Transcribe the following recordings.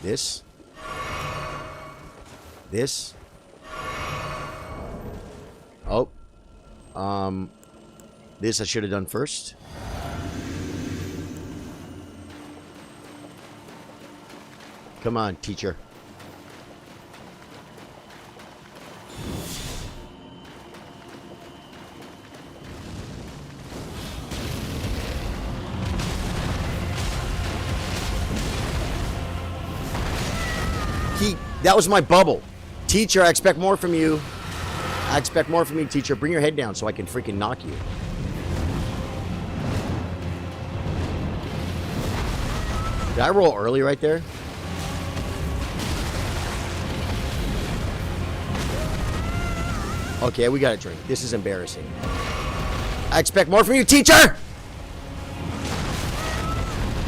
This. This. Oh. This I should have done first. Come on, teacher. That was my bubble. Teacher, I expect more from you. I expect more from you, teacher. Bring your head down so I can freaking knock you. Did I roll early right there? Okay, we got a drink. This is embarrassing. I expect more from you, teacher!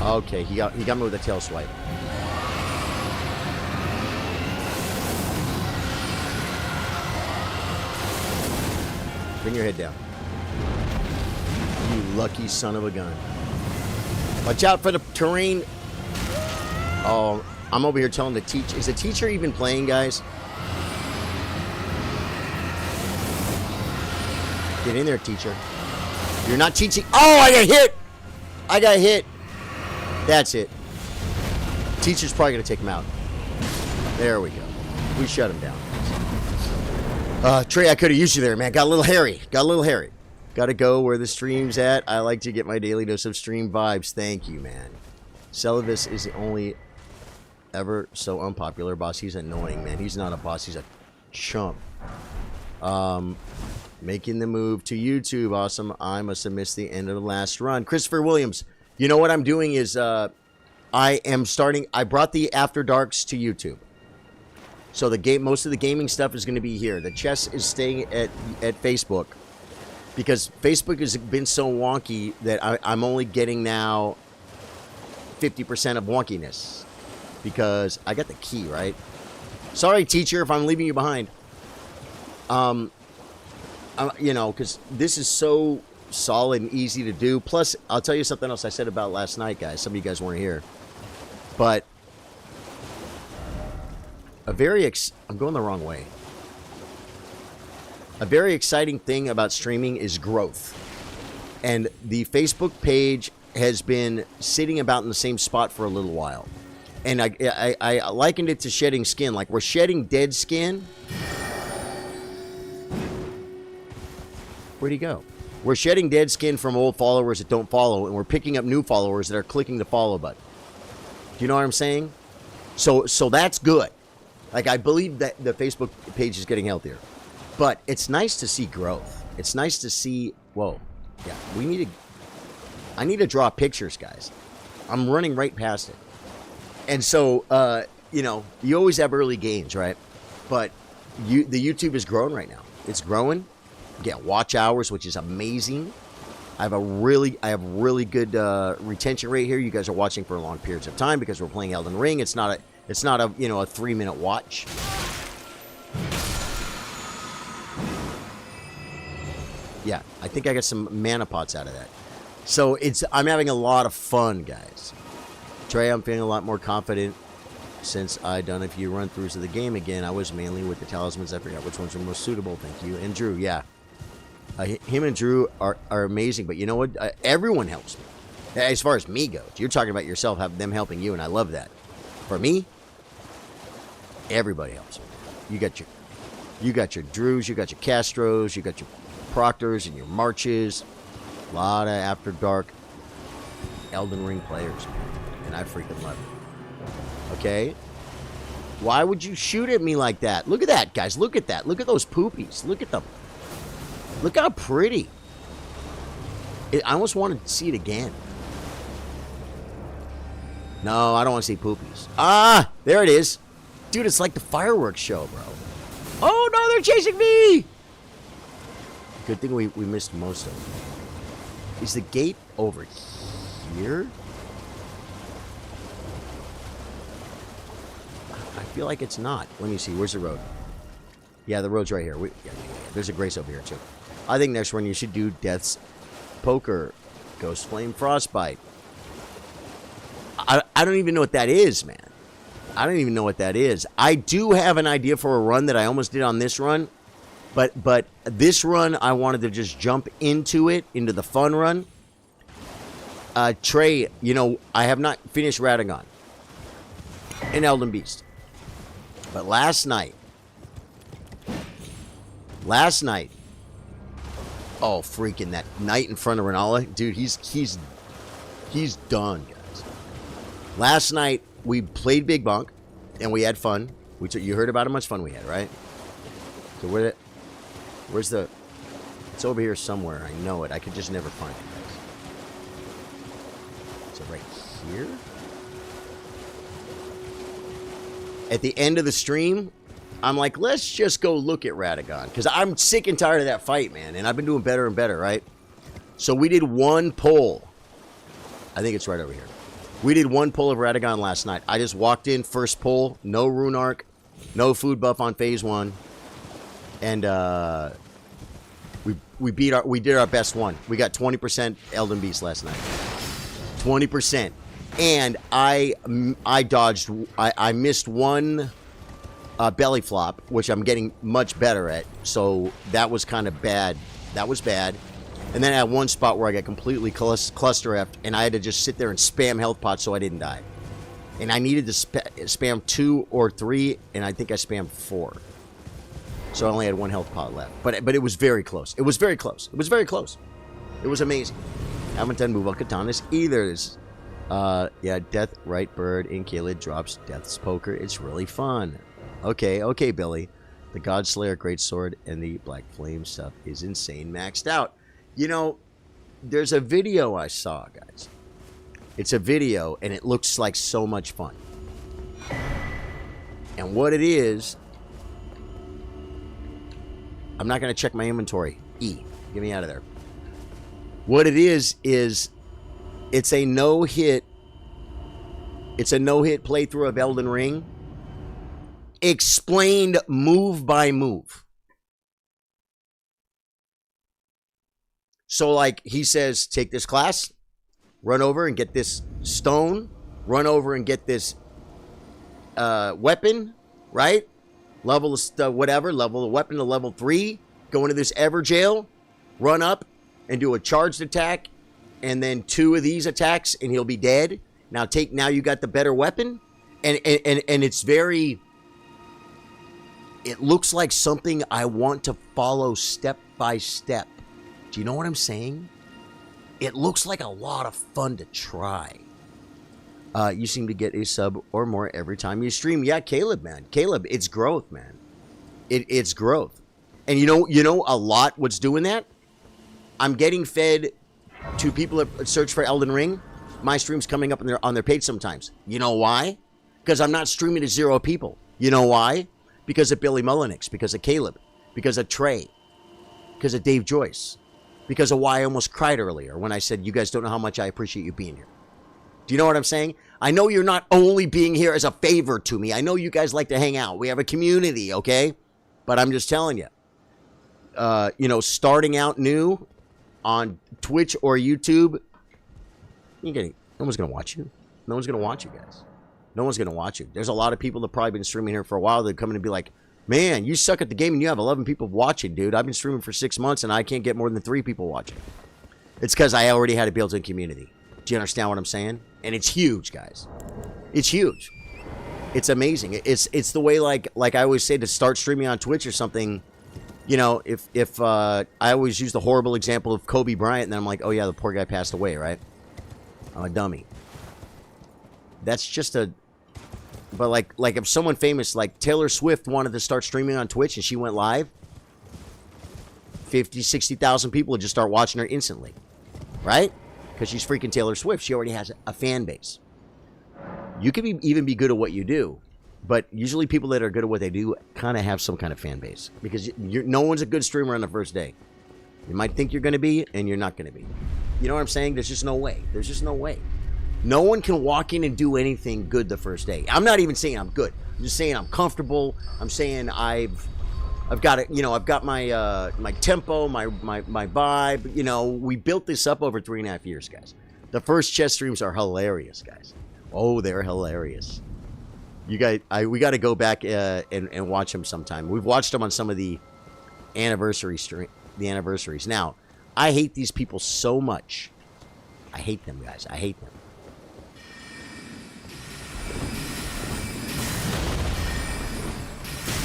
Okay, he got me with a tail swipe. Bring your head down. You lucky son of a gun. Watch out for the terrain. Oh, I'm over here telling the teacher. Is the teacher even playing, guys? Get in there, teacher. You're not teaching. Oh, I got hit. I got hit. That's it. Teacher's probably going to take him out. There we go. We shut him down. Trey, I could have used you there, man. Got a little hairy. Got to go where the stream's at. I like to get my daily dose of stream vibes. Thank you, man. Celivis is the only ever so unpopular boss. He's annoying, man. He's not a boss. He's a chump. Making the move to YouTube. Awesome. I must have missed the end of the last run. Christopher Williams. You know what I'm doing is I brought the After Darks to YouTube. So most of the gaming stuff is going to be here. The chess is staying at Facebook because Facebook has been so wonky that I'm only getting now 50% of wonkiness because I got the key, right? Sorry, teacher, if I'm leaving you behind. You know, because this is so solid and easy to do. Plus, I'll tell you something else I said about last night, guys. Some of you guys weren't here, but I'm going the wrong way. A very exciting thing about streaming is growth. And the Facebook page has been sitting about in the same spot for a little while. And I likened it to shedding skin. Like we're shedding dead skin. Where'd he go? We're shedding dead skin from old followers that don't follow. And we're picking up new followers that are clicking the follow button. Do you know what I'm saying? So that's good. Like, I believe that the Facebook page is getting healthier. But it's nice to see growth. It's nice to see... Whoa. Yeah, I need to draw pictures, guys. I'm running right past it. And so, you know, you always have early gains, right? But the YouTube is growing right now. It's growing. You get watch hours, which is amazing. I have really good retention rate here. You guys are watching for long periods of time because we're playing Elden Ring. It's not a you know, a 3-minute watch. Yeah, I think I got some mana pots out of that. So I'm having a lot of fun, guys. Trey, I'm feeling a lot more confident since I done a few run-throughs of the game again. I was mainly with the talismans. I forgot which ones were most suitable. Thank you. And Drew, yeah. Him and Drew are amazing, but you know what? Everyone helps me. As far as me goes, you're talking about yourself, them helping you, and I love that. For me, everybody helps me. You got your Drews, you got your Castros, you got your Proctors and your Marches. A lot of After Dark Elden Ring players, man. And I freaking love it. Okay? Why would you shoot at me like that? Look at that, guys. Look at that. Look at those poopies. Look at them. Look how pretty. I almost want to see it again. No, I don't want to see poopies. Ah, there it is. Dude, it's like the fireworks show, bro. Oh, no, they're chasing me. Good thing we missed most of them. Is the gate over here? I feel like it's not. Let me see. Where's the road? Yeah, the road's right here. Yeah. There's a Grace over here, too. I think next one you should do Death's Poker. Ghost Flame Frostbite. I don't even know what that is, man. I don't even know what that is. I do have an idea for a run that I almost did on this run. But this run, I wanted to just jump into it, into the fun run. Trey, you know, I have not finished Radagon in Elden Beast. But last night, oh, freaking that night in front of Renala. Dude, he's done, guys. Last night, we played Big Bonk, and we had fun. You heard about how much fun we had, right? So where's the... It's over here somewhere. I know it. I could just never find it, guys. Is it right here? At the end of the stream, I'm like, let's just go look at Radagon. Because I'm sick and tired of that fight, man. And I've been doing better and better, right? So we did one poll. I think it's right over here. We did one pull of Radagon last night. I just walked in, first pull, no rune arc, no food buff on phase 1. And we did our best one. We got 20% Elden Beast last night. 20%. And I missed one belly flop, which I'm getting much better at. So that was kind of bad. That was bad. And then I had one spot where I got completely cluster-effed, and I had to just sit there and spam health pots so I didn't die. And I needed to spam 2 or 3, and I think I spammed 4. So I only had 1 health pot left. But it was very close. It was very close. It was very close. It was amazing. Haven't done move on Katanas either. Yeah, Death Right Bird in Kaled drops Death's Poker. It's really fun. Okay, Billy. The Godslayer Greatsword and the Black Flame stuff is insane maxed out. You know, there's a video I saw, guys. It's a video, and it looks like so much fun. And what it is... I'm not going to check my inventory. Get me out of there. What it is it's a no-hit... It's a no-hit playthrough of Elden Ring. Explained move by move. So, like, he says, take this class, run over and get this stone, run over and get this weapon, right? Level whatever, level the weapon to level 3, go into this ever jail, run up and do a charged attack, and then 2 of these attacks, and he'll be dead. Now you got the better weapon, and it's very... It looks like something I want to follow step by step. Do you know what I'm saying? It looks like a lot of fun to try. You seem to get a sub or more every time you stream. Yeah, Caleb, man. Caleb, it's growth, man. It's growth. And you know a lot what's doing that? I'm getting fed to people that search for Elden Ring. My stream's coming up on their page sometimes. You know why? Because I'm not streaming to 0 people. You know why? Because of Billy Mullenix, because of Caleb, because of Trey, because of Dave Joyce, because of why I almost cried earlier when I said, you guys don't know how much I appreciate you being here. Do you know what I'm saying? I know you're not only being here as a favor to me. I know you guys like to hang out. We have a community, okay? But I'm just telling you, you know, starting out new on Twitch or YouTube, no one's going to watch you. No one's going to watch you guys. No one's going to watch you. There's a lot of people that probably been streaming here for a while. They're coming to be like, man, you suck at the game and you have 11 people watching, dude. I've been streaming for 6 months and I can't get more than 3 people watching. It's because I already had a built-in community. Do you understand what I'm saying? And it's huge, guys. It's huge. It's amazing. It's the way, like I always say, to start streaming on Twitch or something. You know, if I always use the horrible example of Kobe Bryant, and then I'm like, oh yeah, the poor guy passed away, right? I'm a dummy. That's just a... But like if someone famous, like Taylor Swift, wanted to start streaming on Twitch and she went live, 50, 60,000 people would just start watching her instantly, right? Because she's freaking Taylor Swift. She already has a fan base. You can even be good at what you do, but usually people that are good at what they do kind of have some kind of fan base, because no one's a good streamer on the first day. You might think you're going to be, and you're not going to be. You know what I'm saying? There's just no way. There's just no way. No one can walk in and do anything good the first day. I'm not even saying I'm good. I'm just saying I'm comfortable. I'm saying I've got it. You know, I've got my my tempo, my vibe. You know, we built this up over 3.5 years, guys. The first chess streams are hilarious, guys. Oh, they're hilarious. You guys, we got to go back and watch them sometime. We've watched them on some of the anniversaries. Now, I hate these people so much. I hate them, guys. I hate them.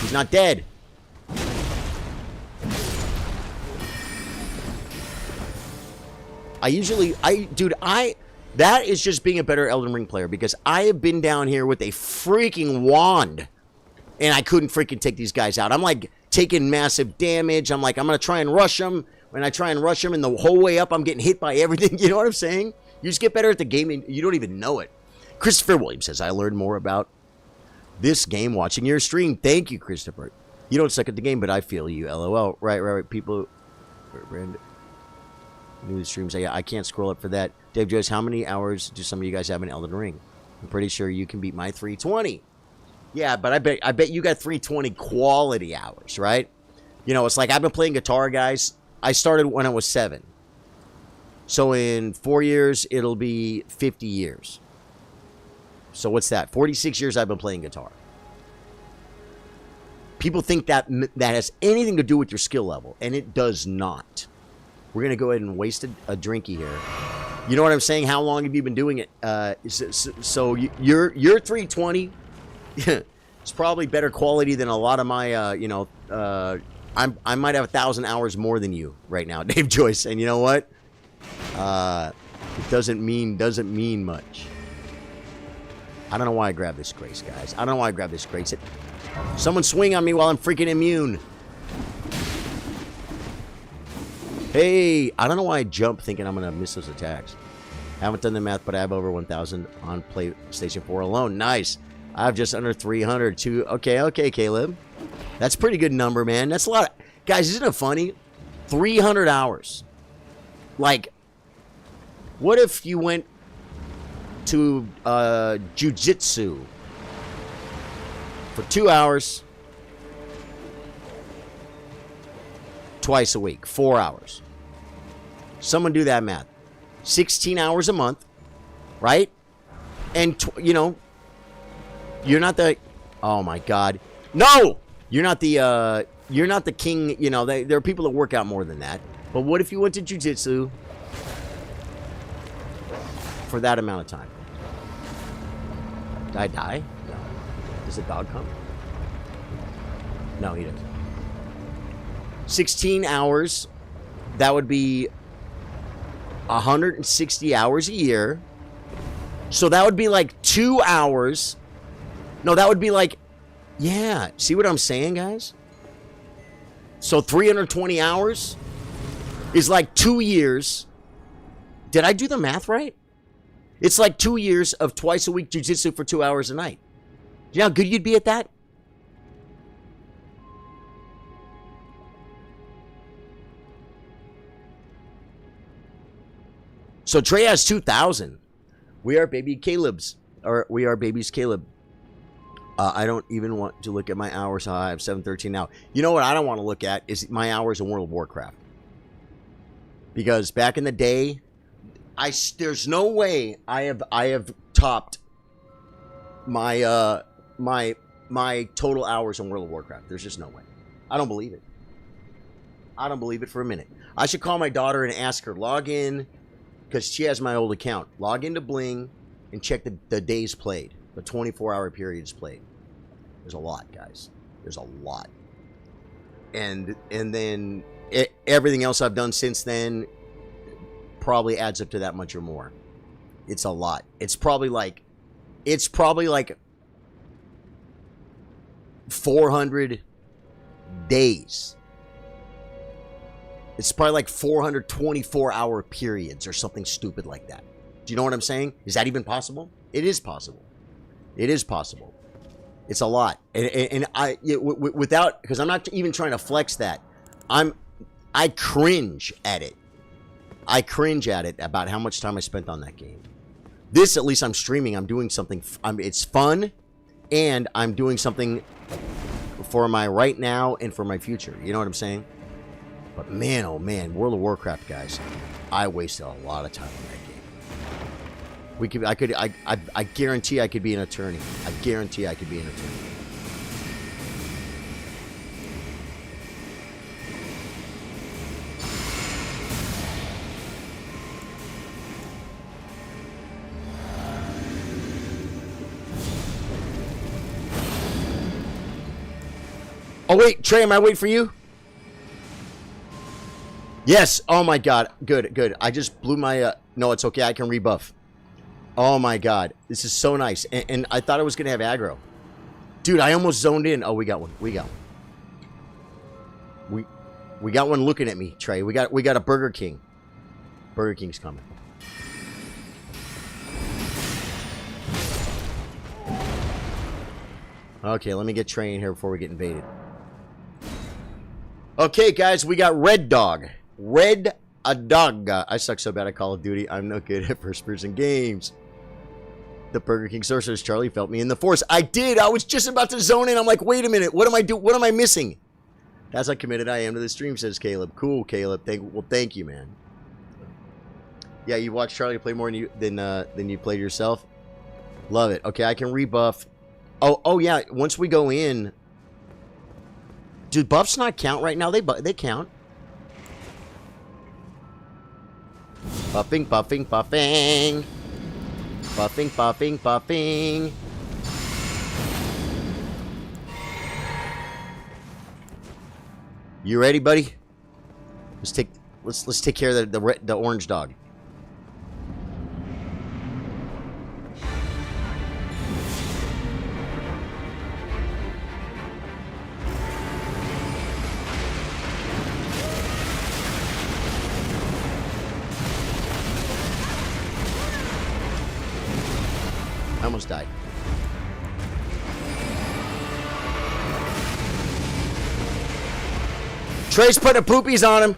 He's not dead. That is just being a better Elden Ring player, because I have been down here with a freaking wand and I couldn't freaking take these guys out. I'm like taking massive damage. I'm like, I'm going to try and rush them. When I try and rush them, and the whole way up, I'm getting hit by everything. You know what I'm saying? You just get better at the game and you don't even know it. Christopher Williams says, I learned more about this game watching your stream. Thank you, Christopher. You don't suck at the game, but I feel you. LOL. Right. People... New streams. I can't scroll up for that. Dave Joyce, how many hours do some of you guys have in Elden Ring? I'm pretty sure you can beat my 320. Yeah, but I bet you got 320 quality hours, right? You know, it's like I've been playing guitar, guys. I started when I was 7. So in 4 years, it'll be 50 years. So what's that? 46 years I've been playing guitar. People think that has anything to do with your skill level, and it does not. We're going to go ahead and waste a drinky here. You know what I'm saying? How long have you been doing it? So your 320, it's probably better quality than a lot of my, I might have 1,000 hours more than you right now, Dave Joyce. And you know what? It doesn't mean much. I don't know why I grabbed this Grace, guys. I don't know why I grabbed this Grace. Someone swing on me while I'm freaking immune. Hey, I don't know why I jump thinking I'm going to miss those attacks. Haven't done the math, but I have over 1,000 on PlayStation 4 alone. Nice. I have just under 300. Okay, Caleb. That's a pretty good number, man. That's a lot. Guys, isn't it funny? 300 hours. Like, what if you went to jiu-jitsu for 2 hours twice a week, 4 hours. Someone do that math. 16 hours a month, right? And you're not the, oh my God, no, you're not the king. You know, there are people that work out more than that. But what if you went to jiu-jitsu for that amount of time? Did I die? No. Does the dog come? No, he doesn't. 16 hours, that would be 160 hours a year. So that would be like 2 hours. No, that would be like, yeah. See what I'm saying, guys? So 320 hours is like 2 years. Did I do the math right? It's like 2 years of twice a week jiu-jitsu for 2 hours a night. Do you know how good you'd be at that? So Trey has 2,000. We are baby Caleb's. Or we are babies Caleb. I don't even want to look at my hours. I have 713 now. You know what I don't want to look at is my hours in World of Warcraft. Because back in the day, there's no way I have topped my my total hours in World of Warcraft. There's just no way. I don't believe it. I don't believe it for a minute. I should call my daughter and ask her, log in, because she has my old account. Log into Bling and check the days played, the 24-hour periods played. There's a lot, guys. There's a lot. And then everything else I've done since then probably adds up to that much or more. It's a lot. It's probably like 400 days. It's probably like 424-hour periods or something stupid like that. Do you know what I'm saying? Is that even possible? It is possible. It is possible. It's a lot. And without, because I'm not even trying to flex that. I cringe at it. I cringe at it about how much time I spent on that game. This, at least I'm streaming. I'm doing something. It's fun, and I'm doing something for my right now and for my future. You know what I'm saying? But man, oh man, World of Warcraft, guys, I wasted a lot of time on that game. I guarantee I could be an attorney. I guarantee I could be an attorney. Oh, wait, Trey, am I waiting for you? Yes. Oh, my God. Good, good. I just blew my... no, it's okay. I can rebuff. Oh, my God. This is so nice. And I thought I was going to have aggro. Dude, I almost zoned in. Oh, we got one. We got one. We got one looking at me, Trey. We got a Burger King. Burger King's coming. Okay, let me get Trey in here before we get invaded. Okay, guys, we got Red Dog. Red a Dog. I suck so bad at Call of Duty. I'm no good at first-person games. The Burger King sorceress Charlie felt me in the force. I did. I was just about to zone in. I'm like, wait a minute. What am I doing? What am I missing? That's how committed I am to the stream, says Caleb. Cool, Caleb. Thank you, man. Yeah, you watched Charlie play more than you played yourself. Love it. Okay, I can rebuff. Oh yeah. Once we go in. Do buffs not count right now? They count. Buffing, buffing, buffing. Buffing, buffing, buffing. You ready, buddy? Let's take care of the orange dog. I almost died. Trey's putting poopies on him.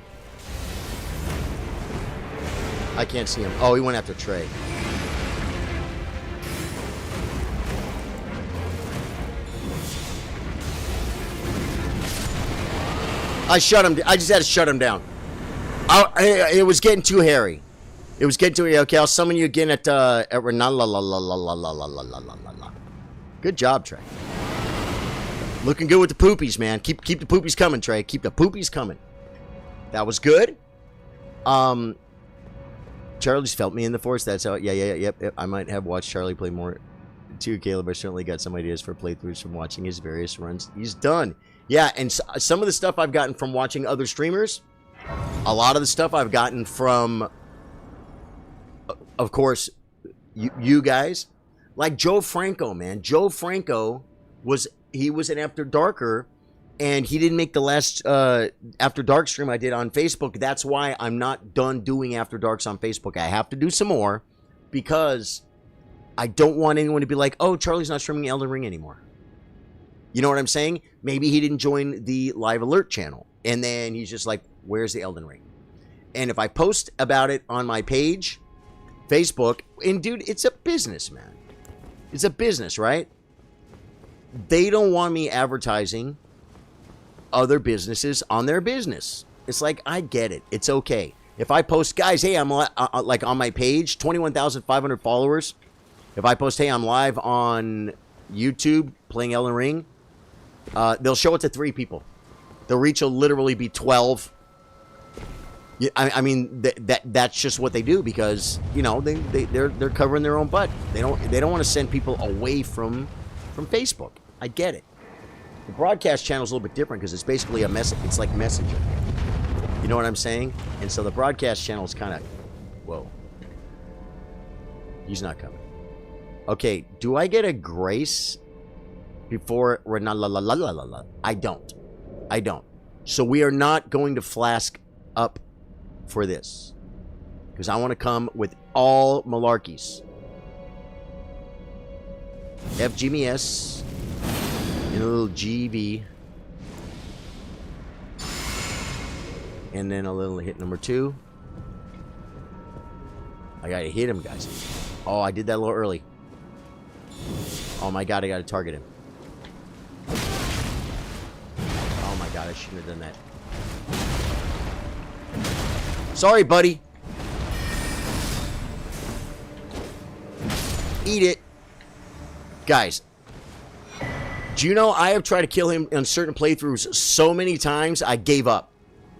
I can't see him. Oh, he went after Trey. I shut him. I just had to shut him down. It was getting too hairy. It was getting too hairy. Okay, I'll summon you again at Renala. Good job, Trey. Looking good with the poopies, man. Keep the poopies coming, Trey. Keep the poopies coming. That was good. Charlie's felt me in the force. That's how. Yep. I might have watched Charlie play more too, Caleb. I certainly got some ideas for playthroughs from watching his various runs he's done. Yeah, and some of the stuff I've gotten from watching other streamers. A lot of the stuff I've gotten from, of course, you guys. Like Joe Franco, man. Joe Franco was an After Darker, and he didn't make the last After Dark stream I did on Facebook. That's why I'm not done doing After Darks on Facebook. I have to do some more because I don't want anyone to be like, oh, Charlie's not streaming Elden Ring anymore. You know what I'm saying? Maybe he didn't join the Live Alert channel, and then he's just like, where's the Elden Ring? And if I post about it on my page, Facebook, and dude, it's a business, man. It's a business, right? They don't want me advertising other businesses on their business. It's like, I get it. It's okay. If I post, guys, hey, I'm like on my page, 21,500 followers. If I post, hey, I'm live on YouTube playing Elden Ring, they'll show it to 3 people. The reach will literally be 12. I mean, that's just what they do because, you know, they're covering their own butt. They don't want to send people away from Facebook. I get it. The broadcast channel is a little bit different because it's basically a message. It's like messaging. You know what I'm saying? And so the broadcast channel is kind of, whoa. He's not coming. Okay, do I get a grace before I don't. I don't. So we are not going to flask up for this because I want to come with all malarkeys. FGMS and a little GV and then a little hit number 2. I gotta hit him, guys. Oh, I did that a little early. Oh my god, I gotta target him. Oh my god, I shouldn't have done that. Sorry, buddy. Eat it. Guys, do you know I have tried to kill him on certain playthroughs so many times I gave up.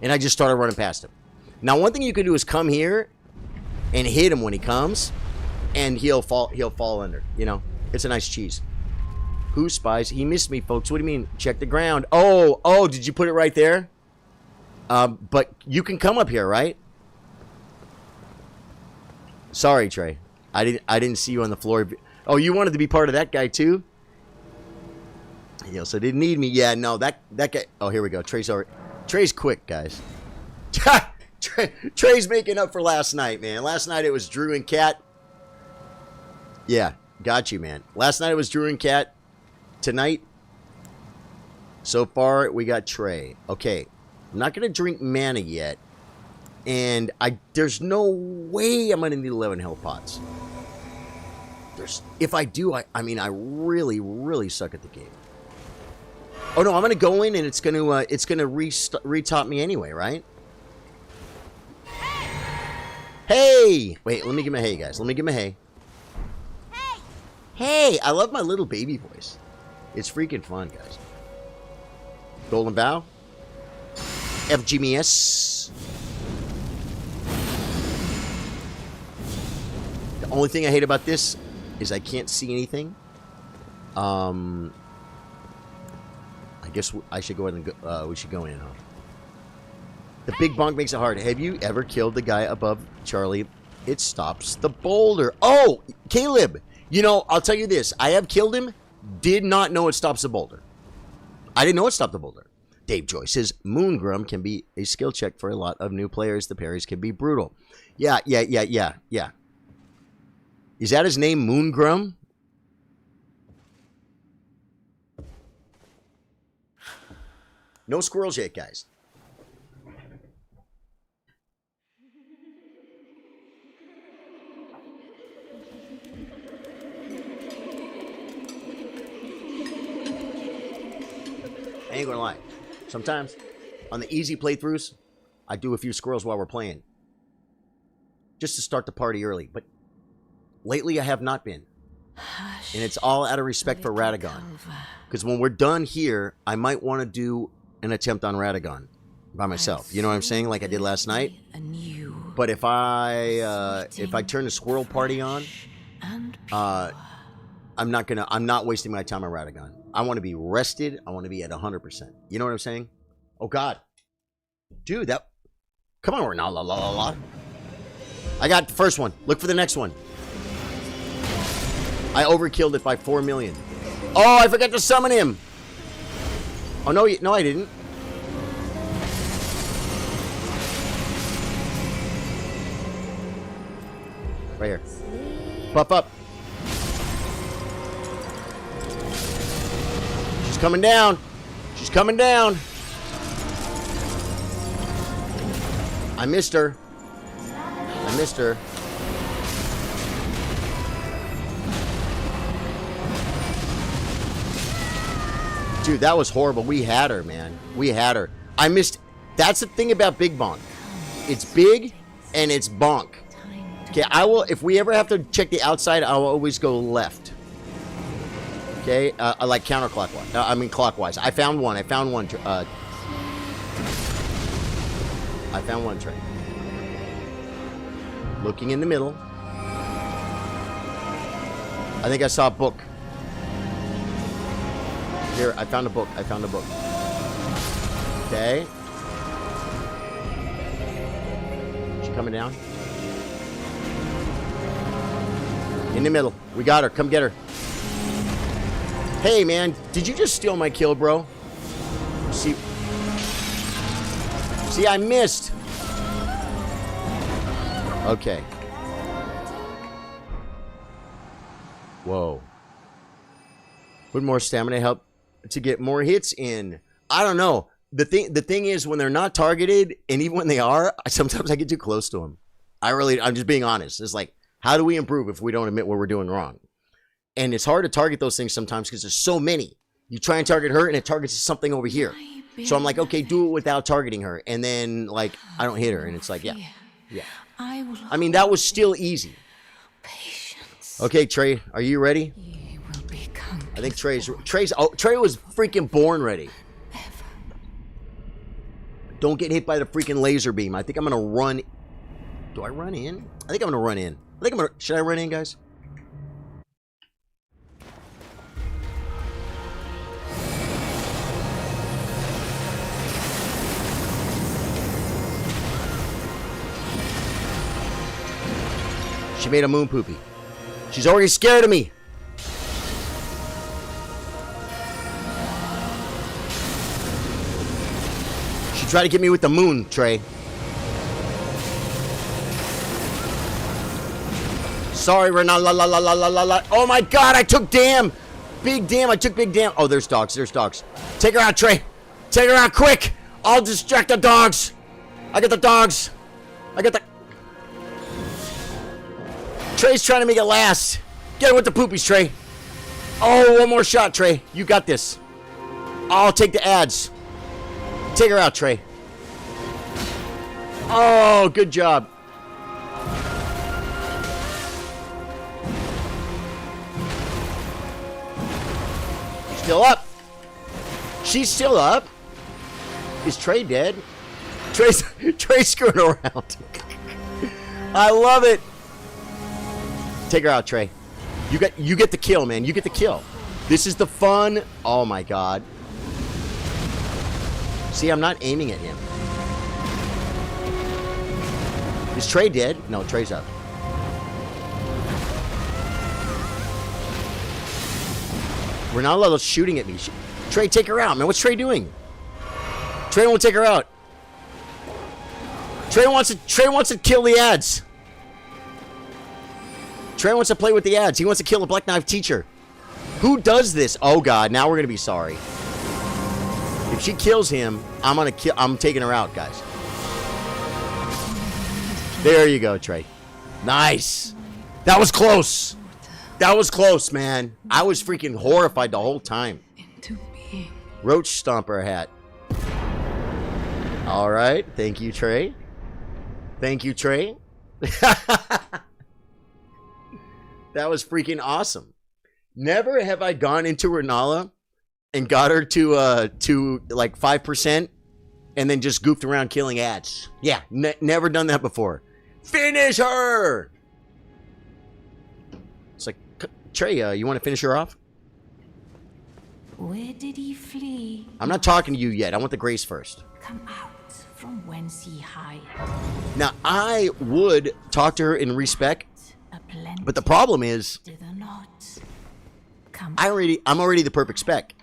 And I just started running past him. Now, one thing you can do is come here and hit him when he comes. And he'll fall under, you know. It's a nice cheese. Who spies? He missed me, folks. What do you mean? Check the ground. Oh, did you put it right there? But you can come up here, right? Sorry, Trey. I didn't see you on the floor. Oh, you wanted to be part of that guy too? He also didn't need me. Yeah, no, that guy. Oh, here we go. Trey's quick, guys. Trey's making up for last night, man. Last night it was Drew and Kat. Yeah, got you, man. Last night it was Drew and Kat. Tonight, so far, we got Trey. Okay, I'm not going to drink mana yet. And there's no way I'm going to need 11 health pots. If I do, I mean, I really, really suck at the game. Oh, no, I'm going to go in and it's going to retop me anyway, right? Hey! Wait, let me give him a hey, guys. Let me give him a hey. Hey! I love my little baby voice. It's freaking fun, guys. Golden Bow. FGMS. The only thing I hate about this is I can't see anything. I guess I should go ahead and go, we should go in, huh? The big bonk makes it hard. Have you ever killed the guy above Charlie? It stops the boulder. Oh, Caleb. You know, I'll tell you this. I have killed him. Did not know it stops the boulder. I didn't know it stopped the boulder. Dave Joy says, Moongrum can be a skill check for a lot of new players. The parries can be brutal. Yeah. Is that his name, Moongrum? No squirrels yet, guys. I ain't gonna lie. Sometimes, on the easy playthroughs, I do a few squirrels while we're playing. Just to start the party early. But lately, I have not been. And it's all out of respect for Radagon. Because when we're done here, I might want to do an attempt on Radagon by myself. You know what I'm saying? Like I did last night. But if I turn the squirrel party on, I'm not wasting my time on Radagon. I want to be rested. I want to be at 100%. You know what I'm saying? Oh, God. Dude, come on, la la la la. I got the first one. Look for the next one. I overkilled it by 4 million. Oh, I forgot to summon him. Oh, no, I didn't. Right here. Buff up. She's coming down. She's coming down. I missed her. I missed her. Dude, that was horrible. We had her, man. We had her. I missed. That's the thing about Big Bonk. It's big and it's bonk. Okay, I will. If we ever have to check the outside, I will always go left. Okay, I like counterclockwise. I mean clockwise. I found one. I found one. I found one train. Looking in the middle. I think I saw a book. Here, I found a book. I found a book. Okay. Is she coming down? In the middle. We got her. Come get her. Hey, man. Did you just steal my kill, bro? See, I missed. Okay. Whoa. Would more stamina help to get more hits in? I don't know. The thing is, when they're not targeted, and even when they are, sometimes I get too close to them. I'm just being honest. It's like, how do we improve if we don't admit what we're doing wrong? And it's hard to target those things sometimes because there's so many. You try and target her, and it targets something over here. So I'm like, okay, do it without targeting her. And then, like, I don't hit her. And it's like, yeah. I mean, that was still easy. Okay, Trey, are you ready? Ye will become I think Trey was freaking born ready. Don't get hit by the freaking laser beam. I think I'm gonna run. Do I run in? I think I'm gonna run in. Should I run in, guys? She made a moon poopy. She's already scared of me. She tried to get me with the moon, Trey. Sorry, Renala. Oh my god, I took damn. Big damn, I took big damn. Oh, there's dogs, Take her out, Trey. Take her out quick. I'll distract the dogs. I got the dogs. Trey's trying to make it last. Get her with the poopies, Trey. Oh, one more shot, Trey. You got this. I'll take the ads. Take her out, Trey. Oh, good job. She's still up. She's still up. Is Trey dead? Trey's screwing around. I love it. Take her out, Trey. You get the kill, man. You get the kill. This is the fun. Oh my god. See, I'm not aiming at him. Is Trey dead? No, Trey's up. We're not allowed shooting at me. Trey, take her out, man. What's Trey doing? Trey won't take her out. Trey wants to kill the ads. Trey wants to play with the ads. He wants to kill the Black Knife teacher. Who does this? Oh god, now we're gonna be sorry. If she kills him, I'm taking her out, guys. There you go, Trey. Nice. That was close. That was close, man. I was freaking horrified the whole time. Roach Stomper hat. All right. Thank you, Trey. Thank you, Trey. That was freaking awesome. Never have I gone into Renala and got her to like 5% and then just goofed around killing ads. Yeah, never done that before. Finish her! It's like, Trey, you want to finish her off? Where did he flee? I'm not talking to you yet. I want the Grace first. Come out from whence he hide. Now, I would talk to her in respect, but the problem is, I'm already the perfect spec.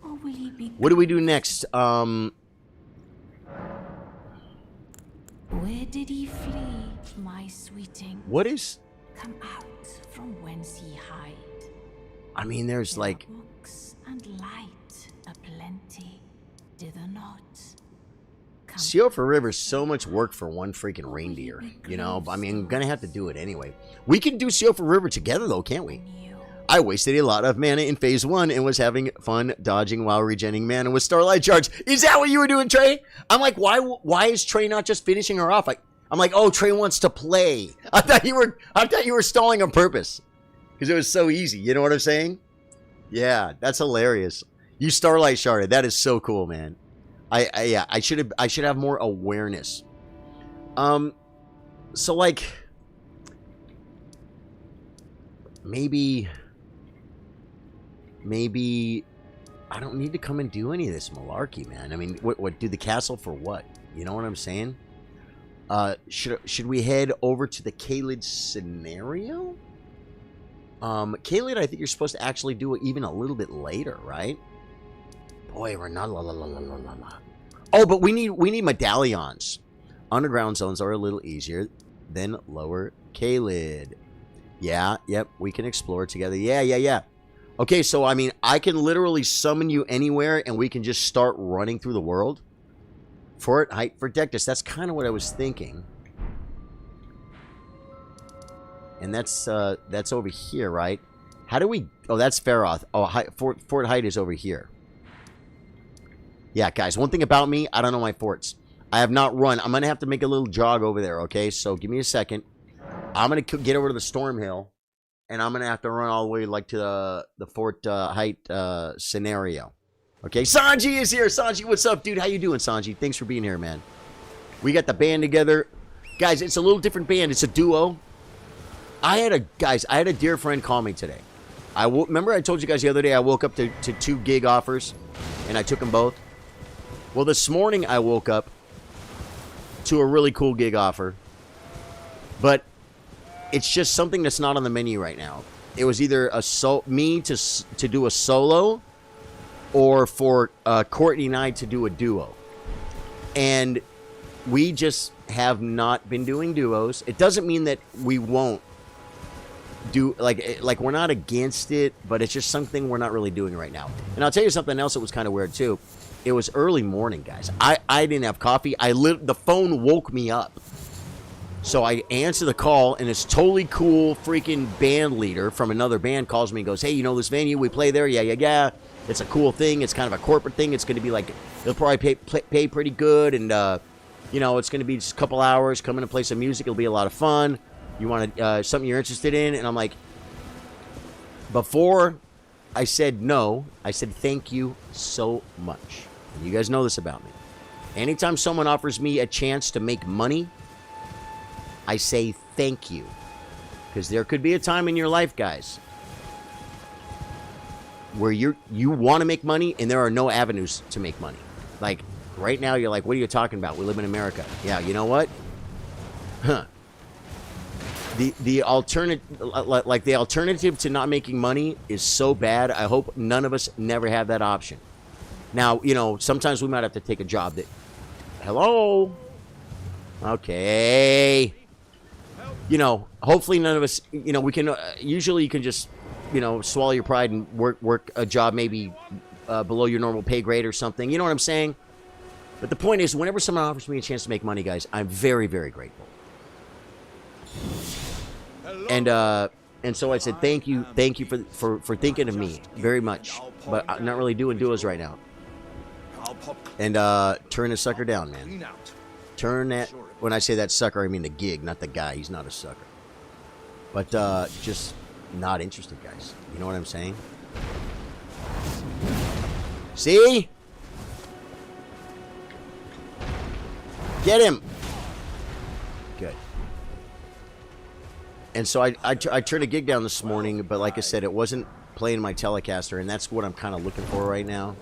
What do we do next? Where did he flee, my sweeting? What is? Come out from whence he hide. I mean, there's like books and light aplenty, dither not. Seal for River's so much work for one freaking reindeer, you know? I mean, I'm gonna have to do it anyway. We can do Seal for River together, though, can't we? I wasted a lot of mana in Phase 1 and was having fun dodging while regenning mana with Starlight Charge. Is that what you were doing, Trey? I'm like, why is Trey not just finishing her off? I'm like, oh, Trey wants to play. I thought you were stalling on purpose. Because it was so easy, you know what I'm saying? Yeah, that's hilarious. You Starlight Sharded. That is so cool, man. Yeah, I should have more awareness. So like maybe I don't need to come and do any of this malarkey, man. I mean, what do the castle for what? You know what I'm saying? Should we head over to the Caelid scenario? Caelid, I think you're supposed to actually do it even a little bit later, right? Boy, we're not la. Oh, but we need medallions. Underground zones are a little easier than lower Caelid. Yeah, yep, we can explore together. Yeah. Okay, so I mean, I can literally summon you anywhere and we can just start running through the world. Fort Height for Dectus. That's kind of what I was thinking. And that's over here, right? How do we... Oh, that's Feroth. Oh, Fort Height is over here. Yeah, guys, one thing about me, I don't know my forts. I have not run. I'm going to have to make a little jog over there, okay? So give me a second. I'm going to get over to the Storm Hill. and I'm gonna have to run all the way like to the Fort Height scenario. Okay, Sanji is here. Sanji, what's up, dude? How you doing, Sanji? Thanks for being here, man. We got the band together. Guys, it's a little different band. It's a duo. I had a dear friend call me today. Remember I told you guys the other day I woke up to 2 gig offers, and I took them both? Well, this morning I woke up to a really cool gig offer, but it's just something that's not on the menu right now. It was either me to do a solo, or for Courtney and I to do a duo. And we just have not been doing duos. It doesn't mean that we won't do, like we're not against it, but it's just something we're not really doing right now. And I'll tell you something else that was kind of weird too. It was early morning, guys. I didn't have coffee. The phone woke me up. So I answer the call, and this totally cool freaking band leader from another band calls me and goes, hey, you know this venue? We play there? Yeah. It's a cool thing. It's kind of a corporate thing. It's going to be like, they'll probably pay pretty good. And, you know, it's going to be just a couple hours. Come in and play some music. It'll be a lot of fun. You want something you're interested in? And I'm like, before I said no, I said thank you so much. And you guys know this about me. Anytime someone offers me a chance to make money, I say thank you. Because there could be a time in your life, guys, where you want to make money and there are no avenues to make money. Like, right now, you're like, what are you talking about? We live in America. Yeah, you know what? Huh. The alternative to not making money is so bad, I hope none of us never have that option. Now, you know, sometimes we might have to take a job that... Hello? Okay. You know, hopefully none of us... You know, we can... usually you can just... You know, swallow your pride and work a job maybe below your normal pay grade or something. You know what I'm saying? But the point is, whenever someone offers me a chance to make money, guys, I'm very, very grateful. And so I said, thank you for thinking of me very much. But I'm not really doing duos right now. And turn the sucker down, man. Turn that... When I say that sucker, I mean the gig, not the guy. He's not a sucker. But just... not interested, guys. You know what I'm saying? See? Get him. Good. And so I turned a gig down this morning, but like I said, it wasn't playing my Telecaster, and that's what I'm kind of looking for right now.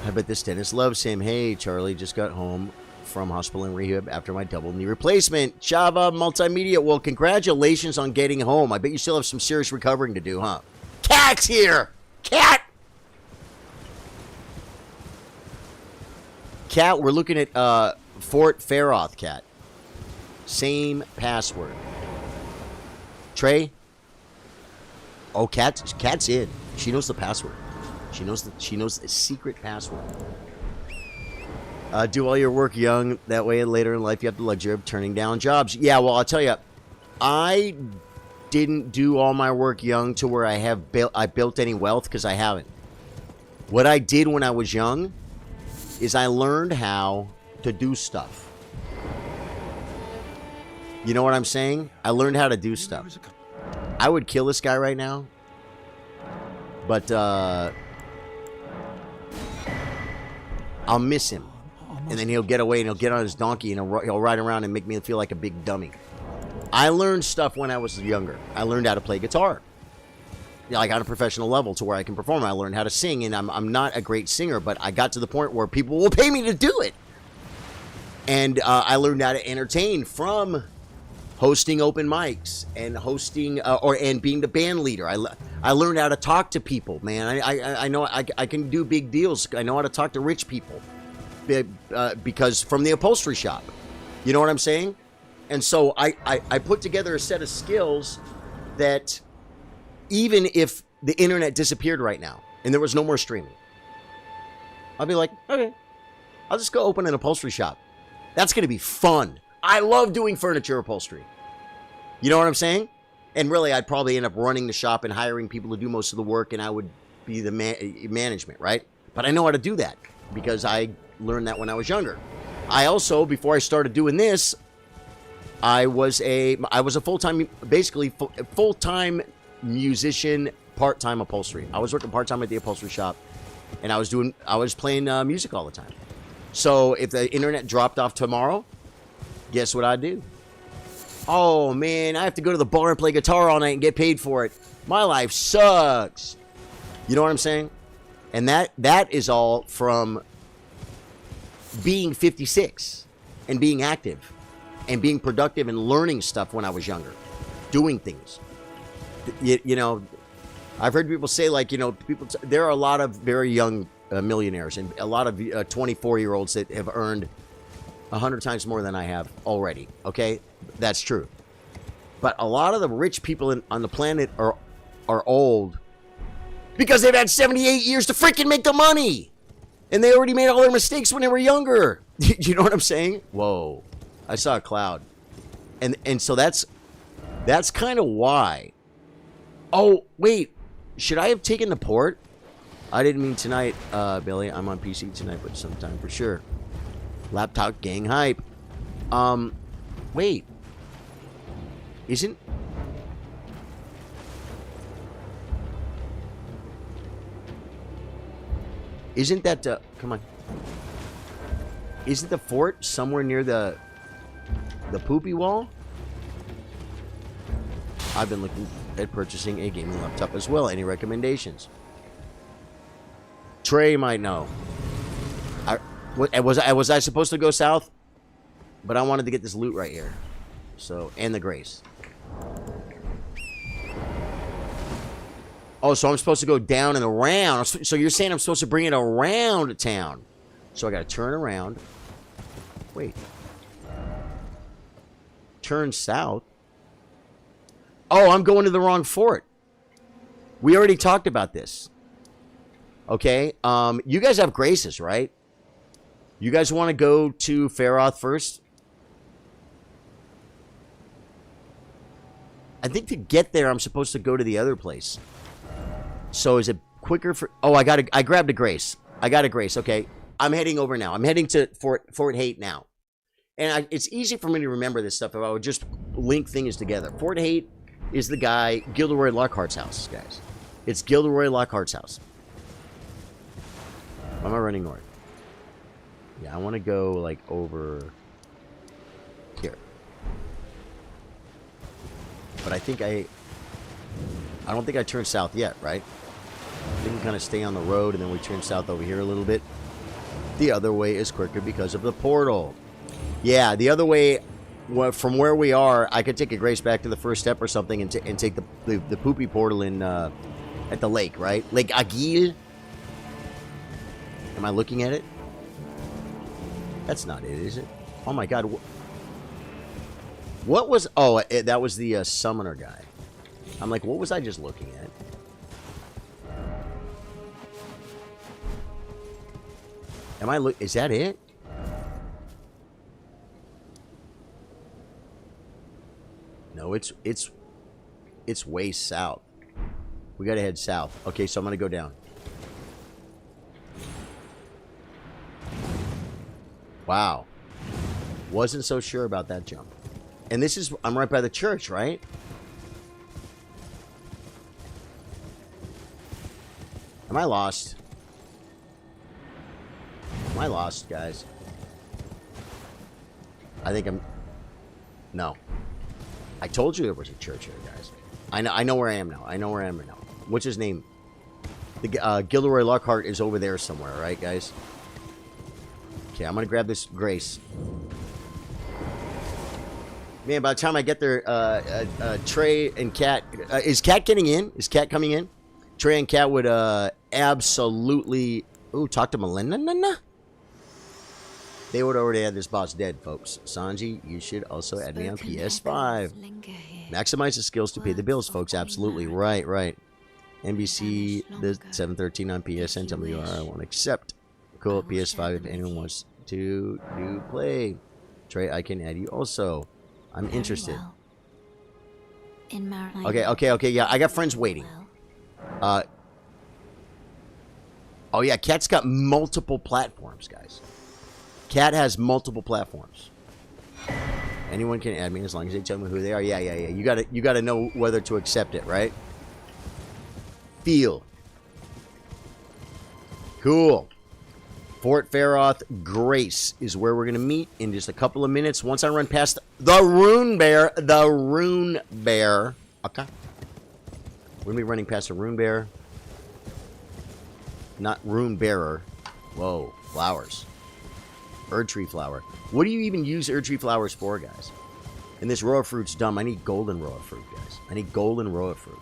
I bet this dentist loves him. Hey, Charlie, just got home from hospital and rehab after my double knee replacement. Java Multimedia. Well, congratulations on getting home. I bet you still have some serious recovering to do, huh? Cat's here! Cat! Cat, we're looking at Fort Faroth, Cat. Same password. Trey? Oh, Cat's in. She knows the password. She knows the secret password. Do all your work young. That way, later in life, you have the luxury of turning down jobs. Yeah, well, I'll tell you, I didn't do all my work young to where I built any wealth, because I haven't. What I did when I was young is I learned how to do stuff. You know what I'm saying? I learned how to do stuff. I would kill this guy right now, but I'll miss him. And then he'll get away and he'll get on his donkey and he'll ride around and make me feel like a big dummy. I learned stuff when I was younger. I learned how to play guitar. Like on a professional level to where I can perform. I learned how to sing, and I'm not a great singer, but I got to the point where people will pay me to do it. And I learned how to entertain from hosting open mics and hosting and being the band leader. I learned how to talk to people, man. I know I can do big deals. I know how to talk to rich people. Because from the upholstery shop. You know what I'm saying? And so I put together a set of skills that even if the internet disappeared right now and there was no more streaming, I'll be like, okay, I'll just go open an upholstery shop. That's going to be fun. I love doing furniture upholstery. You know what I'm saying? And really, I'd probably end up running the shop and hiring people to do most of the work, and I would be the management, right? But I know how to do that because I learned that when I was younger. I also, before I started doing this, I was a full-time, basically full-time musician, part-time upholstery. I was working part-time at the upholstery shop, and I was playing music all the time. So if the internet dropped off tomorrow, guess what I'd do? Oh man, I have to go to the bar and play guitar all night and get paid for it. My life sucks. You know what I'm saying? And that is all from being 56 and being active and being productive and learning stuff when I was younger, doing things. You know, I've heard people say, like, you know, there are a lot of very young millionaires and a lot of 24-year-olds that have earned 100 times more than I have already. Okay, that's true. But a lot of the rich people on the planet are old because they've had 78 years to freaking make the money, and they already made all their mistakes when they were younger. You know what I'm saying? Whoa, I saw a cloud, and so that's kind of why. Oh wait, should I have taken the port? I didn't mean tonight, Billy. I'm on PC tonight, but sometime for sure. Laptop gang hype. Wait. Isn't that come on? Isn't the fort somewhere near the poopy wall? I've been looking at purchasing a gaming laptop as well. Any recommendations? Trey might know. Was I supposed to go south? But I wanted to get this loot right here. So, and the grace. Oh, so I'm supposed to go down and around. So you're saying I'm supposed to bring it around town. So I got to turn around. Wait. Turn south. Oh, I'm going to the wrong fort. We already talked about this. Okay. You guys have graces, right? You guys want to go to Faroth first? I think to get there, I'm supposed to go to the other place. So is it quicker for... Oh, I grabbed a grace. I got a grace. Okay. I'm heading over now. I'm heading to Fort Haight now. And it's easy for me to remember this stuff if I would just link things together. Fort Haight is the guy, Gilderoy Lockhart's house, guys. It's Gilderoy Lockhart's house. Why am I running north? Yeah, I want to go, like, over here. But I think I don't think I turned south yet, right? I think we kind of stay on the road, and then we turn south over here a little bit. The other way is quicker because of the portal. Yeah, the other way, from where we are, I could take a grace back to the first step or something and take the poopy portal in at the lake, right? Lake Aguil. Am I looking at it? That's not it, is it? Oh my god. What was... Oh, that was the summoner guy. I'm like, what was I just looking at? Am I look... Is that it? No, it's way south. We gotta head south. Okay, so I'm gonna go down. Wow. Wasn't so sure about that jump. And this is... I'm right by the church, right? Am I lost? Am I lost, guys? I think I'm... No. I told you there was a church here, guys. I know where I am now. I know where I am now. What's his name? The Gilderoy Lockhart is over there somewhere, right, guys? Okay, I'm gonna grab this grace. Man, by the time I get there, Trey and Kat... is Kat getting in? Is Kat coming in? Trey and Kat would absolutely... Ooh, talk to Melinda? They would already have this boss dead, folks. Sanji, you should also add me on PS5. Maximize the skills to pay the bills, folks. Absolutely. Right, right. NBC, the 713 on PSN. Tell me you are. I won't accept. Cool. PS5 if anyone wants to do play. Trey, I can add you also. I'm interested. Okay. Yeah, I got friends waiting. Oh, yeah. Kat's got multiple platforms, guys. Kat has multiple platforms. Anyone can add me as long as they tell me who they are. Yeah. You gotta know whether to accept it, right? Feel. Cool. Fort Faroth Grace is where we're gonna meet in just a couple of minutes. Once I run past the Rune Bear. Okay. We're gonna be running past the Rune Bear. Not Rune Bearer. Whoa, flowers. Erd tree flower. What do you even use Erd tree flowers for, guys? And this royal fruit's dumb. I need golden royal fruit, guys. I need golden royal fruit.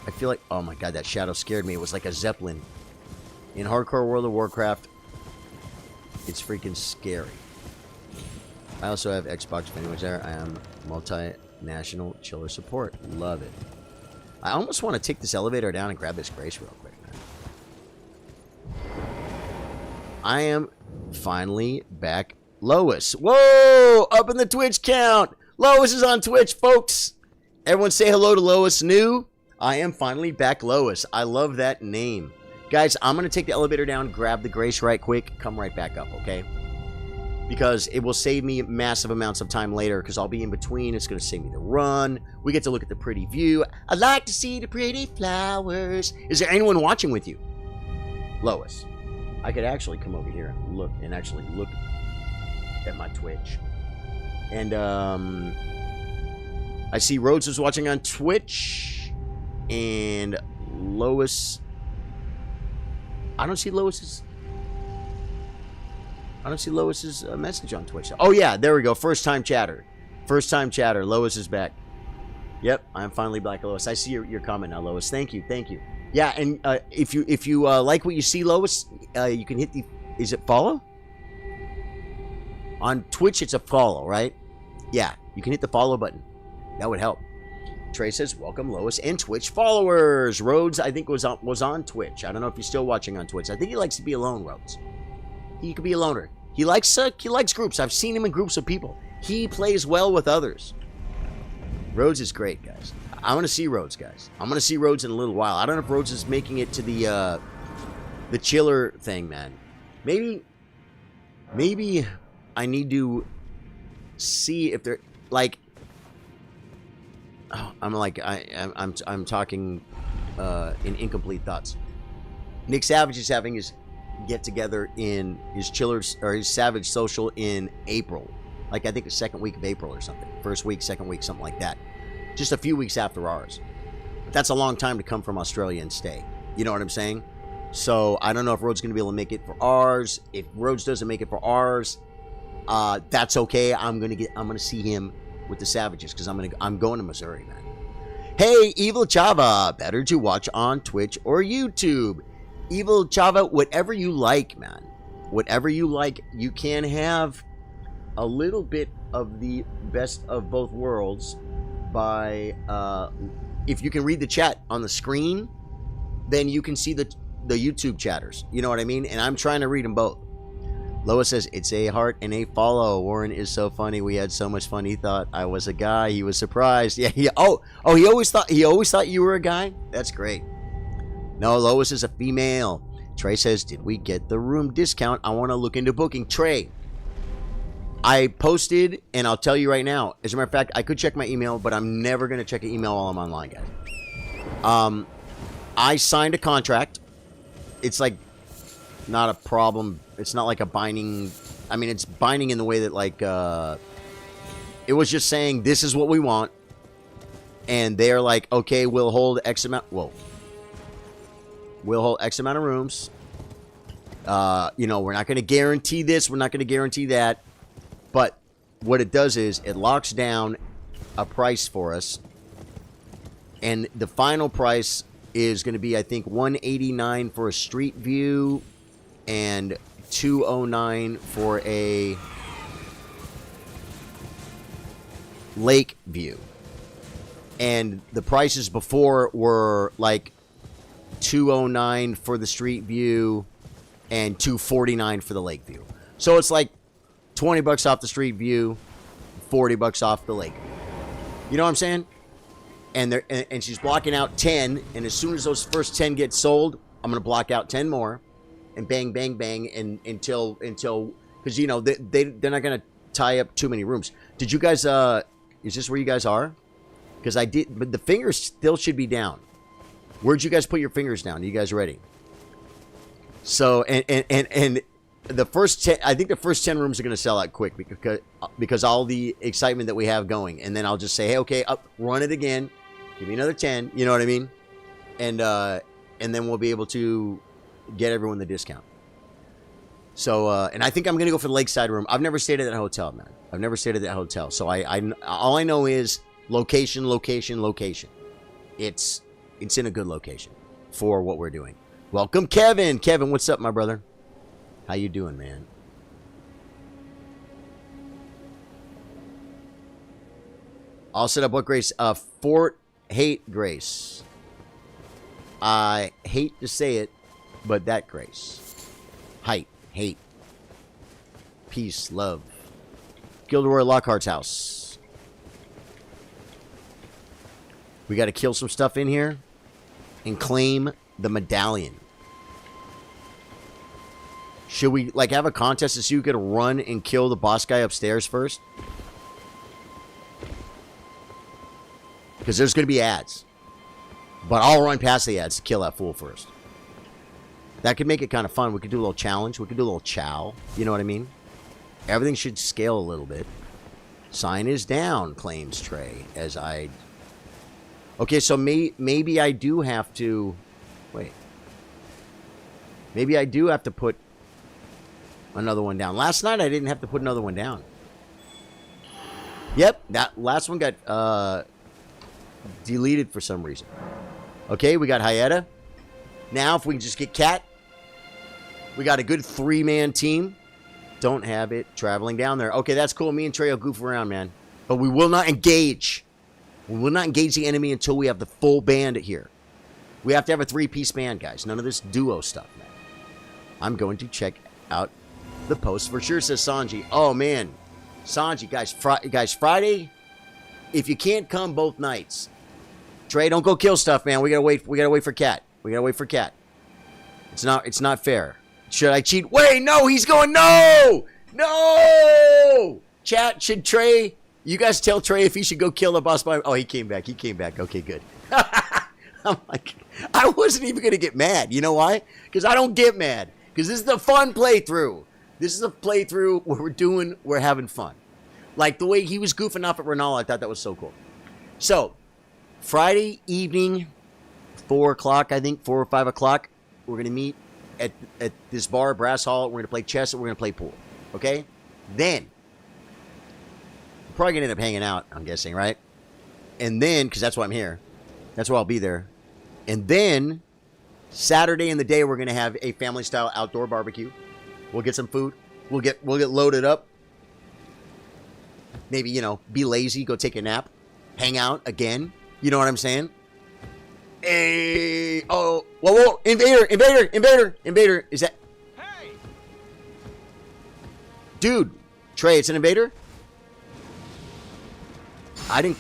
I feel like... Oh my god, that shadow scared me. It was like a zeppelin. In hardcore World of Warcraft, it's freaking scary. I also have Xbox if anyone's there. I am multinational chiller support. Love it. I almost want to take this elevator down and grab this Grace real quick, man. I am finally back. Lois. Whoa! Up in the Twitch count. Lois is on Twitch, folks. Everyone say hello to Lois New. I am finally back, Lois. I love that name. Guys, I'm going to take the elevator down, grab the Grace right quick, come right back up, okay? Because it will save me massive amounts of time later, because I'll be in between. It's going to save me the run. We get to look at the pretty view. I like to see the pretty flowers. Is there anyone watching with you? Lois. I could actually come over here and actually look at my Twitch. And, I see Rhodes is watching on Twitch. And Lois... I don't see Lois's message on Twitch. Oh, yeah, there we go. First time chatter. Lois is back. Yep, I'm finally back, Lois. I see your comment now, Lois. Thank you. Yeah, and if you like what you see, Lois, you can hit the... Is it follow? On Twitch, it's a follow, right? Yeah, you can hit the follow button. That would help. Trey says, welcome, Lois, and Twitch followers. Rhodes, I think, was on Twitch. I don't know if you're still watching on Twitch. I think he likes to be alone, Rhodes. He could be a loner. He likes groups. I've seen him in groups of people. He plays well with others. Rhodes is great, guys. I want to see Rhodes, guys. I'm going to see Rhodes in a little while. I don't know if Rhodes is making it to the chiller thing, man. Maybe I need to see if they're like... Oh, I'm talking in incomplete thoughts. Nick Savage is having his get together in his chillers or his Savage social in April, like I think the second week of April or something. First week, second week, something like that. Just a few weeks after ours. But that's a long time to come from Australia and stay. You know what I'm saying? So I don't know if Rhodes going to be able to make it for ours. If Rhodes doesn't make it for ours, that's okay. I'm gonna see him with the Savages, because I'm going to Missouri, man. Hey, Evil Chava, better to watch on Twitch or YouTube. Evil Chava, whatever you like, man. Whatever you like. You can have a little bit of the best of both worlds by, if you can read the chat on the screen, then you can see the YouTube chatters. You know what I mean? And I'm trying to read them both. Lois says, it's a heart and a follow. Warren is so funny. We had so much fun. He thought I was a guy. He was surprised. Yeah. He always thought you were a guy. That's great. No, Lois is a female. Trey says, did we get the room discount? I want to look into booking. Trey, I posted, and I'll tell you right now. As a matter of fact, I could check my email, but I'm never going to check an email while I'm online, guys. I signed a contract. It's like not a problem. It's not like a binding. I mean, it's binding in the way that, like, it was just saying, this is what we want. And they're like, okay, we'll hold X amount. Whoa. We'll hold X amount of rooms. You know, we're not going to guarantee this. We're not going to guarantee that. But what it does is it locks down a price for us. And the final price is going to be, I think, $189 for a street view and $209 for a lake view. And the prices before were like $209 for the street view and $249 for the lake view. So it's like $20 off the street view, $40 off the lake view. You know what I'm saying? And she's blocking out 10, and as soon as those first 10 get sold, I'm going to block out 10 more, and bang, bang, bang, and until Because, you know, they're not going to tie up too many rooms. Did you guys, is this where you guys are? Because I did, but the fingers still should be down. Where'd you guys put your fingers down? Are you guys ready? So, and the first 10, I think the first 10 rooms are going to sell out quick because all the excitement that we have going. And then I'll just say, hey, okay, up, run it again. Give me another 10. You know what I mean? And then we'll be able to get everyone the discount. So, and I think I'm going to go for the lakeside room. I've never stayed at that hotel, man. I've never stayed at that hotel. So all I know is location, location, location. It's in a good location for what we're doing. Welcome, Kevin. Kevin, what's up, my brother? How you doing, man? I'll set up what Grace? Fort Hate Grace. I hate to say it, but that Grace. Height, hate, peace, love. Gilderoy Lockhart's house. We got to kill some stuff in here and claim the medallion. Should we, like, have a contest to see who could run and kill the boss guy upstairs first? Because there's going to be ads. But I'll run past the ads to kill that fool first. That could make it kind of fun. We could do a little challenge. We could do a little chow. You know what I mean? Everything should scale a little bit. Sign is down, claims Trey, as I... Okay, so maybe I do have to... Wait. Maybe I do have to put another one down. Last night I didn't have to put another one down. Yep, that last one got deleted for some reason. Okay, we got Hyetta. Now, if we can just get Cat. We got a good 3-man team. Don't have it traveling down there. Okay, that's cool. Me and Trey will goof around, man. But we will not engage. We will not engage the enemy until we have the full band here. We have to have a 3-piece band, guys. None of this duo stuff, man. I'm going to check out the post for sure, says Sanji. Oh, man. Sanji, guys, Friday, if you can't come both nights, Trey, don't go kill stuff, man. We gotta wait for Cat. We gotta wait for Cat. It's not fair. Should I cheat? Wait, no, he's going, no! No! Chat, should Trey, you guys tell Trey if he should go kill the boss by... Oh, he came back. Okay, good. I'm like, I wasn't even gonna get mad. You know why? Because I don't get mad. Because this is the fun playthrough. This is a playthrough where we're having fun. Like the way he was goofing off at Ronaldo, I thought that was so cool. So, Friday evening, 4 o'clock, I think, 4 or 5 o'clock, we're going to meet at this bar, Brass Hall. We're going to play chess and we're going to play pool. Okay? Then, we're probably going to end up hanging out, I'm guessing, right? And then, because that's why I'm here. That's why I'll be there. And then, Saturday in the day, we're going to have a family-style outdoor barbecue. We'll get some food. We'll get loaded up. Maybe, you know, be lazy, go take a nap, hang out again. You know what I'm saying? Hey, oh, whoa, invader. Is that? Hey, dude, Trey, it's an invader. I didn't.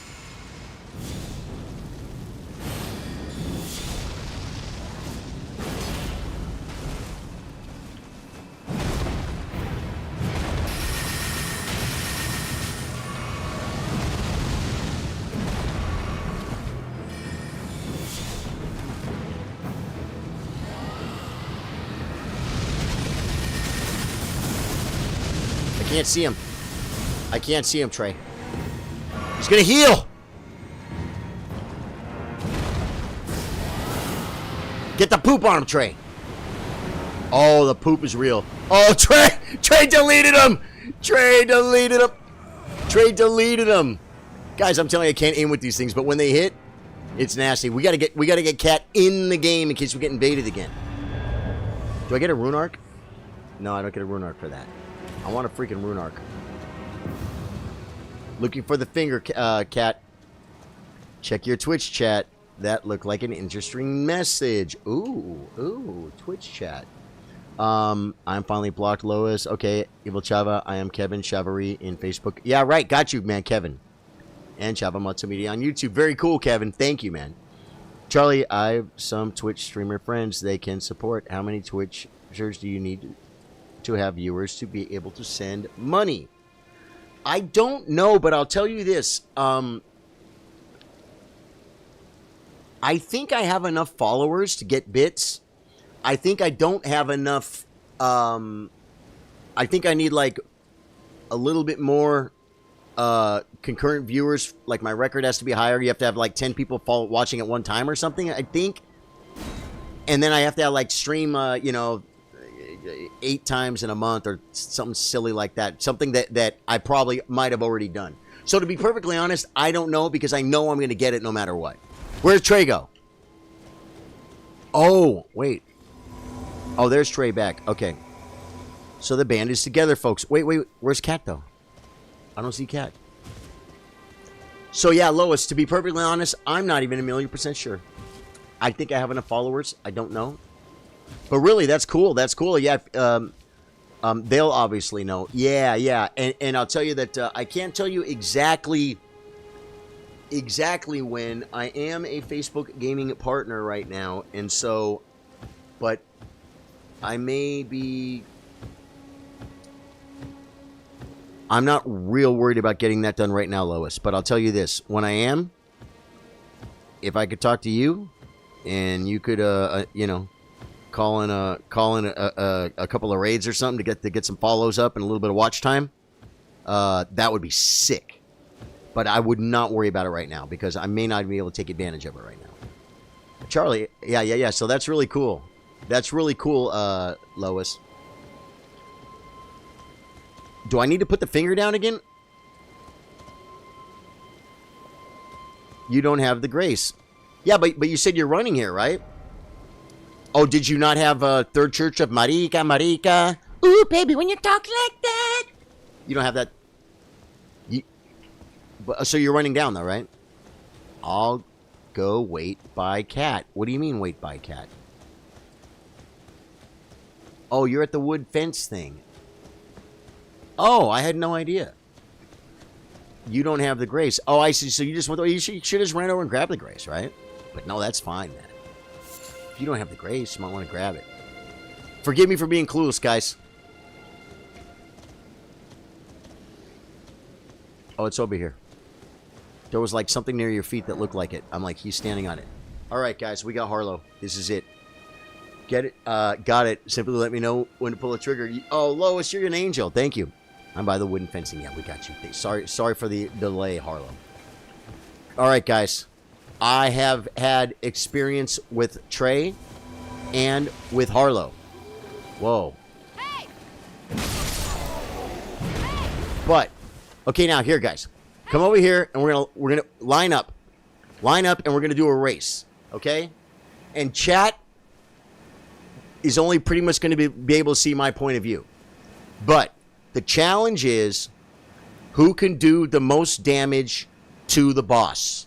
I can't see him, Trey. He's gonna heal. Get the poop on him, Trey. Oh, the poop is real. Oh, Trey deleted him. Trey deleted him. Guys, I'm telling you, I can't aim with these things, but when they hit, it's nasty. We gotta get Cat in the game in case we get invaded again. Do I get a rune arc? No, I don't get a rune arc for that. I want a freaking rune arc. Looking for the finger, Cat. Check your Twitch chat. That looked like an interesting message. Ooh, Twitch chat. I'm finally blocked, Lois. Okay, Evil Chava. I am Kevin Chavary in Facebook. Yeah, right. Got you, man, Kevin. And Chava Matsumedia on YouTube. Very cool, Kevin. Thank you, man. Charlie, I have some Twitch streamer friends they can support. How many Twitch shirts do you need to have viewers to be able to send money? I don't know, but I'll tell you this. I think I have enough followers to get bits. I think I don't have enough. I think I need like a little bit more concurrent viewers. Like my record has to be higher. You have to have like 10 people watching at one time or something, I think. And then I have to have like stream, 8 times in a month or something silly like that. Something that I probably might have already done. So to be perfectly honest, I don't know because I know I'm going to get it no matter what. Where's Trey go? Oh, wait. Oh, there's Trey back. Okay. So the band is together, folks. Wait. Where's Cat, though? I don't see Cat. So, yeah, Lois, to be perfectly honest, I'm not even 1,000,000% sure. I think I have enough followers. I don't know. But really, that's cool. That's cool. Yeah. They'll obviously know. Yeah. And I'll tell you that I can't tell you exactly when. I am a Facebook gaming partner right now. And so, but I may be... I'm not real worried about getting that done right now, Lois. But I'll tell you this. When I am, if I could talk to you and you could, call in a couple of raids or something to get some follows up and a little bit of watch time, that would be sick. But I would not worry about it right now because I may not be able to take advantage of it right now. Charlie, yeah. So that's really cool. That's really cool, Lois. Do I need to put the finger down again? You don't have the grace. Yeah, but you said you're running here, right? Oh, did you not have a Third Church of Marica? Ooh, baby, when you talk like that. You don't have that. So you're running down, though, right? I'll go wait by Cat. What do you mean wait by Cat? Oh, you're at the wood fence thing. Oh, I had no idea. You don't have the grace. Oh, I see. So you just went. You should just ran over and grabbed the grace, right? But no, that's fine, man. If you don't have the grace, you might want to grab it. Forgive me for being clueless, guys. Oh, it's over here. There was like something near your feet that looked like it. I'm like, he's standing on it. All right, guys, we got Harlow. This is it. Get it? Got it. Simply let me know when to pull the trigger. Oh, Lois, you're an angel. Thank you. I'm by the wooden fencing. Yeah, we got you. Sorry for the delay, Harlow. All right, guys. I have had experience with Trey and with Harlow. Whoa. Hey! But okay, now here, guys. Come over here and we're gonna line up. And we're gonna do a race. Okay? And chat is only pretty much going to be able to see my point of view. But the challenge is who can do the most damage to the boss.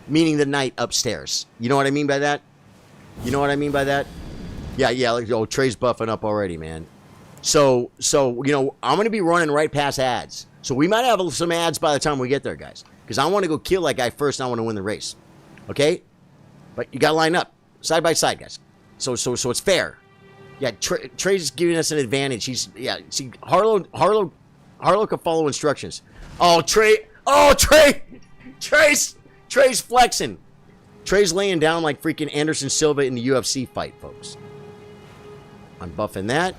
Meaning the knight upstairs. You know what I mean by that? Yeah. Like, oh, Trey's buffing up already, man. So I'm going to be running right past ads. So we might have some ads by the time we get there, guys. Because I want to go kill that guy first and I want to win the race. Okay? But you got to line up. Side by side, guys. So it's fair. Yeah, Trey's giving us an advantage. See, Harlow can follow instructions. Oh, Trey. Trey's flexing. Trey's laying down like freaking Anderson Silva in the UFC fight, folks. I'm buffing that.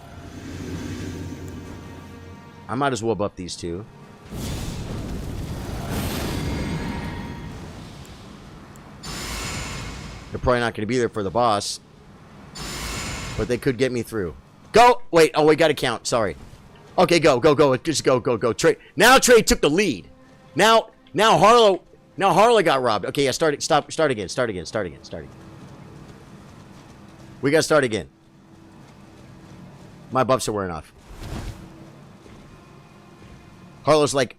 I might as well buff these two. They're probably not going to be there for the boss. But they could get me through. Go! Wait, we got to count. Sorry. Okay, go. Just go. Trey. Now Trey took the lead. Now Harlow got robbed. Okay, yeah, start again. We got to start again. My buffs are wearing off. Harlow's like...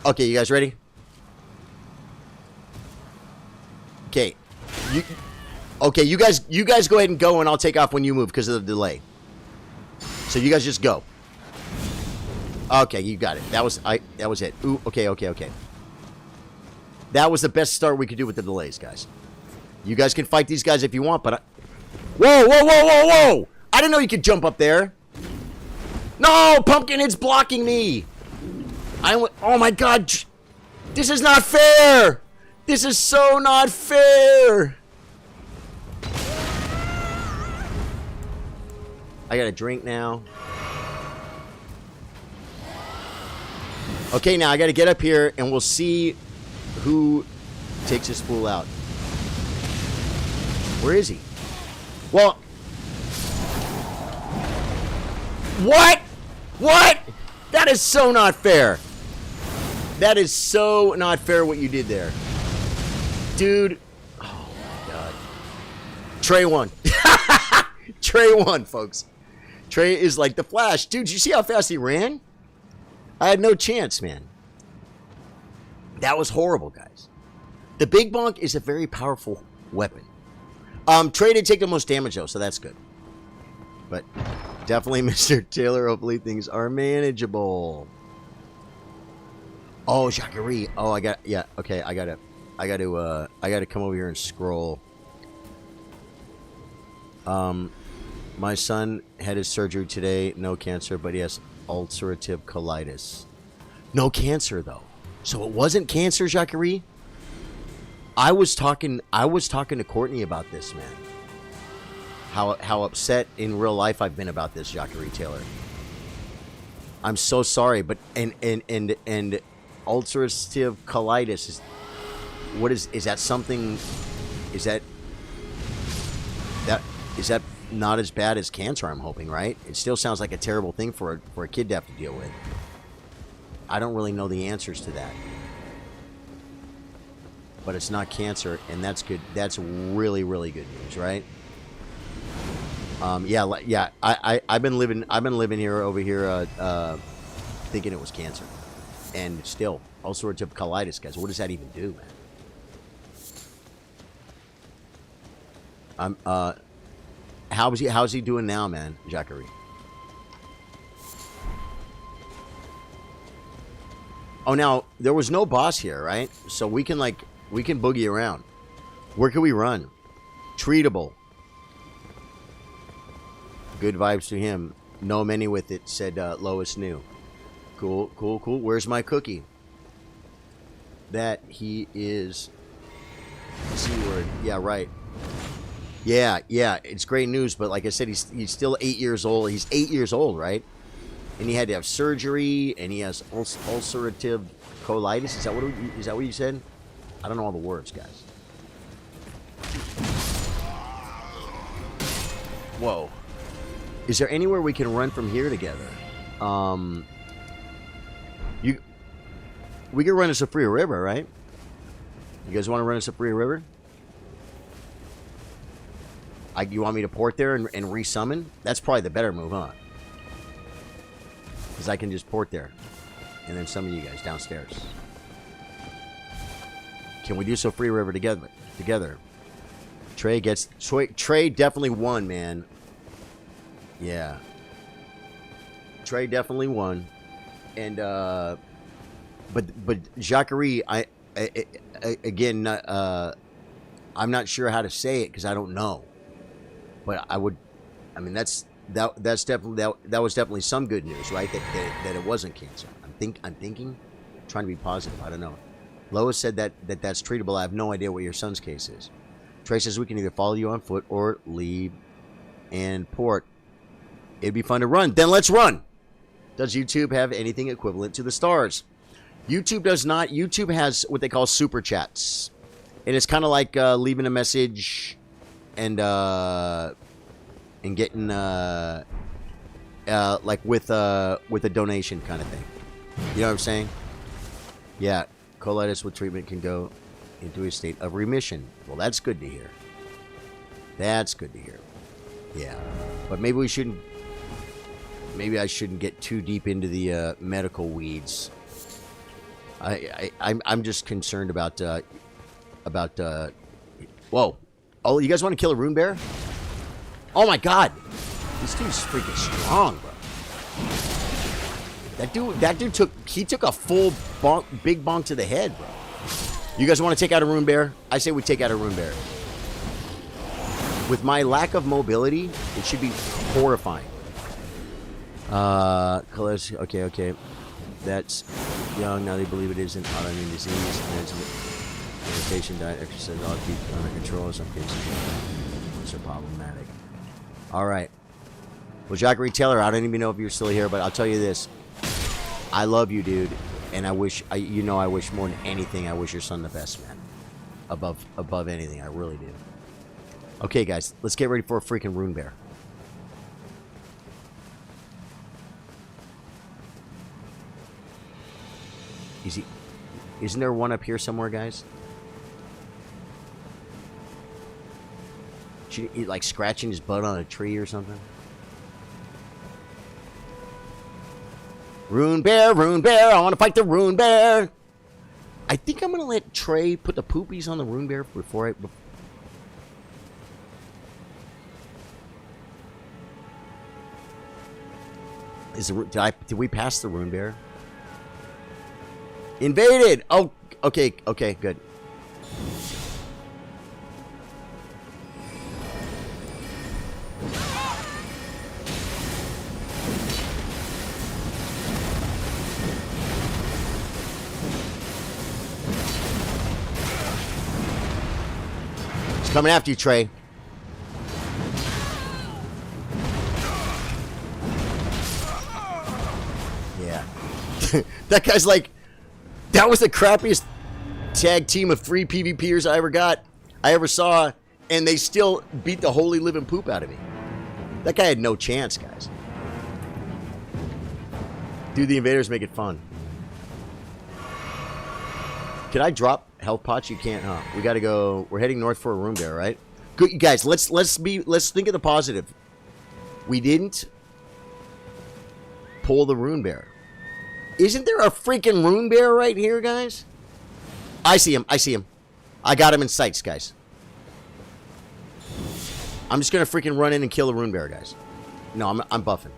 Okay, you guys ready? Okay. Okay, you guys go ahead and go, and I'll take off when you move because of the delay. So you guys just go. Okay, you got it. That was it. Ooh, okay. That was the best start we could do with the delays, guys. You guys can fight these guys if you want, but Whoa, whoa, whoa, whoa, whoa! I didn't know you could jump up there. No, Pumpkin, it's blocking me. Oh my god. This is not fair. This is so not fair. I got a drink now. Okay, now I got to get up here and we'll see who takes this fool out. Where is he? Well, what? What? That is so not fair. That is so not fair what you did there. Dude. Oh my god. Trey won. Trey won, folks. Trey is like the Flash. Dude, you see how fast he ran? I had no chance, man. That was horrible, guys. The Big Bonk is a very powerful weapon. Trey did take the most damage, though, so that's good. But definitely, Mr. Taylor, hopefully things are manageable. Oh, Jacquerie. Oh, I got, yeah, okay, I gotta come over here and scroll. My son had his surgery today, no cancer, but he has ulcerative colitis. No cancer, though. So it wasn't cancer, Jacquerie? I was talking to Courtney about this, man. How upset in real life I've been about this, Jacquerie Taylor. I'm so sorry, but and ulcerative colitis is that something? Is that not as bad as cancer? I'm hoping, right? It still sounds like a terrible thing for a kid to have to deal with. I don't really know the answers to that. But it's not cancer, and that's good. That's really, really good news, right? Yeah. I've been living here over here, thinking it was cancer, and still ulcerative colitis, guys. What does that even do, man? How's he doing now, man, Jacquerie? Oh, now there was no boss here, right? So we can boogie around. Where can we run? Treatable. Good vibes to him. No many with it, said Lois New. Cool. Where's my cookie? That he is C-word. Yeah, right. Yeah. It's great news, but like I said, he's still 8 years old. He's 8 years old, right? And he had to have surgery, and he has ulcerative colitis. Is that what you said? I don't know all the words, guys. Whoa. Is there anywhere we can run from here together? We could run to Safria River, right? You guys want to run to Safria River? You want me to port there and resummon? That's probably the better move, huh? Because I can just port there and then summon you guys downstairs. Can we do Safria River together? Trey definitely won, man. Yeah. Trey definitely won. And but Jacquerie, again, I'm not sure how to say it because I don't know. But that was definitely some good news, right? That it wasn't cancer. I'm thinking, trying to be positive. I don't know. Lois said that's treatable. I have no idea what your son's case is. Trey says we can either follow you on foot or leave and port. It'd be fun to run. Then let's run. Does YouTube have anything equivalent to the stars? YouTube does not. YouTube has what they call super chats, and it's kind of like leaving a message and getting like with a donation kind of thing. You know what I'm saying? Yeah, colitis with treatment can go into a state of remission. Well, that's good to hear. That's good to hear. Yeah, but maybe we shouldn't. Maybe I shouldn't get too deep into the medical weeds. I'm just concerned about whoa. Oh, you guys want to kill a rune bear? Oh my god. This dude's freaking strong, bro. That dude took a full big bonk to the head, bro. You guys want to take out a rune bear? I say we take out a rune bear. With my lack of mobility, it should be horrifying. Okay. That's young. Now they believe it isn't autoimmune disease. Meditation, diet, exercise, all keep under control. Some cases are problematic. All right. Well, Jackery Taylor, I don't even know if you're still here, but I'll tell you this. I love you, dude. And I wish more than anything, I wish your son the best, man. Above anything, I really do. Okay, guys, let's get ready for a freaking rune bear. Isn't there one up here somewhere, guys? Should he, like, scratching his butt on a tree or something? Rune bear, I want to fight the rune bear. I think I'm going to let Trey put the poopies on the rune bear before I... Did we pass the rune bear? Invaded! Oh, okay, good. He's coming after you, Trey. Yeah. That guy's like... That was the crappiest tag team of 3 PvPers I ever saw, and they still beat the holy living poop out of me. That guy had no chance, guys. Dude, the invaders make it fun. Can I drop health pots? You can't, huh? We gotta go. We're heading north for a rune bear, right? Good, guys. Let's think of the positive. We didn't pull the rune bear. Isn't there a freaking rune bear right here, guys? I see him. I got him in sights, guys. I'm just gonna freaking run in and kill the rune bear, guys. No, I'm buffing.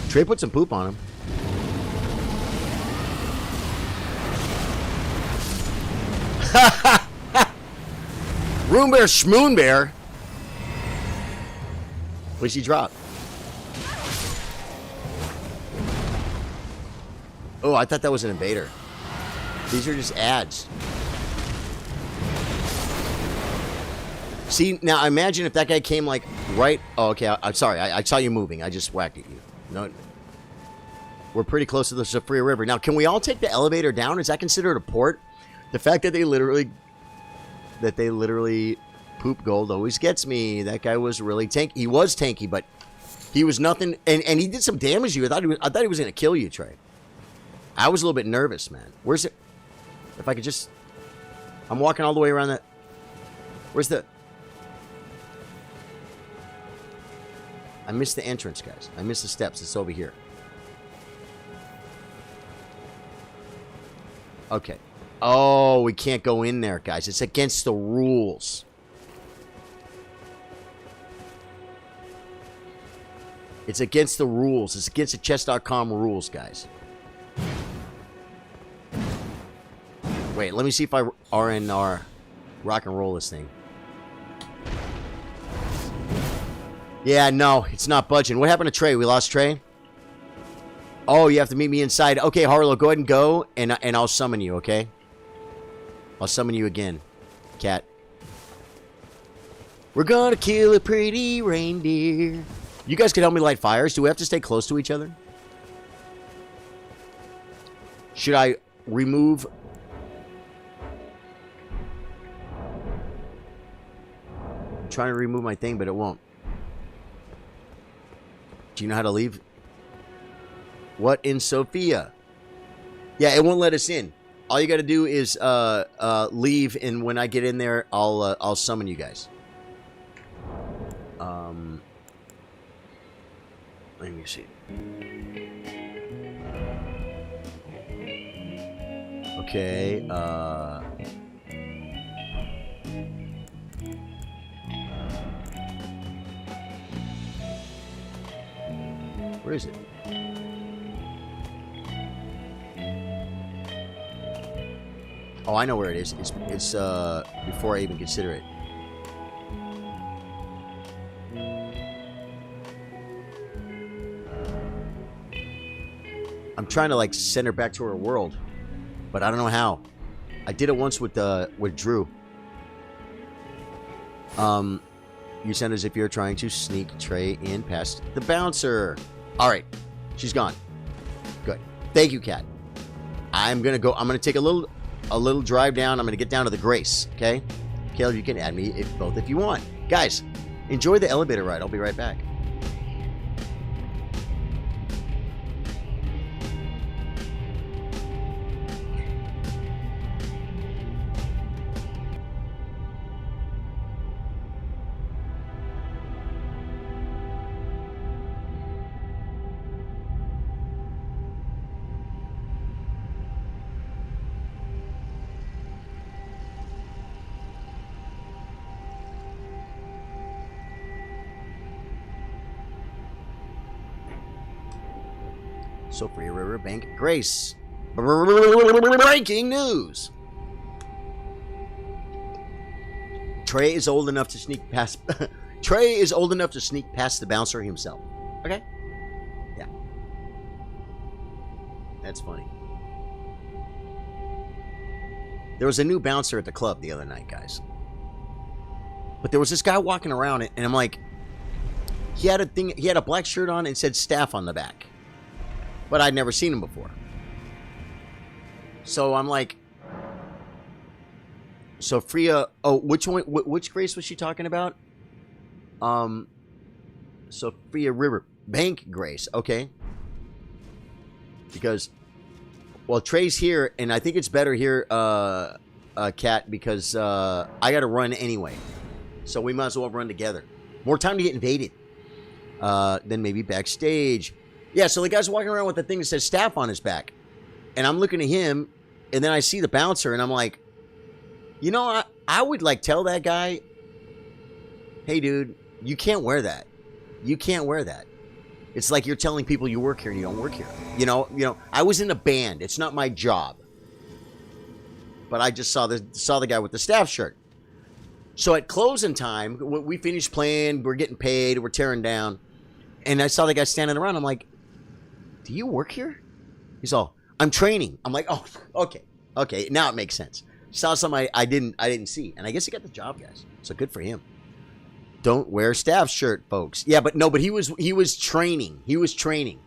Trey put some poop on him. Rune bear, schmoon bear. What did she drop? Oh, I thought that was an invader. These are just ads. See, now imagine if that guy came like right... Oh, okay, I'm sorry. I saw you moving. I just whacked at you. No, we're pretty close to the Sophia River. Now, can we all take the elevator down? Is that considered a port? The fact that they literally poop gold always gets me. That guy was really tanky. He was tanky, but he was nothing. And he did some damage to you. I thought he was going to kill you, Trey. I was a little bit nervous, man. Where's it? If I could just... I'm walking all the way around that... Where's the... I missed the entrance, guys. I missed the steps. It's over here. Okay. Oh, we can't go in there, guys. It's against the rules. It's against the rules. It's against the chess.com rules, guys. Wait, let me see if I RNR rock and roll this thing. Yeah, no, it's not budging. What happened to Trey? We lost Trey? Oh, you have to meet me inside. Okay, Harlow, go ahead and go, and I'll summon you, okay? I'll summon you again, cat. We're gonna kill a pretty reindeer. You guys can help me light fires. Do we have to stay close to each other? Should I remove... I'm trying to remove my thing, but it won't. Do you know how to leave? What in Sophia? Yeah, it won't let us in. All you got to do is leave, and when I get in there, I'll summon you guys. Let me see. Okay. Where is it? Oh, I know where it is. It's before I even consider it. I'm trying to like send her back to her world, but I don't know how. I did it once with Drew. You sound as if you're trying to sneak Trey in past the bouncer. All right, she's gone. Good. Thank you, Kat. I'm gonna go. I'm gonna take a little drive down. I'm gonna get down to the Grace. Okay, Caleb, you can add me if you want. Guys, enjoy the elevator ride. I'll be right back. Sophia River Bank Grace. Breaking news. Trey is old enough to sneak past Trey is old enough to sneak past the bouncer himself. Okay? Yeah. That's funny. There was a new bouncer at the club the other night, guys. But there was this guy walking around and I'm like, he had a black shirt on and said staff on the back. But I'd never seen him before. So I'm like, Sophia, oh, which Grace was she talking about? Sophia River Bank Grace, okay. Because, well, Trey's here, and I think it's better here, Kat, because I got to run anyway. So we might as well run together. More time to get invaded. Then maybe backstage. Yeah, so the guy's walking around with the thing that says staff on his back. And I'm looking at him, and then I see the bouncer, and I'm like, you know, I would, like, tell that guy, hey, dude, you can't wear that. You can't wear that. It's like you're telling people you work here and you don't work here. You know, I was in a band. It's not my job. But I just saw the guy with the staff shirt. So at closing time, we finished playing, we're getting paid, we're tearing down, and I saw the guy standing around. I'm like, do you work here? He's all, I'm training. I'm like, oh, okay, now it makes sense. Saw something I didn't see, and I guess he got the job, guys. So good for him. Don't wear staff shirt, folks. Yeah, but he was training. He was training.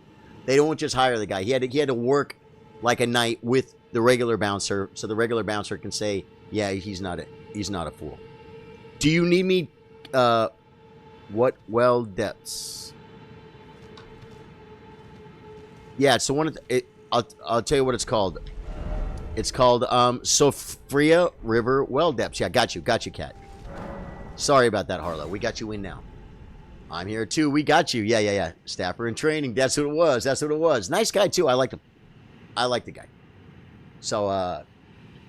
They don't just hire the guy. He had to work like a night with the regular bouncer, so the regular bouncer can say, yeah, he's not a fool. Do you need me? What well depths? Yeah, it's the one. I'll tell you what it's called. It's called Sophia River Well Depths. Yeah, got you, Kat. Sorry about that, Harlow. We got you in now. I'm here too. We got you. Yeah. Staffer in training. That's what it was. Nice guy too. I liked him. I like the guy. So,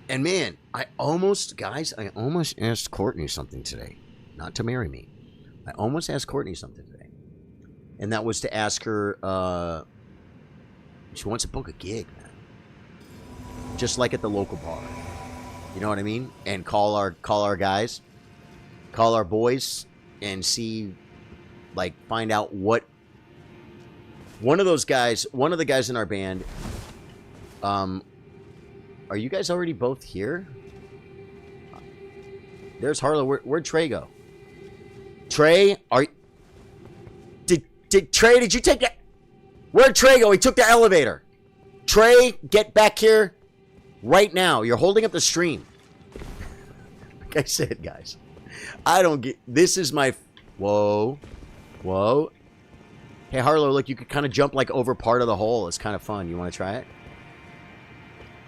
and man, I almost asked Courtney something today. Not to marry me. I almost asked Courtney something today. And that was to ask her, she wants to book a gig, man. Just like at the local bar. You know what I mean? And call our guys, call our boys, and see, like, find out what one of the guys in our band, are you guys already both here? There's Harlow. Where'd Trey go? Trey, did you take that? Where'd Trey go? He took the elevator. Trey, get back here right now. You're holding up the stream. Like I said, guys, I don't get, this is my, whoa. Hey, Harlow, look, you could kind of jump like over part of the hole. It's kind of fun. You want to try it?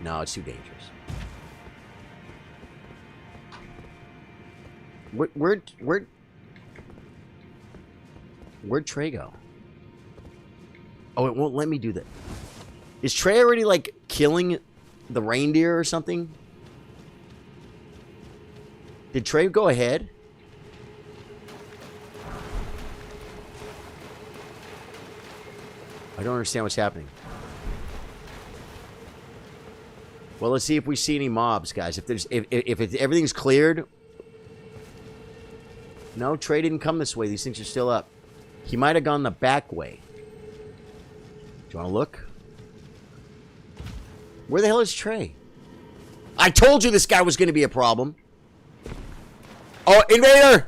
No, it's too dangerous. Where'd Trey go? Oh, it won't let me do that. Is Trey already, like, killing the reindeer or something? Did Trey go ahead? I don't understand what's happening. Well, let's see if we see any mobs, guys. If everything's cleared. No, Trey didn't come this way. These things are still up. He might have gone the back way. Do you want to look? Where the hell is Trey? I told you this guy was going to be a problem. Oh, invader!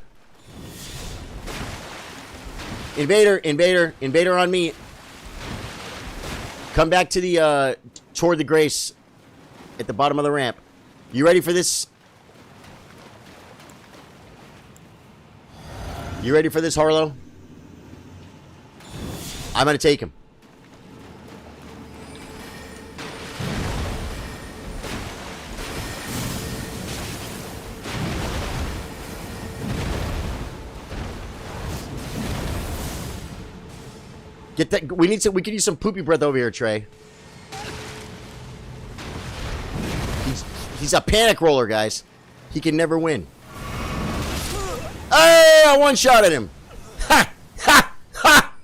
Invader on me. Come back to the, toward the Grace at the bottom of the ramp. You ready for this? You ready for this, Harlow? I'm going to take him. Get that. We need some. We could use some poopy breath over here, Trey. He's a panic roller, guys. He can never win. Hey, I one shot at him. Ha! Ha! Ha!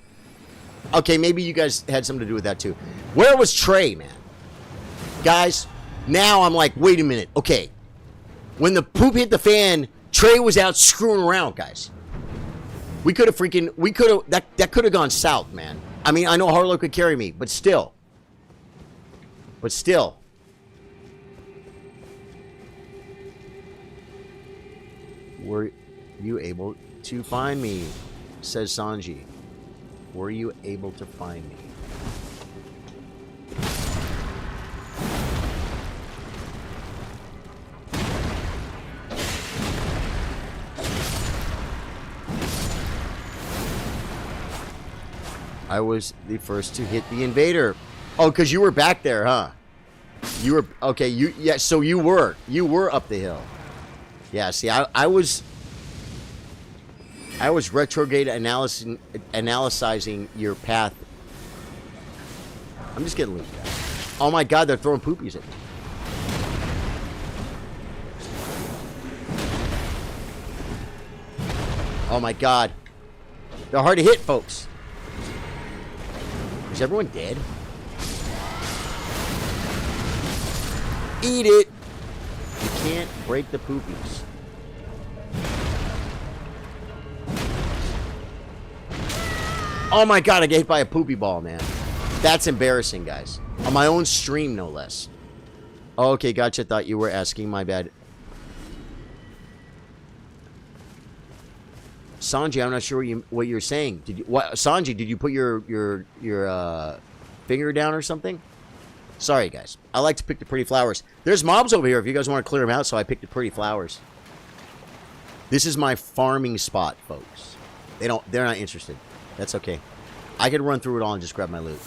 Okay, maybe you guys had something to do with that too. Where was Trey, man? Guys, now I'm like, wait a minute. Okay. When the poop hit the fan, Trey was out screwing around, guys. We could have that could have gone south, man. I mean, I know Harlow could carry me, but still. Were you able to find me? Says Sanji. Were you able to find me? I was the first to hit the invader. Oh, because you were back there, huh? You were okay. Yeah. So you were up the hill. Yeah. See, I was retrograde analyzing your path. I'm just getting looped. Oh my God, they're throwing poopies at me. Oh my God, they're hard to hit, folks. Is everyone dead? Eat it! You can't break the poopies. Oh my God, I got hit by a poopy ball, man. That's embarrassing, guys. On my own stream, no less. Oh, okay, gotcha. Thought you were asking. My bad. Sanji, I'm not sure what you're saying. Sanji, did you put your finger down or something? Sorry, guys. I like to pick the pretty flowers. There's mobs over here if you guys want to clear them out, so I picked the pretty flowers. This is my farming spot, folks. They're not interested. That's okay. I could run through it all and just grab my loot.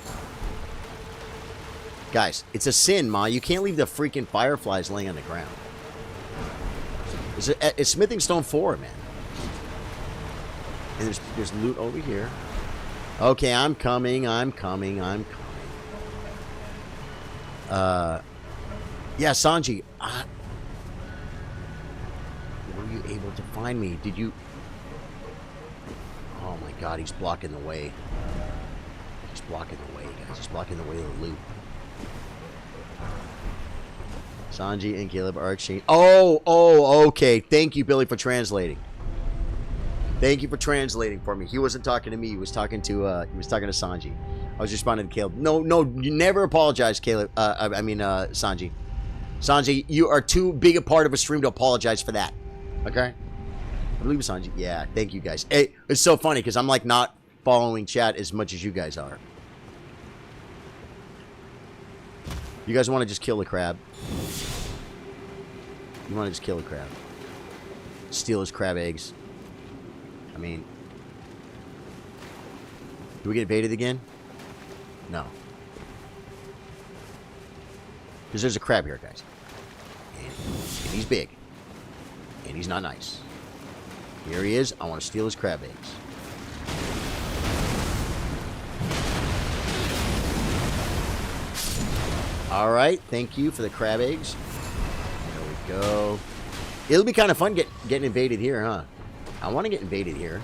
Guys, it's a sin, Ma. You can't leave the freaking fireflies laying on the ground. It's smithing stone 4, man. And there's loot over here. Okay, I'm coming. Yeah, Sanji. Were you able to find me? Did you... Oh my God, he's blocking the way. He's blocking the way, guys. He's blocking the way to the loot. Sanji and Caleb are exchanging... Oh, okay. Thank you, Billy, for translating. Thank you for translating for me. He wasn't talking to me. He was talking to Sanji. I was responding to Caleb. No, you never apologize, Caleb. Sanji. Sanji, you are too big a part of a stream to apologize for that. Okay? I believe it's Sanji. Yeah, thank you guys. Hey, it's so funny because I'm like not following chat as much as you guys are. You guys want to just kill the crab? You want to just kill the crab? Steal his crab eggs. I mean, do we get invaded again? No. Because there's a crab here, guys. And he's big. And he's not nice. Here he is. I want to steal his crab eggs. Alright, thank you for the crab eggs. There we go. It'll be kind of fun getting invaded here, huh? I want to get invaded here.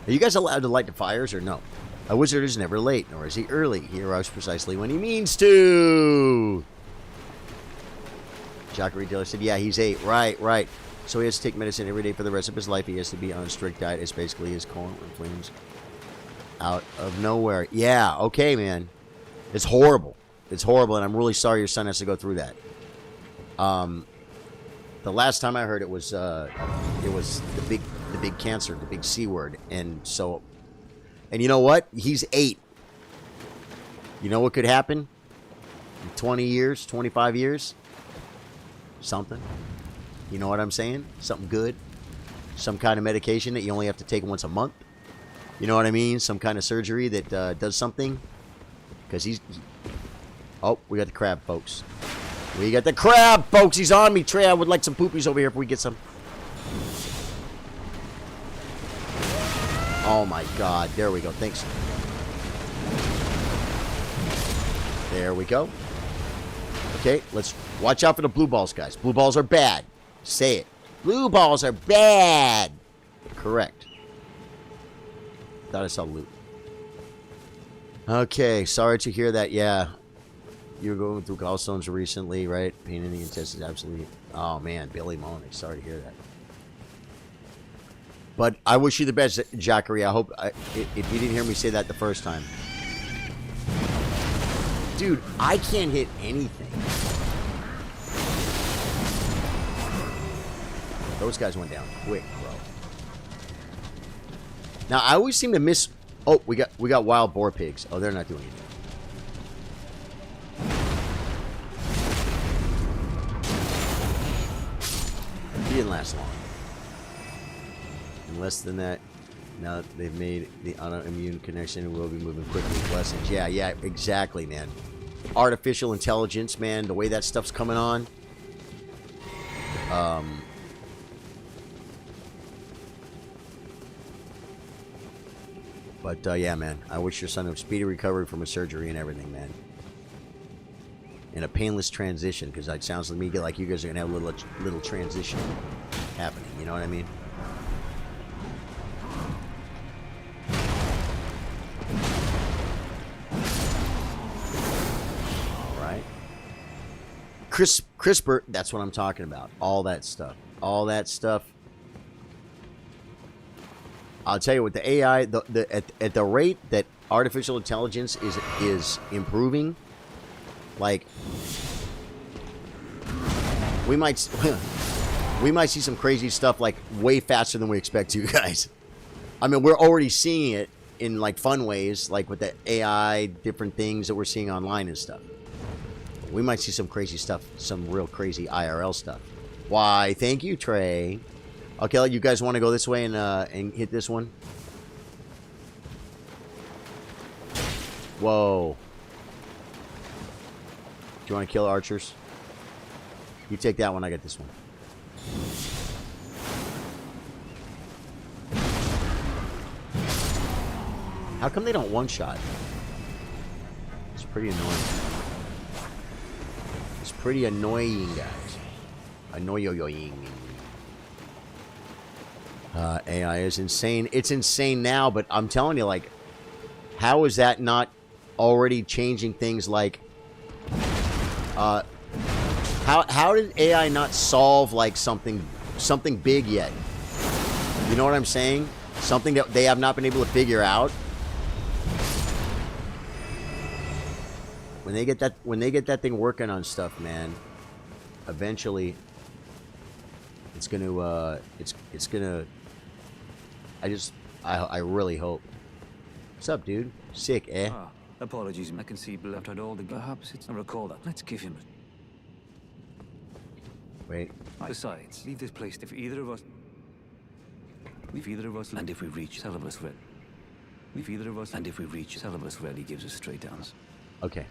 Are you guys allowed to light the fires or no? A wizard is never late, nor is he early. He arrives precisely when he means to. Jackery Taylor said, yeah, he's 8. Right. So he has to take medicine every day for the rest of his life. He has to be on a strict diet. It's basically his colon inflames out of nowhere. Yeah, okay, man. It's horrible. It's horrible, and I'm really sorry your son has to go through that. The last time I heard it was the big cancer, the big C word, and you know what? He's 8. You know what could happen in 20 years, 25 years? Something. You know what I'm saying? Something good. Some kind of medication that you only have to take once a month. You know what I mean? Some kind of surgery that does something. Because oh, we got the crab, folks. We got the crab, folks. He's on me, Trey. I would like some poopies over here if we get some. Oh, my God. There we go. Thanks. There we go. Okay, let's watch out for the blue balls, guys. Blue balls are bad. Say it. Blue balls are bad. Correct. Thought I saw loot. Okay, sorry to hear that. Yeah. You were going through gallstones recently, right? Pain in the intestines, absolutely. Oh, man. Billy Monig. Sorry to hear that. But I wish you the best, Jackery. I hope... if you didn't hear me say that the first time. Dude, I can't hit anything. Those guys went down quick, bro. Now, I always seem to miss... Oh, we got wild boar pigs. Oh, they're not doing anything. He didn't last long. In less than that, now that they've made the autoimmune connection, we'll be moving quickly. Blessings. Yeah, exactly, man. Artificial intelligence, man. The way that stuff's coming on. But, yeah, man. I wish your son a speedy recovery from a surgery and everything, man. And a painless transition, because it sounds to me like you guys are going to have a little transition happening. You know what I mean? All right. CRISPR, that's what I'm talking about. All that stuff. All that stuff. I'll tell you what, the AI, at the rate that artificial intelligence is improving, like, we might see some crazy stuff, like, way faster than we expect to, guys. I mean, we're already seeing it in, like, fun ways, like with the AI, different things that we're seeing online and stuff. We might see some crazy stuff, some real crazy IRL stuff. Why, thank you, Trey. Okay, you guys want to go this way and hit this one? Whoa. Do you want to kill archers? You take that one, I get this one. How come they don't one-shot? It's pretty annoying. It's pretty annoying, guys. Annoying. AI is insane. It's insane now, but I'm telling you, like, how is that not already changing things? Like, how did AI not solve like something big yet? You know what I'm saying? Something that they have not been able to figure out. When they get that thing working on stuff, man, eventually it's gonna I really hope. What's up, dude? Sick, eh? Apologies, I can see I've tried all the... Perhaps it's... I recall that. Let's give him... Wait. Besides, leave this place if either of us... And if we reach Celibus Red... And if we reach Celibus Red, he gives us straight downs. Okay.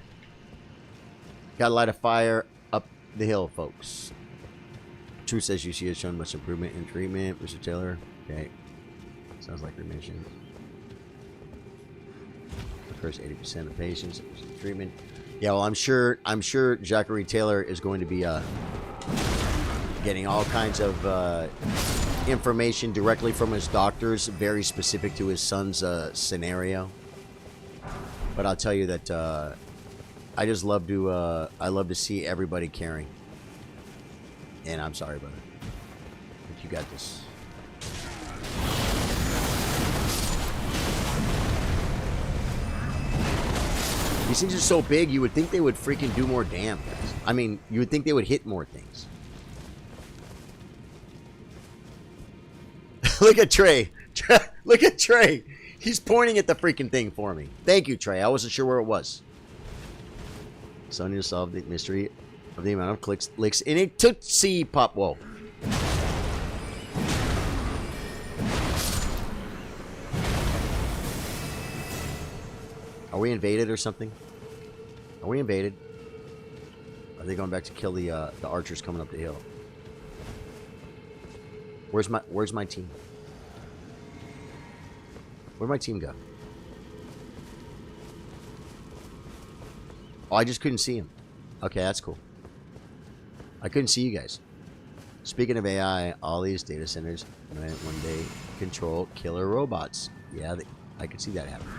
Gotta light a fire up the hill, folks. Truth says you see has shown much improvement in treatment, Mr. Taylor. Okay. Sounds like remission. Occurs 80% of patients. Treatment. Yeah, well, I'm sure Jackery Taylor is going to be getting all kinds of information directly from his doctors, very specific to his son's scenario. But I'll tell you that I just love to I love to see everybody caring. And I'm sorry, brother, but you got this. These things are so big, you would think they would freaking do more damage. I mean, you would think they would hit more things. Look at Trey. Look at Trey. He's pointing at the freaking thing for me. Thank you, Trey. I wasn't sure where it was. So I need to solve the mystery of the amount of licks in a Tootsie Pop. Whoa. Are we invaded or something? Are we invaded? Are they going back to kill the archers coming up the hill? Where's my team? Where'd my team go? Oh, I just couldn't see him. Okay, that's cool. I couldn't see you guys. Speaking of AI, all these data centers might one day control killer robots. Yeah, I could see that happening.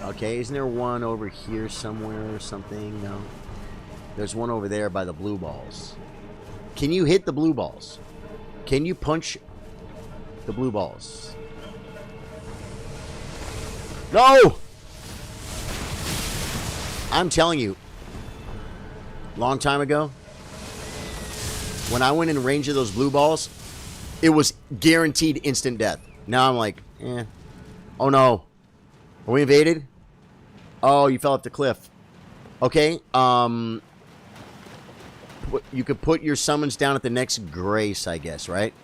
Okay, isn't there one over here somewhere or something? No. There's one over there by the blue balls. Can you hit the blue balls? Can you punch the blue balls? No! I'm telling you, long time ago, when I went in range of those blue balls, it was guaranteed instant death. Now I'm like, eh. Oh no. Are we invaded? Oh, you fell off the cliff. Okay, you could put your summons down at the next grace, I guess, right?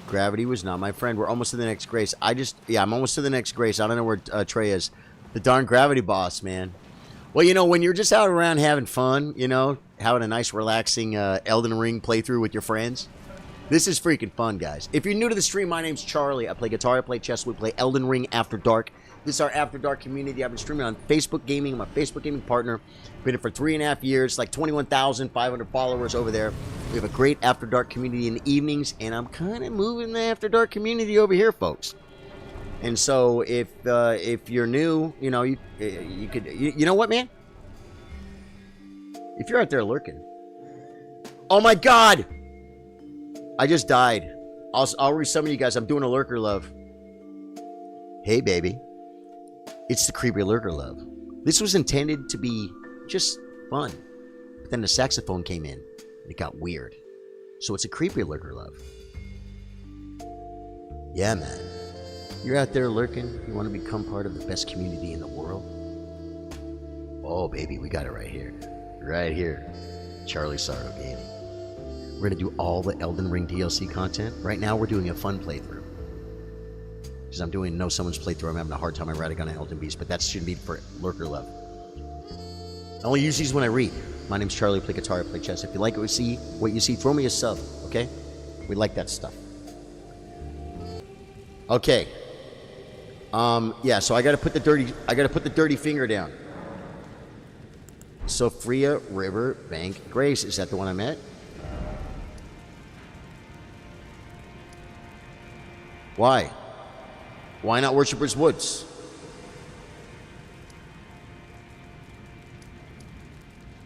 Gravity was not my friend. We're almost to the next grace. I'm almost to the next grace. I don't know where Trey is. The darn gravity boss, man. Well, you know, when you're just out around having fun, you know, having a nice, relaxing Elden Ring playthrough with your friends, this is freaking fun, guys. If you're new to the stream, my name's Charlie. I play guitar, I play chess, we play Elden Ring After Dark. This is our After Dark community. I've been streaming on Facebook Gaming. I'm a Facebook Gaming partner. Been in for 3.5 years, like 21,500 followers over there. We have a great After Dark community in the evenings, and I'm kind of moving the After Dark community over here, folks. And so if you're new, you know, you could, you know what, man? If you're out there lurking. Oh my God! I just died. I'll resummon you guys. I'm doing a lurker love. Hey, baby. It's the creepy lurker love. This was intended to be just fun. But then the saxophone came in, and it got weird. So it's a creepy lurker love. Yeah, man. You're out there lurking. You want to become part of the best community in the world? Oh, baby, we got it right here. Right here. Charlie Sardo Gaming. We're going to do all the Elden Ring DLC content. Right now, we're doing a fun playthrough. Because I'm doing No Someone's playthrough. I'm having a hard time. I ride a gun on Elden Beast, but that shouldn't be for lurker love. I only use these when I read. My name's Charlie. I play guitar. I play chess. If you like what you see, throw me a sub, okay? We like that stuff. Okay. Yeah, so I gotta put the dirty finger down. Sophia River Bank Grace. Is that the one I'm at? Why? Why not Worshipper's Woods?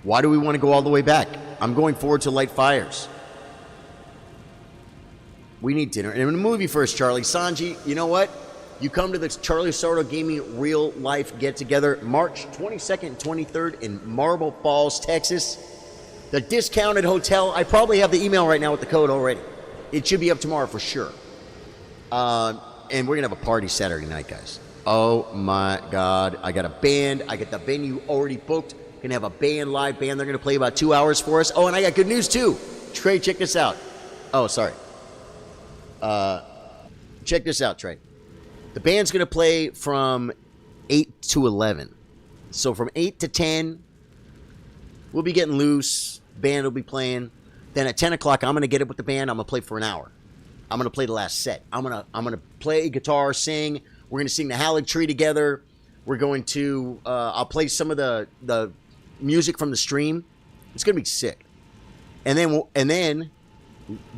Why do we want to go all the way back? I'm going forward to light fires. We need dinner. And in the movie first, Charlie. Sanji, you know what? You come to the Charlie Sardo Gaming Real Life Get Together March 22nd and 23rd in Marble Falls, Texas. The discounted hotel. I probably have the email right now with the code already. It should be up tomorrow for sure. And we're going to have a party Saturday night, guys. Oh, my God. I got a band. I got the venue already booked. Going to have a band, live band. They're going to play about 2 hours for us. Oh, and I got good news, too. Trey, check this out. Oh, sorry. Check this out, Trey. The band's going to play from 8 to 11. So from 8 to 10, we'll be getting loose. Band will be playing. Then at 10 o'clock, I'm going to get up with the band. I'm going to play for an hour. I'm going to play the last set. I'm gonna play guitar, sing. We're going to sing the Halleck Tree together. We're going to, I'll play some of the music from the stream. It's gonna be sick. And then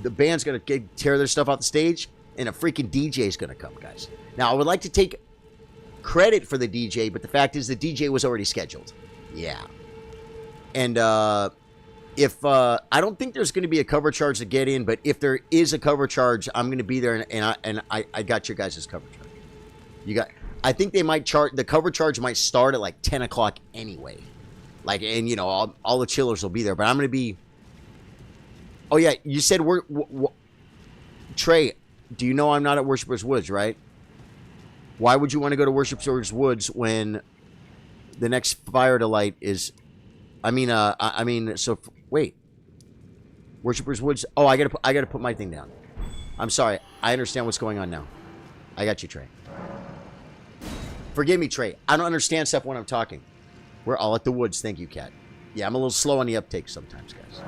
the band's gonna tear their stuff off the stage, and a freaking DJ's gonna come, guys. Now I would like to take credit for the DJ, but the fact is the DJ was already scheduled. Yeah. And if I don't think there's going to be a cover charge to get in, but if there is a cover charge, I'm going to be there, and I got your guys' cover charge. I think they might the cover charge might start at like 10 o'clock anyway. Like, and you know, all the chillers will be there, but I'm going to be. Oh yeah, you said Trey, do you know I'm not at Worshipers Woods, right? Why would you want to go to Worshipers Woods when the next fire to light is? Wait. Worshipers Woods. Oh, I gotta put my thing down. I'm sorry. I understand what's going on now. I got you, Trey. Forgive me, Trey. I don't understand stuff when I'm talking. We're all at the woods. Thank you, Kat. Yeah, I'm a little slow on the uptake sometimes, guys.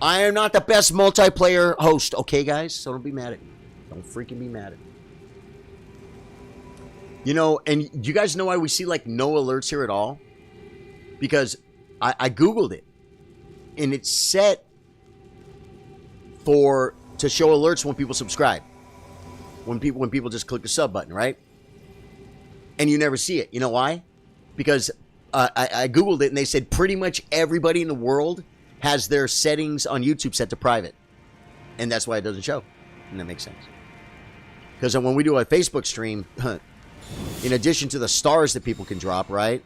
I am not the best multiplayer host, okay, guys? So don't be mad at me. Don't freaking be mad at me. You know, and you guys know why we see, like, no alerts here at all? Because I Googled it. And it's set to show alerts when people subscribe. When people just click the sub button, right? And you never see it. You know why? Because I Googled it, and they said pretty much everybody in the world has their settings on YouTube set to private. And that's why it doesn't show. And that makes sense. Because when we do a Facebook stream, in addition to the stars that people can drop, right?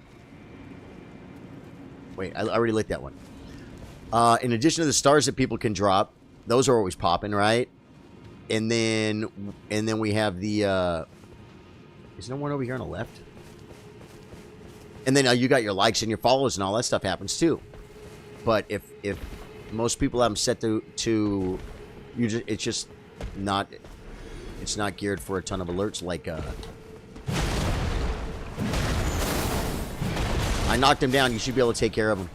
Wait, I already lit that one. In addition to the stars that people can drop, those are always popping, right? And then we have the... is there one over here on the left? And then you got your likes and your follows and all that stuff happens too. But if most people have them set to it's just not... It's not geared for a ton of alerts like... I knocked him down. You should be able to take care of him.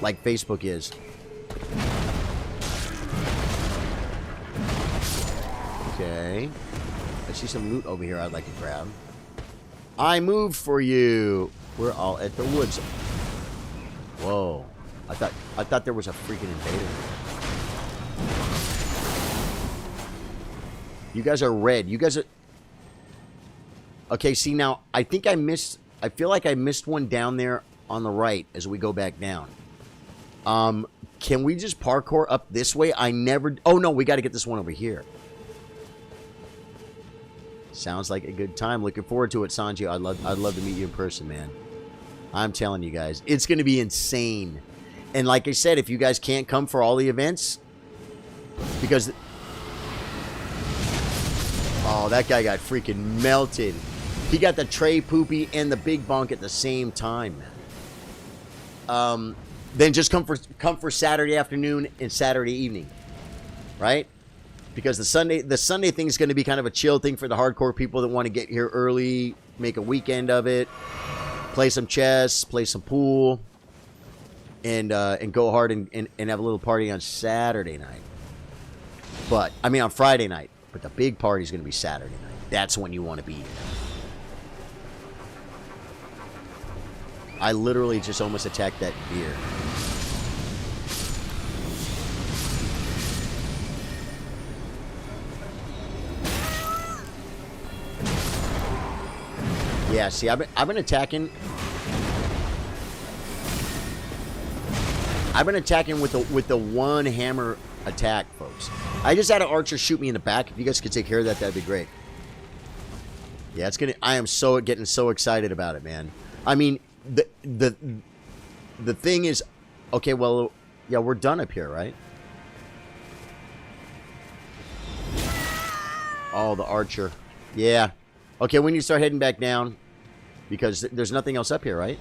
Like Facebook is. Okay. I see some loot over here I'd like to grab. I moved for you. We're all at the woods. Whoa. I thought there was a freaking invader. You guys are red. You guys are... Okay, see now, I think I feel like I missed one down there on the right as we go back down. Can we just parkour up this way? Oh no, we got to get this one over here. Sounds like a good time. Looking forward to it, Sanji. I'd love to meet you in person, man. I'm telling you guys, it's going to be insane. And like I said, if you guys can't come for all the events, because... Oh, that guy got freaking melted. He got the Trey Poopy and the Big Bonk at the same time, man. Then just come for Saturday afternoon and Saturday evening, right? Because the Sunday thing is going to be kind of a chill thing for the hardcore people that want to get here early, make a weekend of it, play some chess, play some pool, and go hard and have a little party on Saturday night. But I mean on Friday night. But the big party is going to be Saturday night. That's when you want to be. I literally just almost attacked that deer. Yeah, see, I've been attacking. I've been attacking with the one hammer attack, folks. I just had an archer shoot me in the back. If you guys could take care of that, that'd be great. Yeah, it's gonna. I am getting so excited about it, man. I mean, the thing is, okay. Well, yeah, we're done up here, right? Oh, the archer. Yeah. Okay, we need to start heading back down because there's nothing else up here, right?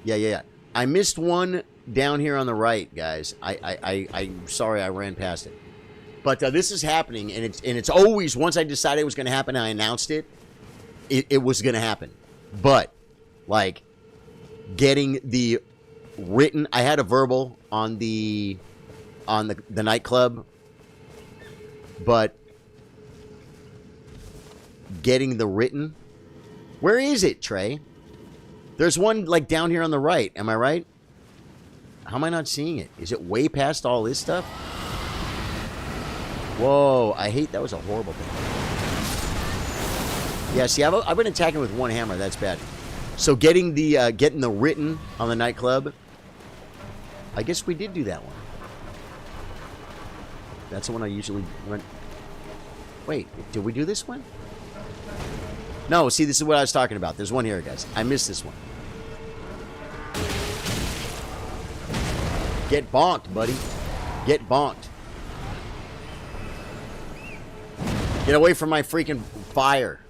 Yeah. I missed one down here on the right, guys. I'm sorry I ran past it. But this is happening, and it's always, once I decided it was going to happen, I announced it, it was going to happen. But, like, getting the written, I had a verbal on the nightclub But getting the written... Where is it, Trey? There's one, like, down here on the right. Am I right? How am I not seeing it? Is it way past all this stuff? Whoa, I hate... That was a horrible thing. Yeah, see, I've been attacking with one hammer. That's bad. So getting the written on the nightclub... I guess we did do that one. That's the one I usually run... Wait, did we do this one? No, see, this is what I was talking about. There's one here, guys. I missed this one. Get bonked, buddy. Get bonked. Get away from my freaking fire.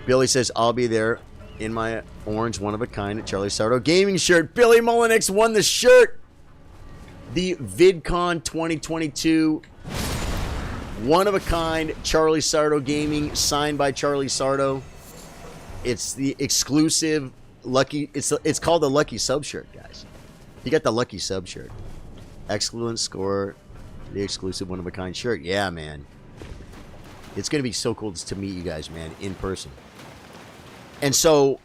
Billy says, I'll be there in my orange one-of-a-kind at Charlie Sardo gaming shirt. Billy Mullenix won the shirt. The VidCon 2022 one-of-a-kind Charlie Sardo gaming, signed by Charlie Sardo. It's the exclusive lucky... It's called the Lucky Sub shirt, guys. You got the Lucky Sub shirt. Excellent score. The exclusive one-of-a-kind shirt. Yeah, man. It's going to be so cool to meet you guys, man, in person. And so,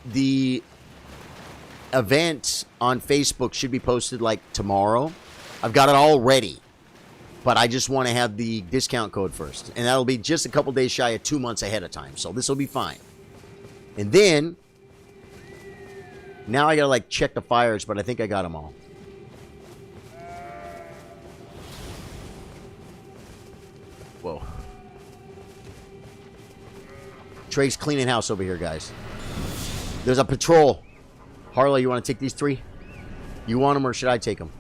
the event on Facebook should be posted, like, tomorrow. I've got it all ready. But I just want to have the discount code first. And that'll be just a couple days shy of 2 months ahead of time. So this will be fine. And then, now I got to, like, check the fires, but I think I got them all. Whoa. Trey's cleaning house over here, guys. There's a patrol. Harlow, you want to take these 3? You want them or should I take them?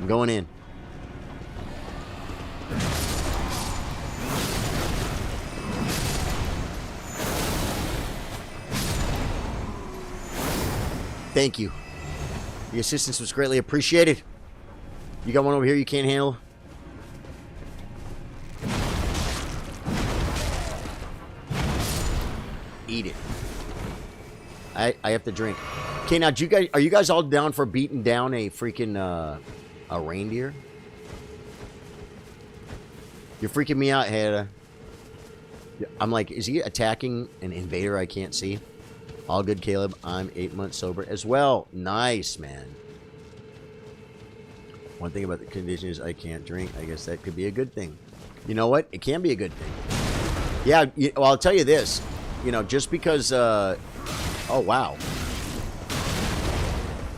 I'm going in. Thank you. The assistance was greatly appreciated. You got one over here you can't handle? Eat it. I have to drink. Okay, now are you guys all down for beating down a freaking a reindeer? You're freaking me out, Hannah. I'm like, is he attacking an invader I can't see? All good, Caleb. I'm 8 months sober as well. Nice, man. One thing about the condition is I can't drink. I guess that could be a good thing. You know what? It can be a good thing. Yeah, well, I'll tell you this. You know, just because... oh, wow.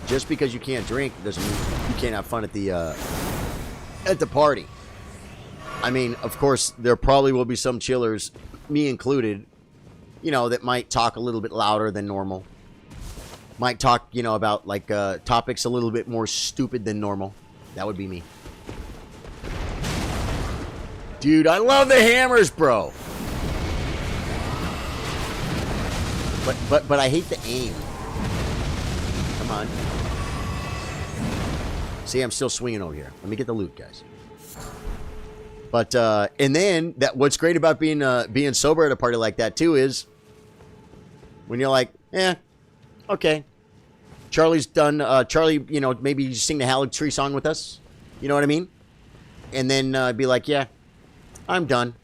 Just because you can't drink doesn't mean you can't have fun at the party. I mean, of course, there probably will be some chillers, me included, you know, that might talk a little bit louder than normal. Might talk, you know, about, like, topics a little bit more stupid than normal. That would be me. Dude, I love the hammers, bro. But I hate the aim. Come on. See, I'm still swinging over here. Let me get the loot, guys. But and then what's great about being sober at a party like that too is when you're like, okay, Charlie's done. Charlie, you know, maybe you sing the Halle Tree song with us. You know what I mean? And then be like, yeah, I'm done.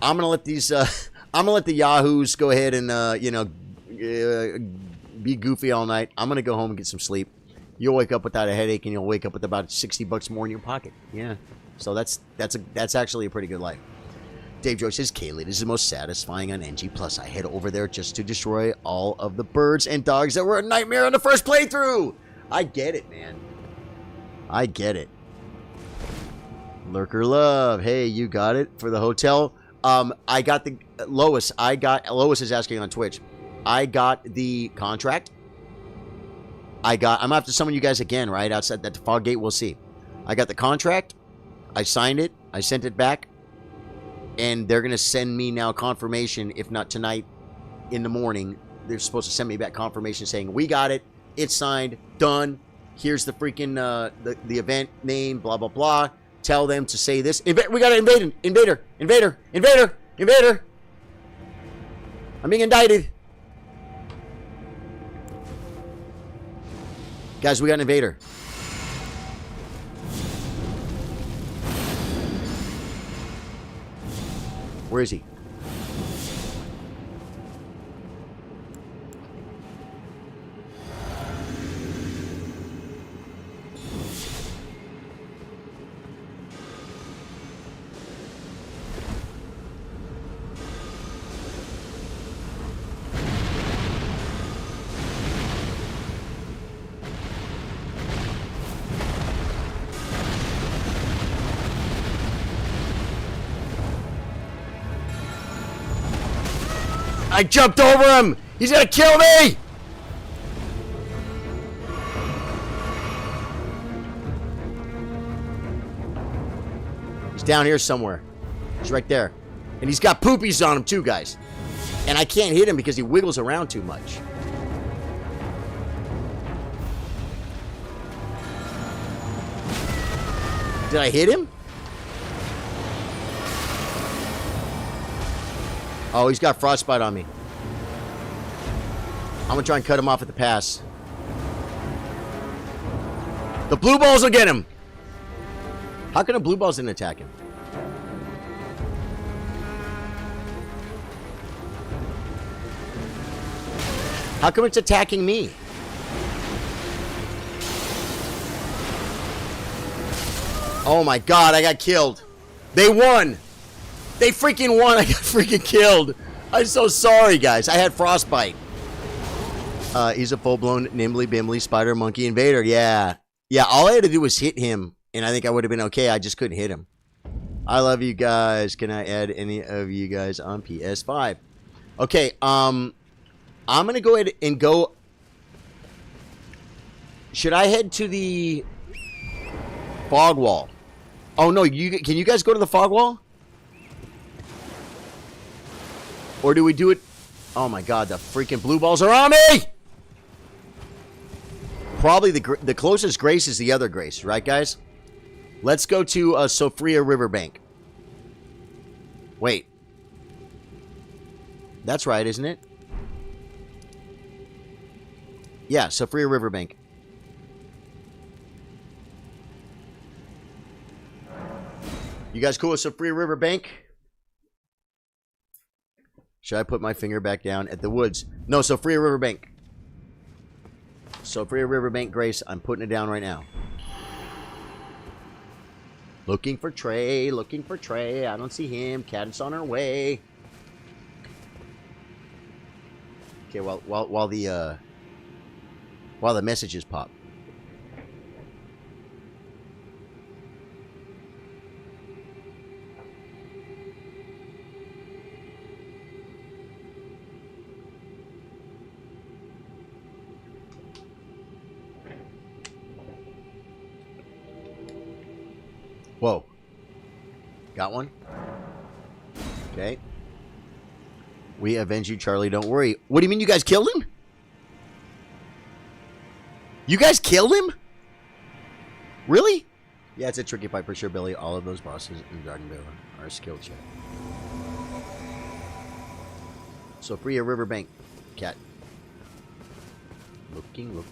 I'm gonna let these. I'm gonna let the yahoos go ahead and you know, be goofy all night. I'm gonna go home and get some sleep. You'll wake up without a headache, and you'll wake up with about $60 more in your pocket. Yeah. So that's actually a pretty good life. Dave Joyce says, Kaylee, this is the most satisfying on NG+. I head over there just to destroy all of the birds and dogs that were a nightmare on the first playthrough. I get it, man. I get it. Lurker Love. Hey, you got it for the hotel. I got the... Lois is asking on Twitch. I got the contract. I'm going to have to summon you guys again, right? Outside that fog gate, we'll see. I got the contract. I signed it. I sent it back. And they're going to send me now confirmation, if not tonight in the morning. They're supposed to send me back confirmation saying, we got it. It's signed. Done. Here's the freaking, the event name, blah, blah, blah. Tell them to say this. We got an invader. I'm being indicted. Guys, we got an invader. Where is he? I jumped over him! He's gonna kill me! He's down here somewhere. He's right there. And he's got poopies on him too, guys. And I can't hit him because he wiggles around too much. Did I hit him? Oh, he's got frostbite on me. I'm gonna try and cut him off at the pass. The blue balls will get him. How come the blue balls didn't attack him? How come it's attacking me? Oh my god, I got killed. They won. They freaking won. I got freaking killed. I'm so sorry, guys. I had frostbite. He's a full-blown nimbly bimbly spider monkey invader. Yeah. Yeah, all I had to do was hit him, and I think I would have been okay. I just couldn't hit him. I love you guys. Can I add any of you guys on PS5? Okay, I'm going to go ahead and go... Should I head to the fog wall? Oh, no. Can you guys go to the fog wall? Or do we do it... Oh, my God. The freaking blue balls are on me! Probably the closest Grace is the other Grace. Right, guys? Let's go to Sofria Riverbank. Wait. That's right, isn't it? Yeah, Sofria Riverbank. You guys cool with Sofria Riverbank? Should I put my finger back down at the woods? No, Sofria Riverbank. Sofria Riverbank, Grace. I'm putting it down right now. Looking for Trey. Looking for Trey. I don't see him. Cat is on her way. Okay, while the messages pop. Whoa. Got one? Okay. We avenge you, Charlie. Don't worry. What do you mean you guys killed him? You guys killed him? Really? Yeah, it's a tricky fight for sure, Billy. All of those bosses in Garden Vale are skill check. Sofria Riverbank. Cat. Looking.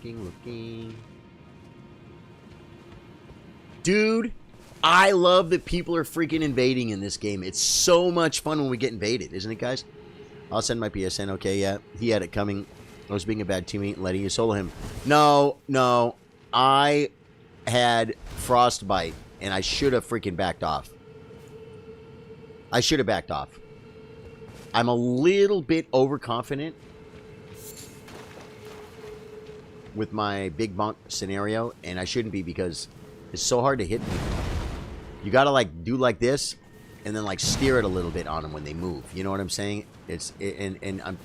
Dude. I love that people are freaking invading in this game. It's so much fun when we get invaded, isn't it, guys? I'll send my PSN. Okay, yeah. He had it coming. I was being a bad teammate and letting you solo him. No. I had frostbite, and I should have freaking backed off. I'm a little bit overconfident with my big bonk scenario, and I shouldn't be because it's so hard to hit me. You gotta like do like this, and then like steer it a little bit on them when they move. You know what I'm saying? And I'm.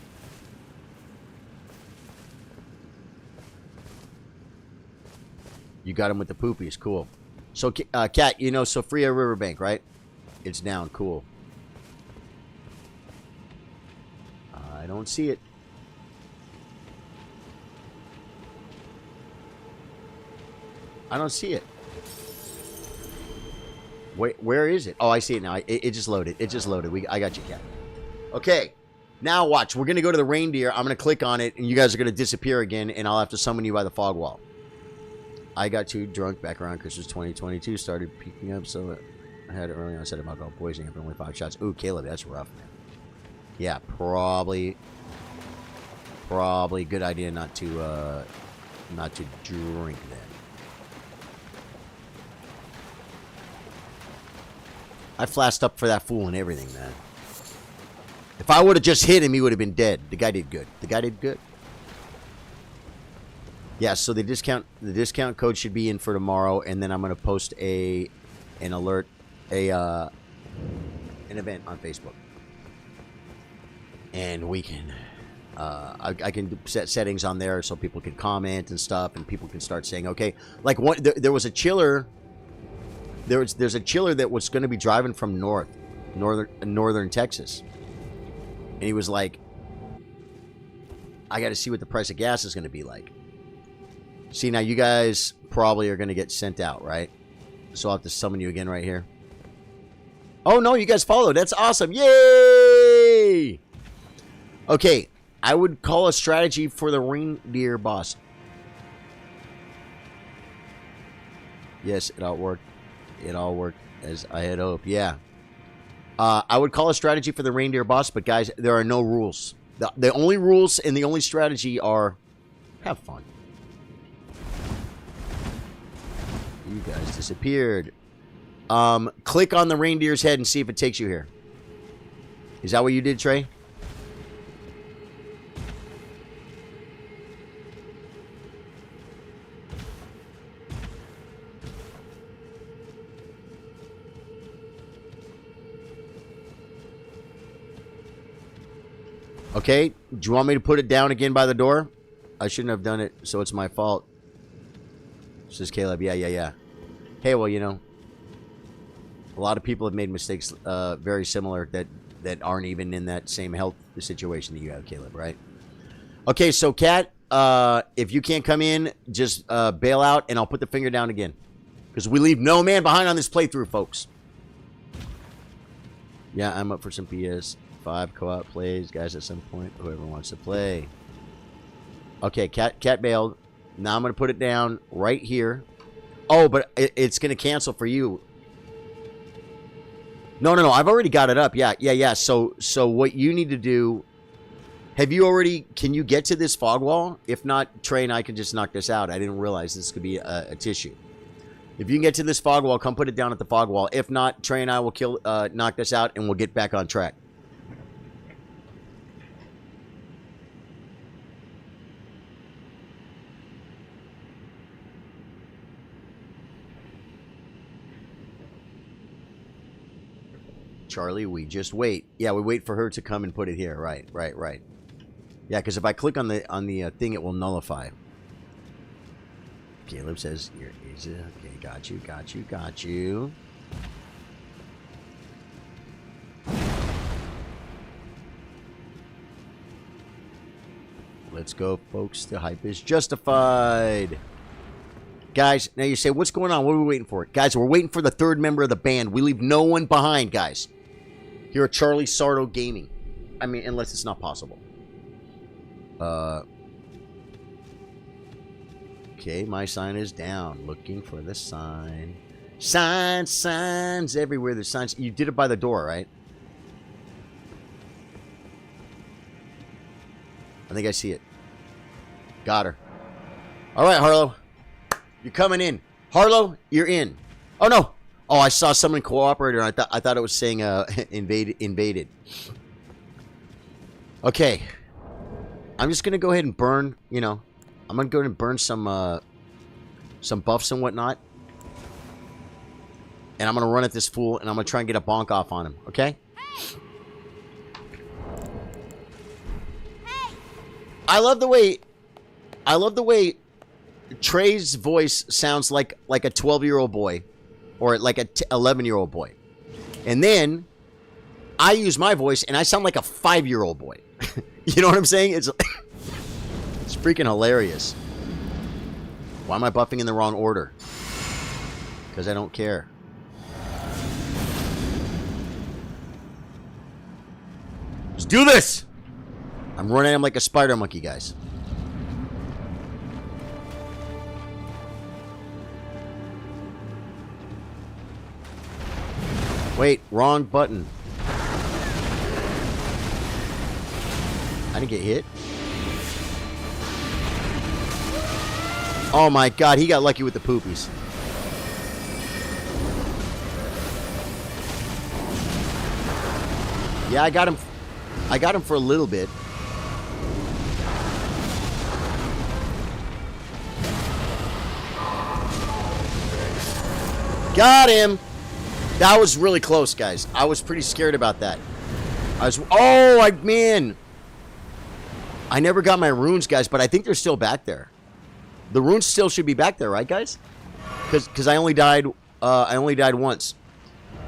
You got him with the poopies, cool. So, Cat, you know Sofria Riverbank, right? It's down, cool. I don't see it. I don't see it. Wait, where is it? Oh, I see it now. It just loaded. I got you, Cat. Okay. Now watch. We're going to go to the reindeer. I'm going to click on it, and you guys are going to disappear again, and I'll have to summon you by the fog wall. I got too drunk back around Christmas 2022. Started peeking up, so I had it earlier. I said about alcohol poisoning after only 5 shots. Ooh, Caleb, that's rough, man. Yeah, probably good idea not to drink then. I flashed up for that fool and everything, man. If I would have just hit him, he would have been dead. The guy did good. The guy did good. Yeah, so the discount code should be in for tomorrow, and then I'm gonna post an alert, an event on Facebook, and we can, I can set settings on there so people can comment and stuff, and people can start saying, okay, like there was a chiller. There's a chiller that was going to be driving from northern Texas, and he was like, I got to see what the price of gas is going to be like. See, now you guys probably are going to get sent out, right? So I'll have to summon you again right here. Oh no, you guys followed. That's awesome. Yay! Okay, I would call a strategy for the reindeer boss. Yes, it all worked. It all worked as I had hoped. Yeah. I would call a strategy for the reindeer boss, but guys, there are no rules. The only rules and the only strategy are have fun. You guys disappeared. Click on the reindeer's head and see if it takes you here. Is that what you did, Trey? Okay, do you want me to put it down again by the door? I shouldn't have done it, so it's my fault. Says Caleb. Yeah. Hey, well, you know, a lot of people have made mistakes very similar that aren't even in that same health situation that you have, Caleb, right? Okay, so Kat, if you can't come in, just bail out, and I'll put the finger down again. Because we leave no man behind on this playthrough, folks. Yeah, I'm up for some PS5 co-op plays, guys, at some point. Whoever wants to play. Okay, Cat bailed. Now I'm going to put it down right here. Oh, but it's going to cancel for you. No. I've already got it up. Yeah. So what you need to do... Have you already... Can you get to this fog wall? If not, Trey and I can just knock this out. I didn't realize this could be a tissue. If you can get to this fog wall, come put it down at the fog wall. If not, Trey and I will knock this out, and we'll get back on track. Charlie, we just wait. Yeah, we wait for her to come and put it here. Right. Yeah, because if I click on the thing, it will nullify. Caleb says, "Here is it." Okay, got you. Let's go, folks. The hype is justified. Guys, now you say, what's going on? What are we waiting for? Guys, we're waiting for the third member of the band. We leave no one behind, guys. Here at Charlie Sardo Gaming. I mean, unless it's not possible. Okay, my sign is down. Looking for the sign. Signs everywhere. There's signs. You did it by the door, right? I think I see it. Got her. All right, Harlow. You're coming in. Harlow, you're in. Oh, no. Oh, I saw someone cooperator. I thought it was saying invaded. Okay. I'm just going to go ahead and burn, you know. I'm going to go ahead and burn some buffs and whatnot. And I'm going to run at this fool, and I'm going to try and get a bonk off on him. Okay? Hey. I love the way Trey's voice sounds like a 12-year-old boy or like a 11-year-old boy. And then I use my voice and I sound like a 5-year-old boy. You know what I'm saying? It's it's freaking hilarious. Why am I buffing in the wrong order? Because I don't care. Let's do this! I'm running at him like a spider monkey, guys. Wait, wrong button. I didn't get hit. Oh my god, he got lucky with the poopies. Yeah, I got him. I got him for a little bit. Got him. That was really close, guys. I was pretty scared about that. Man. I never got my runes, guys, but I think they're still back there. The runes still should be back there, right, guys? Because I only died. I only died once.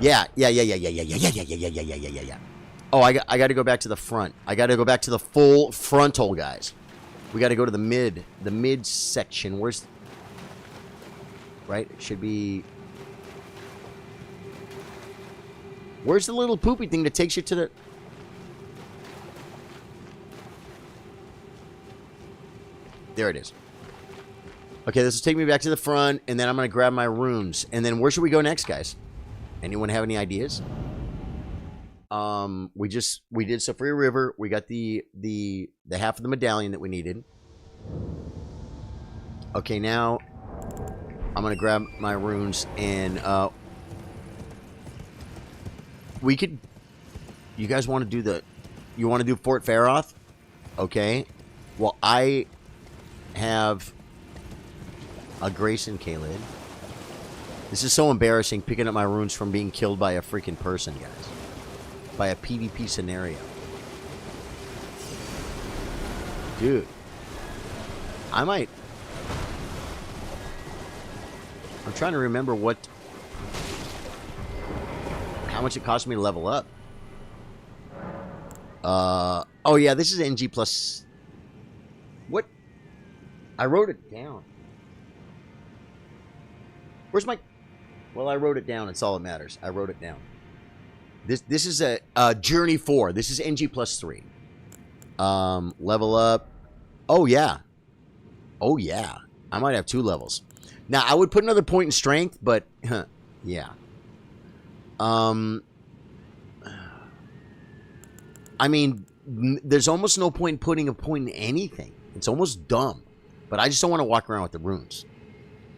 Yeah. Oh, I got to go back to the front. I got to go back to the full frontal, guys. We got to go to the mid section. Where's... Right? It should be... Where's the little poopy thing that takes you to the... There it is. Okay, this will take me back to the front, and then I'm going to grab my runes. And then where should we go next, guys? Anyone have any ideas? We did Safria River. We got the half of the medallion that we needed. Okay, now I'm gonna grab my runes and we could. You guys want to do the? You want to do Fort Faroth? Okay. Well, I have a Grayson Kaled. This is so embarrassing picking up my runes from being killed by a freaking person, guys. By a PvP scenario. Dude. I might... I'm trying to remember what... How much it cost me to level up. Oh yeah, this is NG plus... What? I wrote it down. Where's my... Well, I wrote it down. It's all that matters. I wrote it down. This is a Journey 4. This is NG plus 3. Level up. Oh, yeah. Oh, yeah. I might have 2 levels. Now, I would put another point in strength, but, yeah. I mean, there's almost no point in putting a point in anything. It's almost dumb. But I just don't want to walk around with the runes.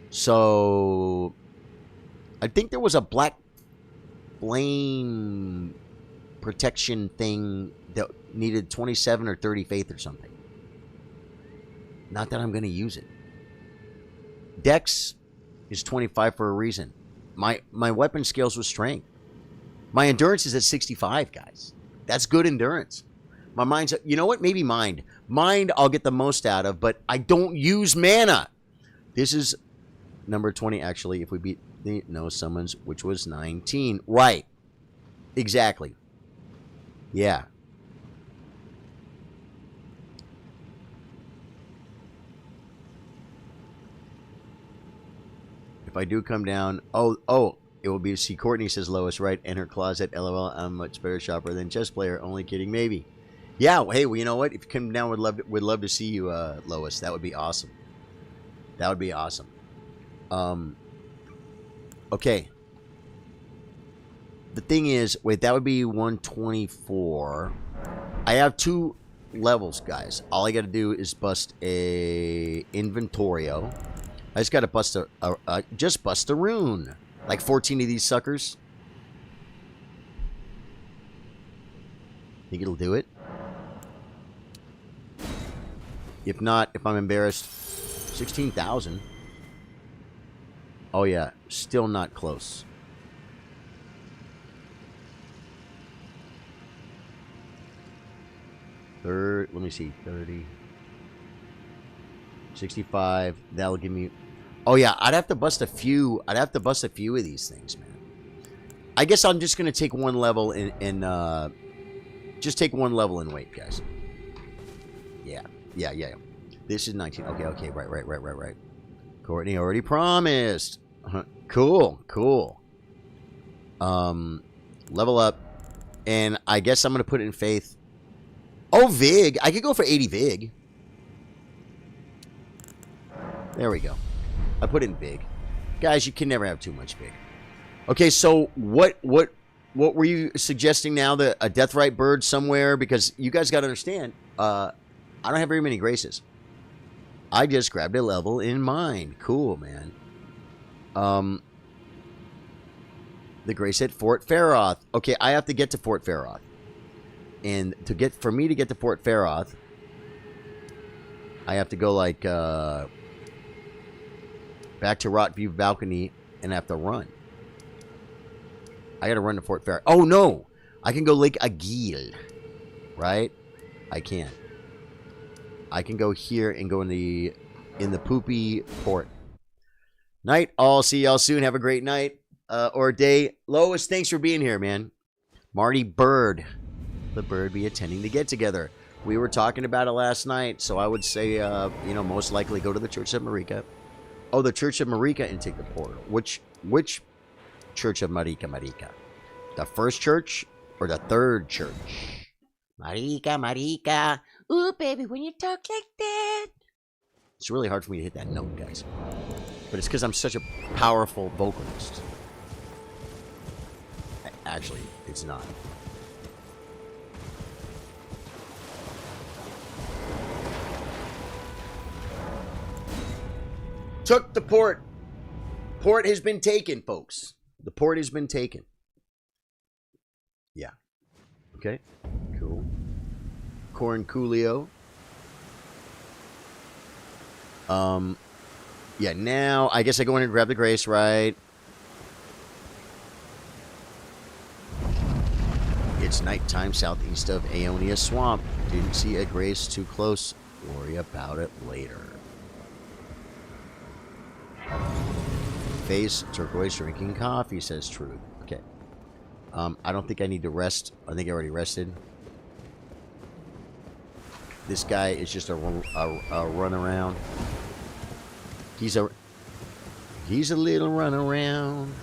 So, I think there was a black flame protection thing that needed 27 or 30 faith or something. Not that I'm going to use it. Dex is 25 for a reason. My weapon scales with strength. My endurance is at 65, guys. That's good endurance. My mind's... You know what? Maybe mind. Mind I'll get the most out of, but I don't use mana. This is number 20, actually, if we beat the no summons, which was 19. Right. Exactly. Yeah. If I do come down... Oh, it will be... See, Courtney says Lois, right? In her closet. LOL, I'm a much better shopper than chess player. Only kidding, maybe. Yeah, well, hey, well, you know what? If you come down, would love to see you, Lois. That would be awesome. That would be awesome. Okay. The thing is, wait, that would be 124. I have 2 levels, guys. All I got to do is bust a Inventorio. I just got to bust just bust a rune. Like 14 of these suckers. Think it'll do it? If not, if I'm embarrassed, 16,000. Oh yeah, still not close. Let me see, 30. 65, that'll give me... Oh yeah, I'd have to bust a few of these things, man. I guess I'm just going to take one level in just take one level in weight, guys. Yeah. This is 19. Okay, right. Courtney already promised. Cool. Level up. And I guess I'm going to put it in faith. Oh, Vig. I could go for 80 Vig. There we go. I put in big. Guys, you can never have too much big. Okay, so what what were you suggesting now? That a deathrite bird somewhere? Because you guys got to understand, I don't have very many graces. I just grabbed a level in mine. Cool, man. The grace at Fort Faroth. Okay, I have to get to Fort Faroth. And for me to get to Fort Faroth, I have to go like back to Rotview Balcony and have to run. I gotta run to Fort Faroth. Oh no! I can go Lake Agil. Right? I can. I can go here and go in the poopy port. Night. I'll see y'all soon. Have a great night or day. Lois, thanks for being here, man. Marty Bird. The Bird be attending the get together. We were talking about it last night, so I would say, most likely go to the Church of Marika. Oh, the Church of Marika and take the portal. Which Church of Marika? The first church or the third church? Marika. Ooh, baby, when you talk like that. It's really hard for me to hit that note, guys. But it's because I'm such a powerful vocalist. Actually, it's not. Took the port. Port has been taken, folks. The port has been taken. Yeah. Okay. Cool. Corncoolio. Yeah, now I guess I go in and grab the grace, right? It's nighttime southeast of Aeonia Swamp. Didn't see a grace too close. Worry about it later. Face turquoise drinking coffee, says Truth. Okay. I don't think I need to rest. I think I already rested. This guy is just a run around. He's a little run around.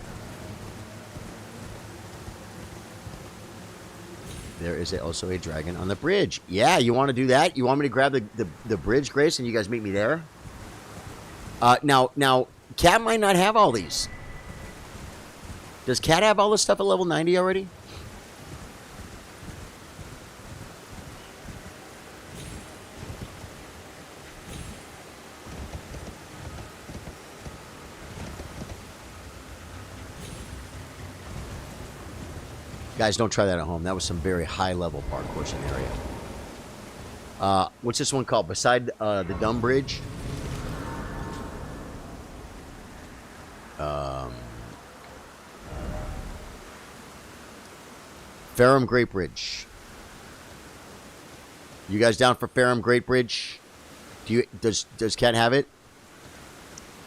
There is also a dragon on the bridge. Yeah, you want to do that? You want me to grab the bridge, Grace, and you guys meet me there? Now, Cat might not have all these. Does Cat have all this stuff at level 90 already? Guys, don't try that at home. That was some very high-level parkour scenario. What's this one called? Beside the dumb bridge? Ferrum Great Bridge. You guys down for Ferrum Great Bridge? Does Cat have it?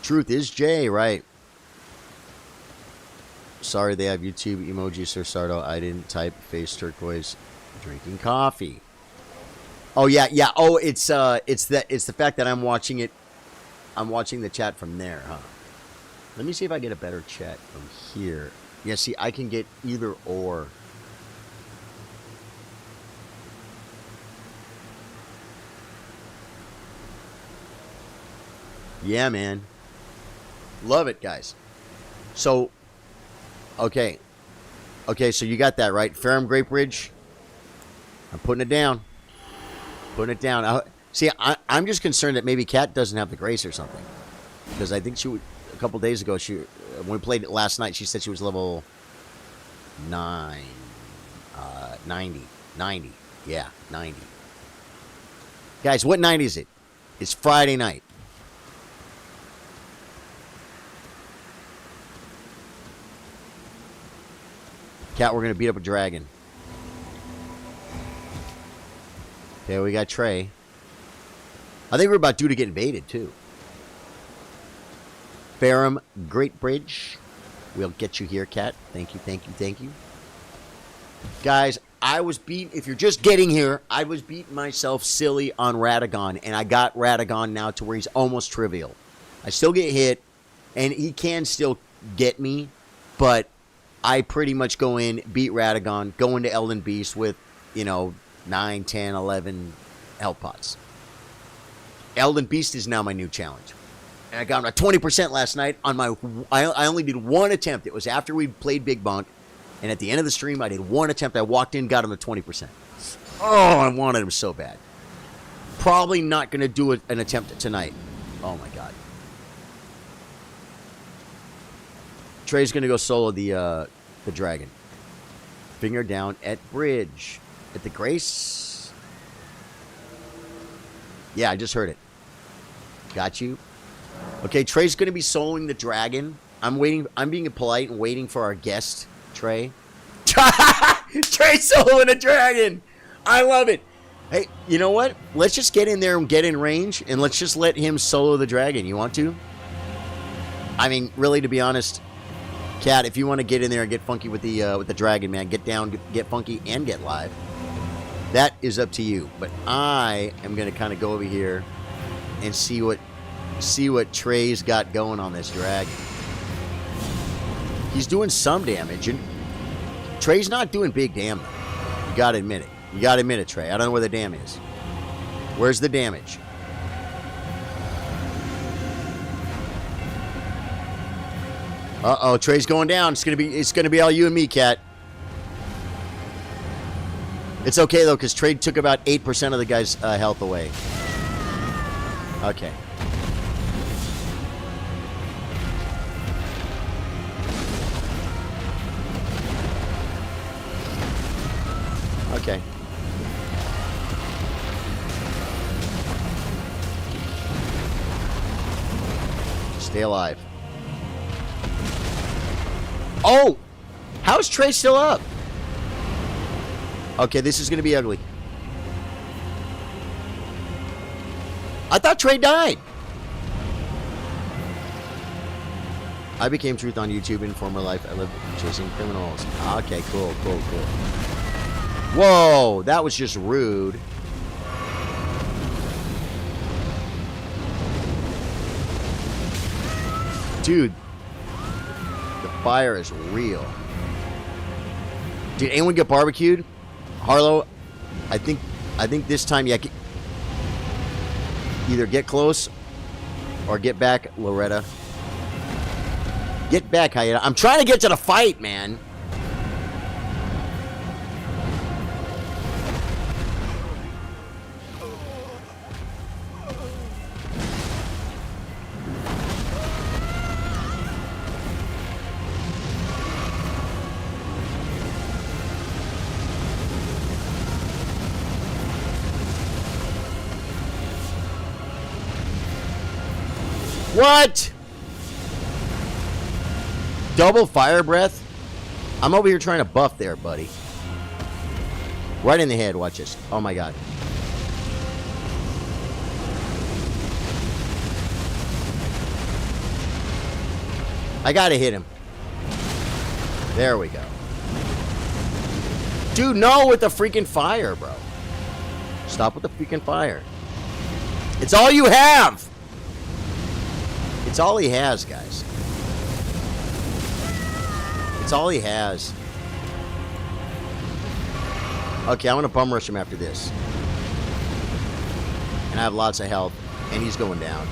Truth is Jay, right? Sorry, they have YouTube emoji, Sir Sardo. I didn't type face turquoise drinking coffee. Oh yeah. Oh, it's the fact that I'm watching it. I'm watching the chat from there, huh? Let me see if I get a better chat from here. Yeah, see, I can get either or. Yeah, man. Love it, guys. So, okay, so you got that, right? Ferrum Great Bridge. I'm putting it down. See, I'm just concerned that maybe Kat doesn't have the grace or something. Because I think a couple days ago, when we played it last night, she said she was level 90. Yeah, 90. Guys, what night is it? It's Friday night. Cat, we're going to beat up a dragon. Okay, we got Trey. I think we're about due to get invaded, too. Ferrum Great Bridge. We'll get you here, Cat. Thank you. Guys, I was beating, if you're just getting here, I was beating myself silly on Radagon, and I got Radagon now to where he's almost trivial. I still get hit, and he can still get me, but I pretty much go in, beat Radagon, go into Elden Beast with, 9, 10, 11 health pots. Elden Beast is now my new challenge. And I got him at 20% last night on my... I only did one attempt. It was after we played Big Bonk. And at the end of the stream, I did one attempt. I walked in, got him to 20%. Oh, I wanted him so bad. Probably not going to do an attempt tonight. Oh, my God. Trey's going to go solo the dragon. Finger down at bridge. At the Grace. Yeah, I just heard it. Got you. Okay, Trey's going to be soloing the dragon. I'm waiting. I'm being polite and waiting for our guest, Trey. Trey soloing a dragon. I love it. Hey, you know what? Let's just get in there and get in range, and let's just let him solo the dragon. You want to? I mean, really, to be honest, Cat, if you want to get in there and get funky with the dragon, man, get down, get funky, and get live. That is up to you. But I am going to kind of go over here and see what Trey's got going on this dragon. He's doing some damage, and Trey's not doing big damage. You got to admit it. You got to admit it, Trey. I don't know where the dam is. Where's the damage? Uh-oh, Trey's going down. It's gonna be all you and me, Cat. It's okay though, because Trey took about 8% of the guy's health away. Okay. Okay. Stay alive. Oh! How's Trey still up? Okay, this is going to be ugly. I thought Trey died. I became Truth on YouTube in former life. I lived chasing criminals. Okay, cool. Whoa, that was just rude. Dude, the fire is real. Did anyone get barbecued? Harlow, I think this time, yeah, either get close or get back, Loretta. Get back, Hayata. I'm trying to get to the fight, man. What? Double fire breath? I'm over here trying to buff there, buddy. Right in the head, watch this. Oh my god. I gotta hit him. There we go. Dude, no with the freaking fire, bro. Stop with the freaking fire. It's all you have! It's all he has, guys. It's all he has. Okay, I'm gonna bum rush him after this. And I have lots of health. And he's going down.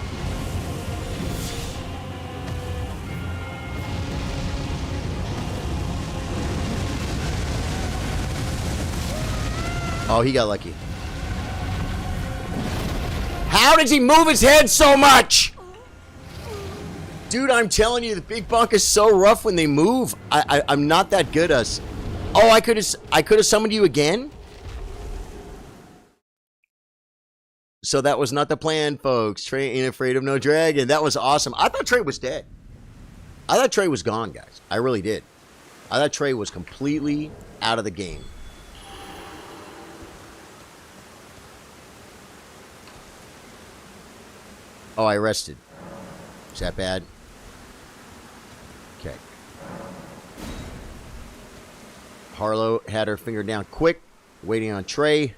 Oh, he got lucky. How did he move his head so much? Dude, I'm telling you, the big Bonk is so rough when they move. I'm not that good at us. Oh, I could have summoned you again? So that was not the plan, folks. Trey ain't afraid of no dragon. That was awesome. I thought Trey was dead. I thought Trey was gone, guys. I really did. I thought Trey was completely out of the game. Oh, I rested. Is that bad? Okay. Harlow had her finger down quick, waiting on Trey.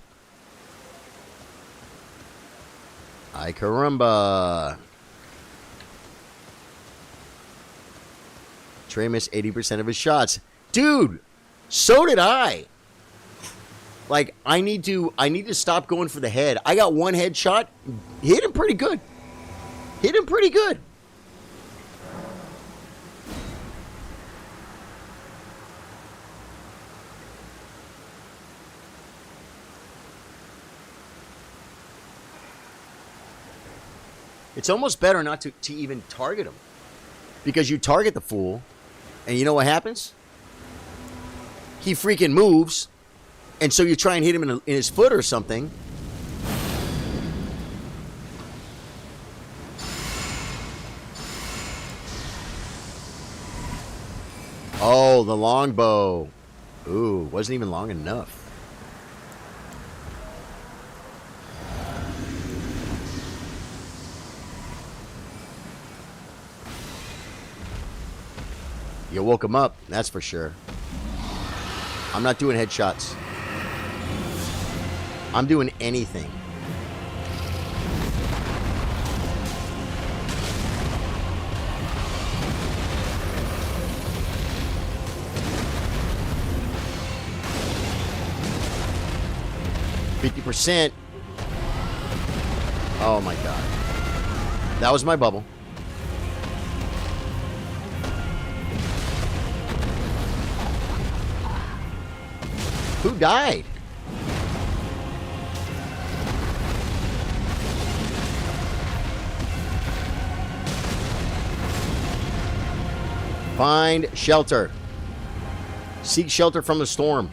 Ay caramba. Trey missed 80% of his shots. Dude, so did I. Like, I need to stop going for the head. I got one headshot. Hit him pretty good. Hit him pretty good. It's almost better not to even target him. Because you target the fool, and you know what happens? He freaking moves, and so you try and hit him in his foot or something. Oh, the longbow. Ooh, wasn't even long enough. You woke him up, that's for sure. I'm not doing headshots. I'm doing anything. %. Oh my god. That was my bubble. Who died? Find shelter. Seek shelter from the storm.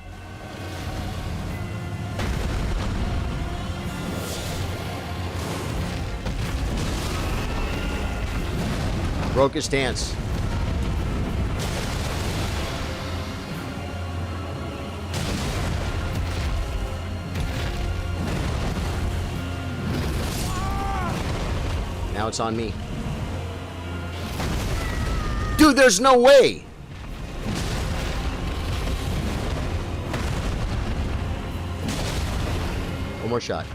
Broke his stance. Now it's on me. Dude, there's no way. One more shot.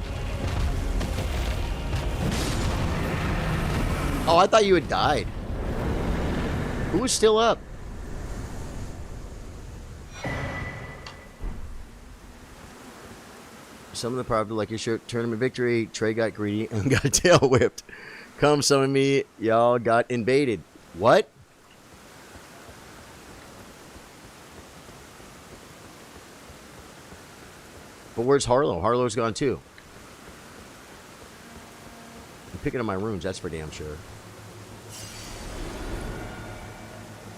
Oh, I thought you had died. Who was still up? Some of the probably like your shirt tournament victory. Trey got greedy and got tail whipped. Come summon me. Y'all got invaded. What? But where's Harlow? Harlow's gone too. I'm picking up my runes, that's for damn sure.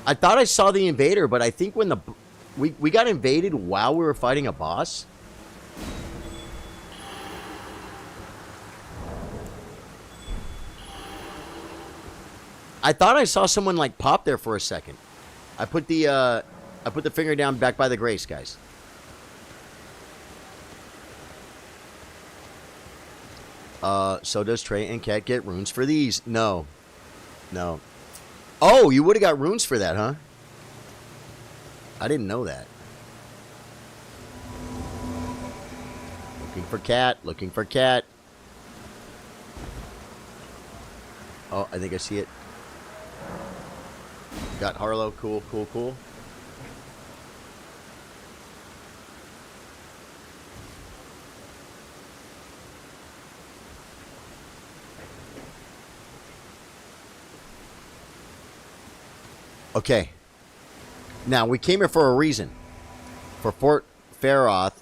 I thought I saw the invader, but I think when we got invaded while we were fighting a boss. I thought I saw someone like pop there for a second. I put the finger down back by the grace, guys. So does Trey and Cat get runes for these? No. No. Oh, you would have got runes for that, huh? I didn't know that. Looking for Cat. Looking for Cat. Oh, I think I see it. Got Harlow. Cool, cool, cool. Okay. Now, we came here for a reason. For Fort Faroth.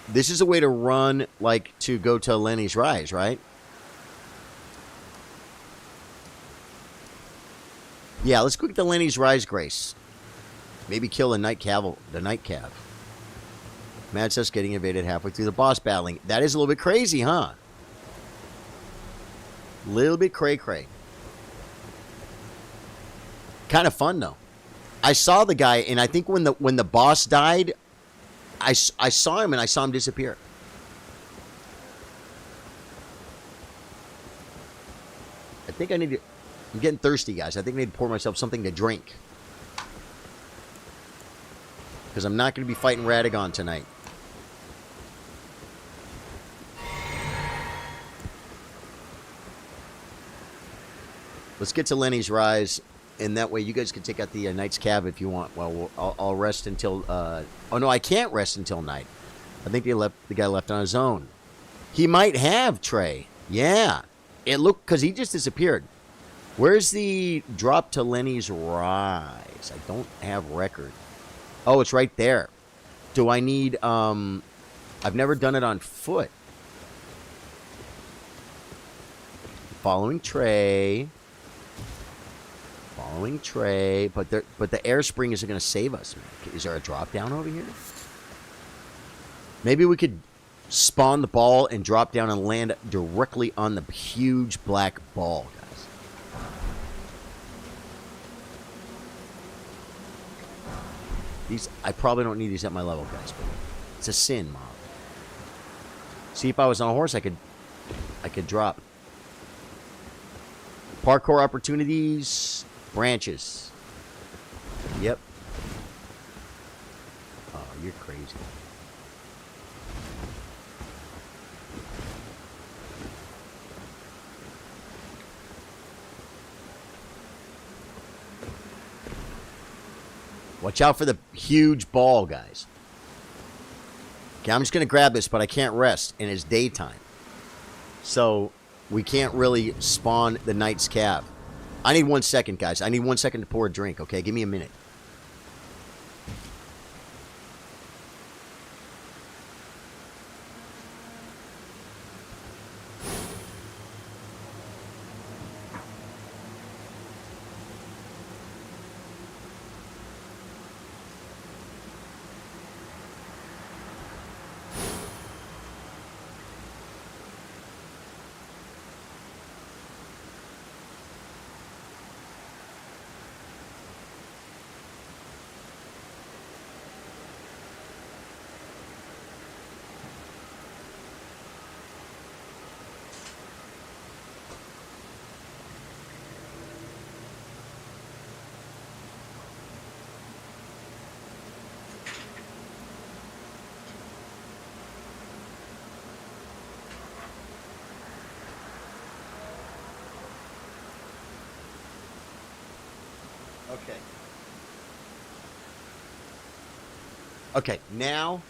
This is a way to run, like, to go to Lenny's Rise, right? Yeah, let's go get the Lenny's Rise Grace. Maybe kill the Night Cav. Mad says getting invaded halfway through the boss battling. That is a little bit crazy, huh? Little bit cray-cray. Kind of fun, though. I saw the guy, and I think when the boss died, I saw him, and I saw him disappear. I think I need to... I'm getting thirsty, guys. I think I need to pour myself something to drink. Because I'm not going to be fighting Radagon tonight. Let's get to Lenny's Rise, and that way you guys can take out the Knight's Cab if you want. Well, I'll rest until... oh, no, I can't rest until night. I think the guy left on his own. He might have, Trey. Yeah. It looked... Because he just disappeared. Where's the drop to Lenny's Rise? I don't have record. Oh, it's right there. Do I need... I've never done it on foot. following Trey. Following Trey. But the air spring isn't going to save us, man. Is there a drop down over here? Maybe we could spawn the ball and drop down and land directly on the huge black ball, guys. These, I probably don't need these at my level, guys, but it's a sin, Mom. See, if I was on a horse, I could drop. Parkour opportunities, branches. Yep. Oh, you're crazy. Watch out for the huge ball, guys. Okay, I'm just going to grab this, but I can't rest, and it's daytime. So, we can't really spawn the Knight's Cab. I need 1 second, guys. I need 1 second to pour a drink, okay? Give me a minute. Okay. Okay, now.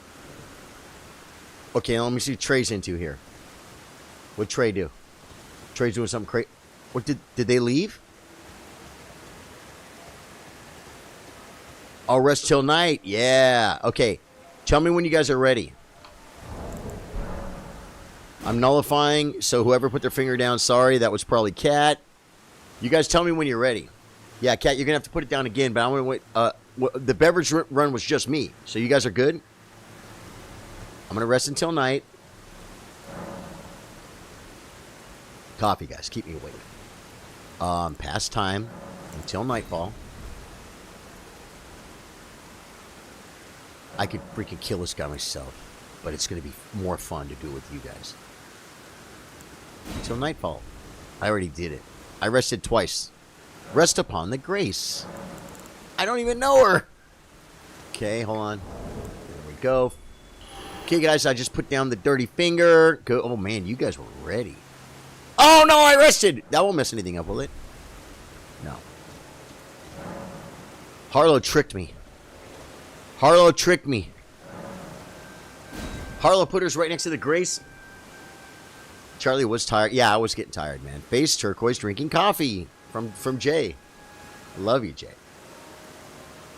Okay, let me see what Trey's into here. What'd Trey do? Trey's doing something crazy. What did they leave? I'll rest till night. Yeah. Okay. Tell me when you guys are ready. I'm nullifying, so whoever put their finger down, sorry, that was probably Cat. You guys tell me when you're ready. Yeah, Cat, you're going to have to put it down again, but I'm going to wait. The beverage run was just me, so you guys are good? I'm going to rest until night. Coffee, guys. Keep me awake. Past time until nightfall. I could freaking kill this guy myself, but it's going to be more fun to do it with you guys. Until nightfall. I already did it. I rested twice. Rest upon the grace. I don't even know her. Okay, hold on. There we go. Okay, guys, I just put down the dirty finger. Go. Oh, man, you guys were ready. Oh, no, I rested. That won't mess anything up, will it? No. Harlow tricked me. Harlow tricked me. Harlow put hers right next to the grace. Charlie was tired. Yeah, I was getting tired, man. Face turquoise drinking coffee from Jay. Love you, Jay.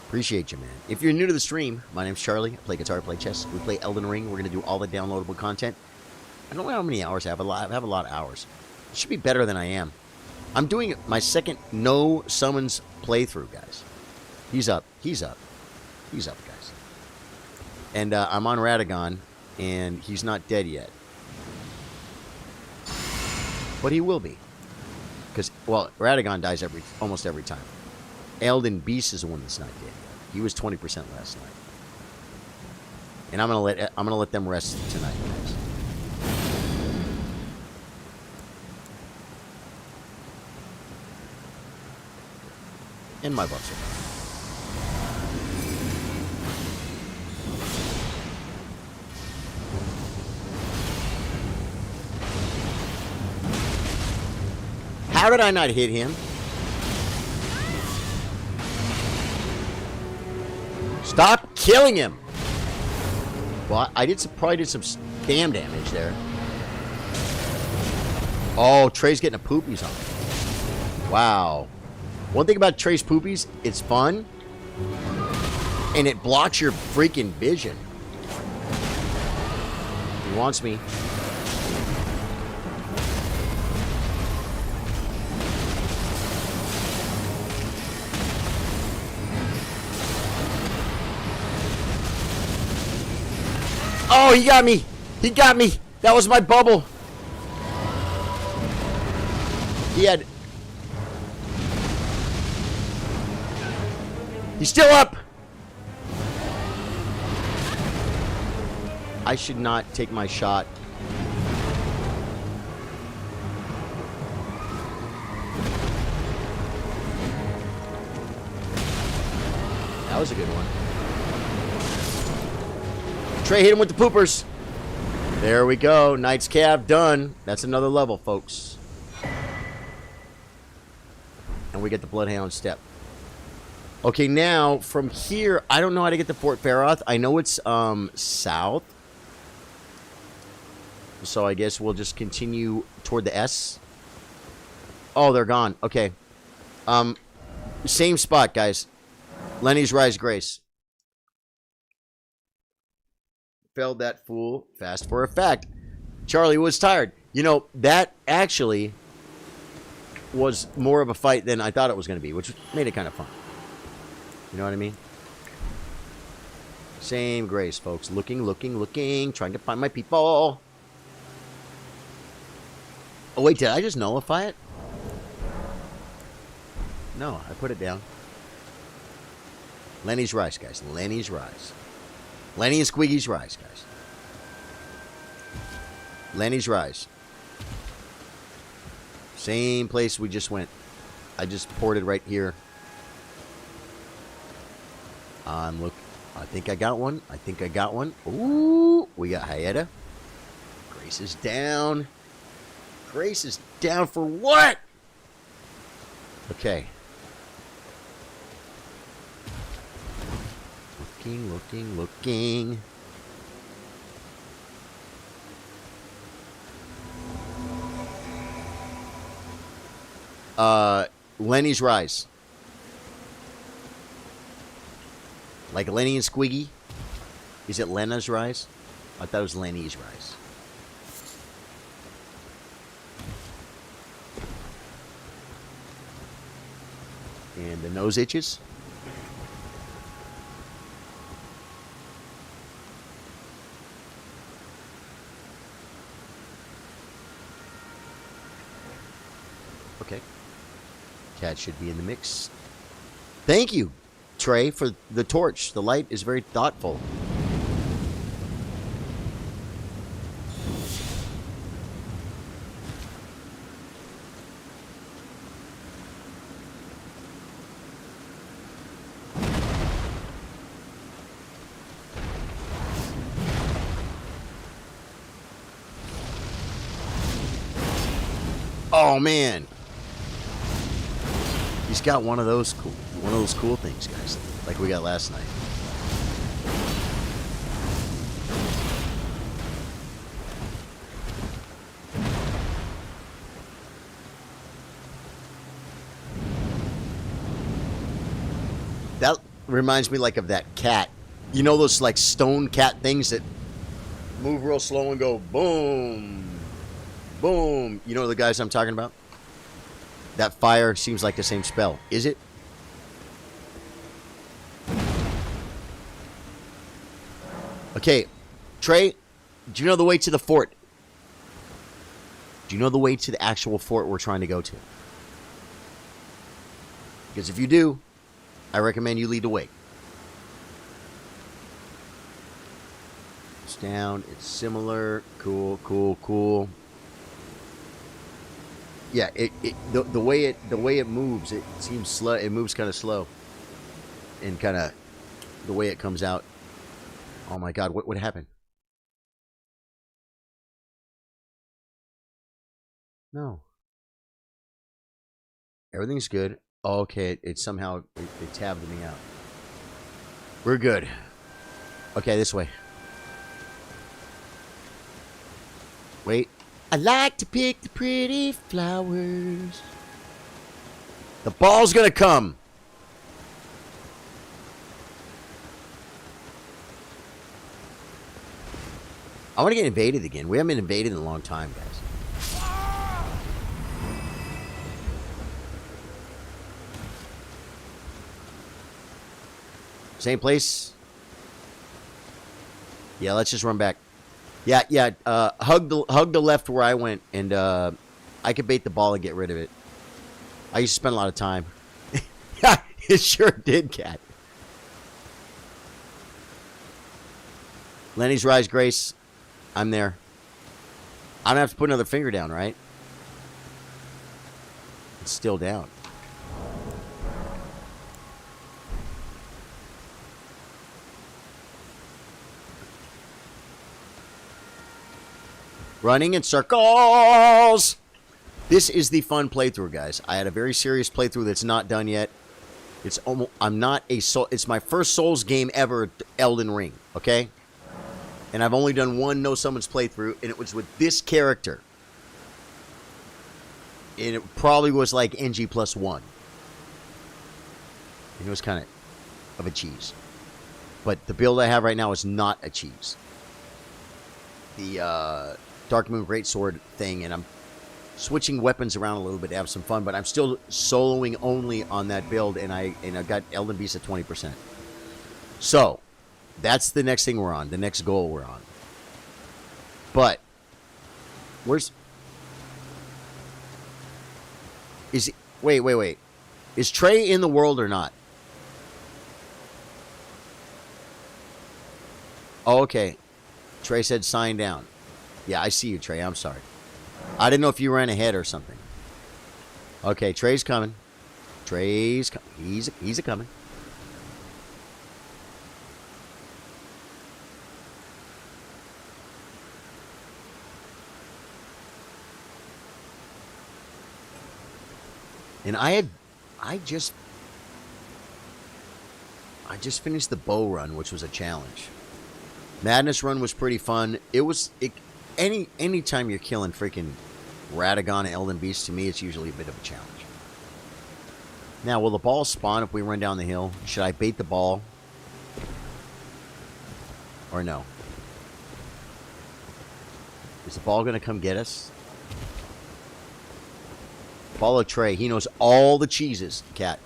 Appreciate you, man. If you're new to the stream, my name's Charlie. I play guitar, play chess. We play Elden Ring. We're going to do all the downloadable content. I don't know how many hours I have. I have a lot of hours. It should be better than I am. I'm doing my second no summons playthrough, guys. He's up. He's up. He's up, guys. And I'm on Radagon, and he's not dead yet. But he will be. Because, well, Radagon dies almost every time. Elden Beast is the one that's not dead. He was 20% last night. And I'm gonna let them rest tonight, guys. And my buffs are back. How did I not hit him? Stop killing him! Well, I probably did some scam damage there. Oh, Trey's getting a poopies on me. Wow. One thing about Trey's poopies, it's fun. And it blocks your freaking vision. He wants me. Oh, he got me. He got me. That was my bubble. He had... He's still up. I should not take my shot. That was a good one. Trey, hit him with the poopers. There we go. Knight's Cab done. That's another level, folks. And we get the Bloodhound step. Okay, now from here, I don't know how to get to Fort Faroth. I know it's south. So I guess we'll just continue toward the S. Oh, they're gone. Okay. Same spot, guys. Lenny's Rise Grace. Failed that fool fast for a fact. Charlie was tired. You know, that actually was more of a fight than I thought it was going to be, which made it kind of fun. You know what I mean? Same Grace, folks. Looking, trying to find my people. Oh, wait, did I just nullify it? No, I put it down. Lenny's Rise, guys. Lenny's Rise. Lenny and Squiggy's Rise, guys. Lenny's Rise. Same place we just went. I just poured it right here. Look. I think I got one. Ooh, we got Hyeta. Grace is down. Grace is down for what? Okay. Looking. Lenny's Rise. Like Lenny and Squiggy? Is it Lena's Rise? I thought it was Lenny's Rise. And the nose itches. Okay. Cat should be in the mix. Thank you, Trey, for the torch. The light is very thoughtful. Oh man, he's got one of those cool things, guys, like we got last night. That reminds me like of that cat. You know those like stone cat things that move real slow and go boom. Boom. You know the guys I'm talking about? That fire seems like the same spell. Is it? Okay. Trey, do you know the way to the fort? Do you know the way to the actual fort we're trying to go to? Because if you do, I recommend you lead the way. It's down. It's similar. Cool. Yeah, the way it moves, it seems slow. It moves kind of slow, and kind of the way it comes out. Oh my God, what happened? No, everything's good. Oh, okay, it somehow it tabbed me out. We're good. Okay, this way. Wait. I like to pick the pretty flowers. The ball's gonna come. I want to get invaded again. We haven't been invaded in a long time, guys. Same place. Yeah, let's just run back. Yeah, yeah. Hug the left where I went, and I could bait the ball and get rid of it. I used to spend a lot of time. Yeah, it sure did, Cat. Lenny's Rise Grace. I'm there. I don't have to put another finger down, right? It's still down. Running in circles. This is the fun playthrough, guys. I had a very serious playthrough that's not done yet. It's almost, I'm not a soul. It's my first Souls game ever, Elden Ring. Okay, and I've only done one No Summons playthrough, and it was with this character. And it probably was like NG +1. And it was kind of a cheese. But the build I have right now is not a cheese. The Dark Moon Greatsword thing, and I'm switching weapons around a little bit to have some fun, but I'm still soloing only on that build, and I got Elden Beast at 20%. So, that's the next thing we're on, the next goal we're on. But, where's... Is he... Wait. Is Trey in the world or not? Oh, okay. Trey said sign down. Yeah, I see you, Trey. I'm sorry. I didn't know if you ran ahead or something. Okay, Trey's coming. He's a coming. And I just finished the bow run, which was a challenge. Madness run was pretty fun. Any time you're killing freaking Radagon and Elden Beast, to me, it's usually a bit of a challenge. Now, will the ball spawn if we run down the hill? Should I bait the ball? Or no? Is the ball going to come get us? Follow Trey. He knows all the cheeses, Cat.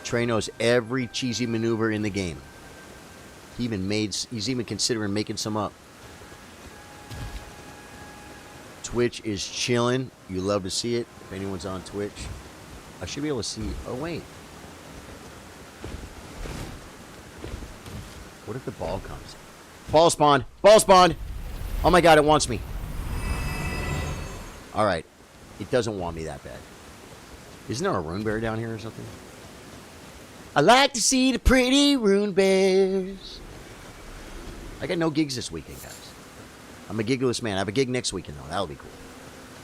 Trey knows every cheesy maneuver in the game. He's even considering making some up. Twitch is chilling. You love to see it. If anyone's on Twitch, I should be able to see. Oh, wait. What if the ball comes? Ball spawned. Ball spawned. Oh my god, it wants me. Alright. It doesn't want me that bad. Isn't there a rune bear down here or something? I like to see the pretty rune bears. I got no gigs this weekend, guys. I'm a gigless man. I have a gig next weekend, though. That'll be cool.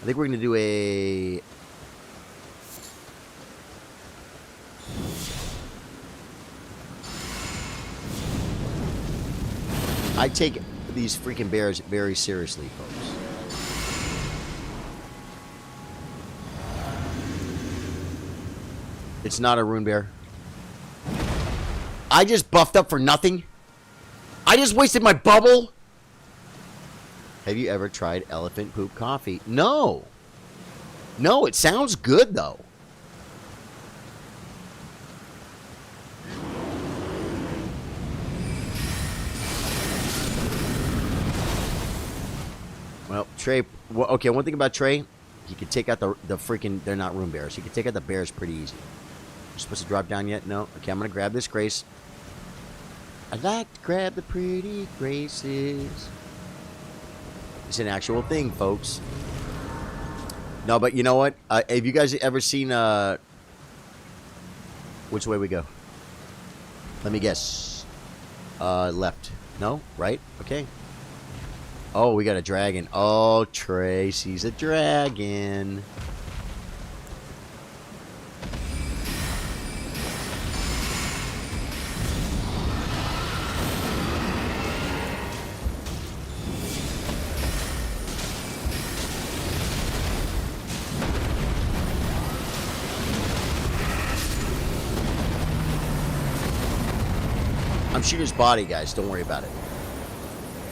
I think we're going to do a... I take these freaking bears very seriously, folks. It's not a rune bear. I just buffed up for nothing. I just wasted my bubble. Have you ever tried elephant poop coffee? No. No, it sounds good, though. Well, Trey... okay, one thing about Trey, he can take out the freaking... They're not rune bears. He can take out the bears pretty easy. You're supposed to drop down yet? No. Okay, I'm going to grab this Grace. I like to grab the pretty Graces. It's an actual thing, folks. No, but you know what? Have you guys ever seen... which way we go? Let me guess. Left. No? Right? Okay. Oh, we got a dragon. Oh, Tracy's a dragon. I'm shooting his body, guys. Don't worry about it.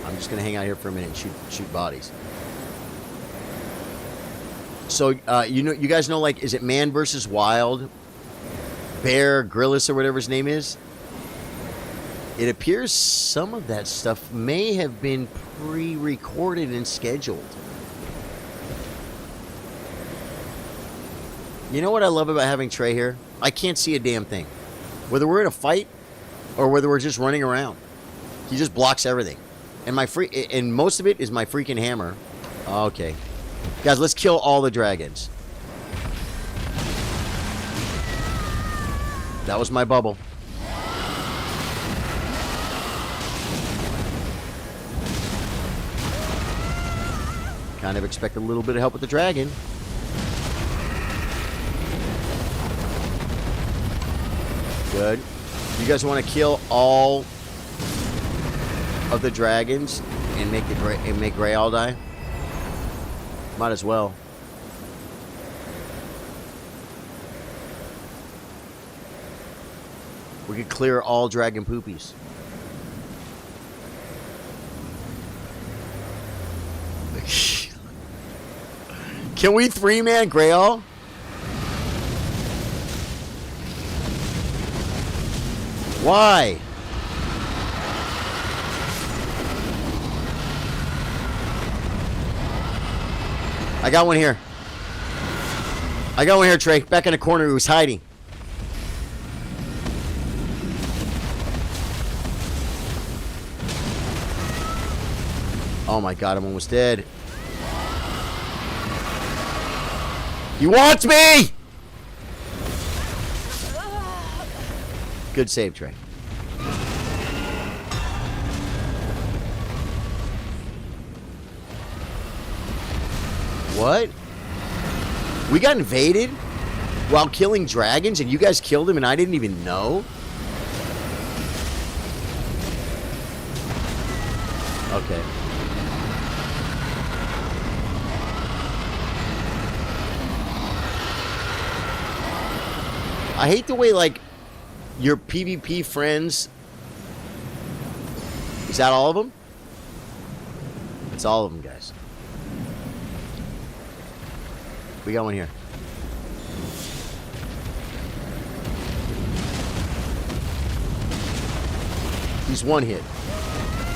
I'm just gonna hang out here for a minute and shoot bodies. So you guys know, like, is it Man versus Wild? Bear Grylls or whatever his name is. It appears some of that stuff may have been pre-recorded and scheduled. You know what I love about having Trey here? I can't see a damn thing. Whether we're in a fight or whether we're just running around. He just blocks everything. And and most of it is my freaking hammer. Okay. Guys, let's kill all the dragons. That was my bubble. Kind of expect a little bit of help with the dragon. Good. You guys want to kill all of the dragons and make Greyall die? Might as well. We could clear all dragon poopies. Can we 3-man Greyall? Why? I got one here. I got one here, Trey. Back in the corner, he was hiding. Oh my god, I'm almost dead. He wants me! Good save, Trey. What? We got invaded while killing dragons and you guys killed him and I didn't even know? Okay. I hate the way, like, your PvP friends... Is that all of them? It's all of them, guys. We got one here. He's one hit.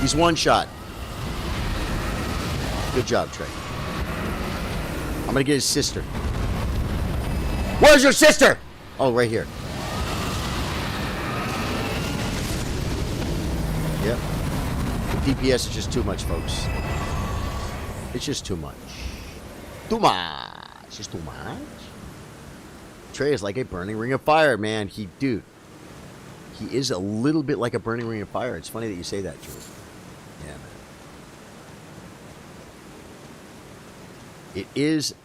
He's one shot. Good job, Trey. I'm gonna get his sister. Where's your sister? Oh, right here. Yep. The DPS is just too much, folks. It's just too much. Too much. It's just too much. Trey is like a burning ring of fire, man. Dude. He is a little bit like a burning ring of fire. It's funny that you say that, Drew. Yeah, man. It is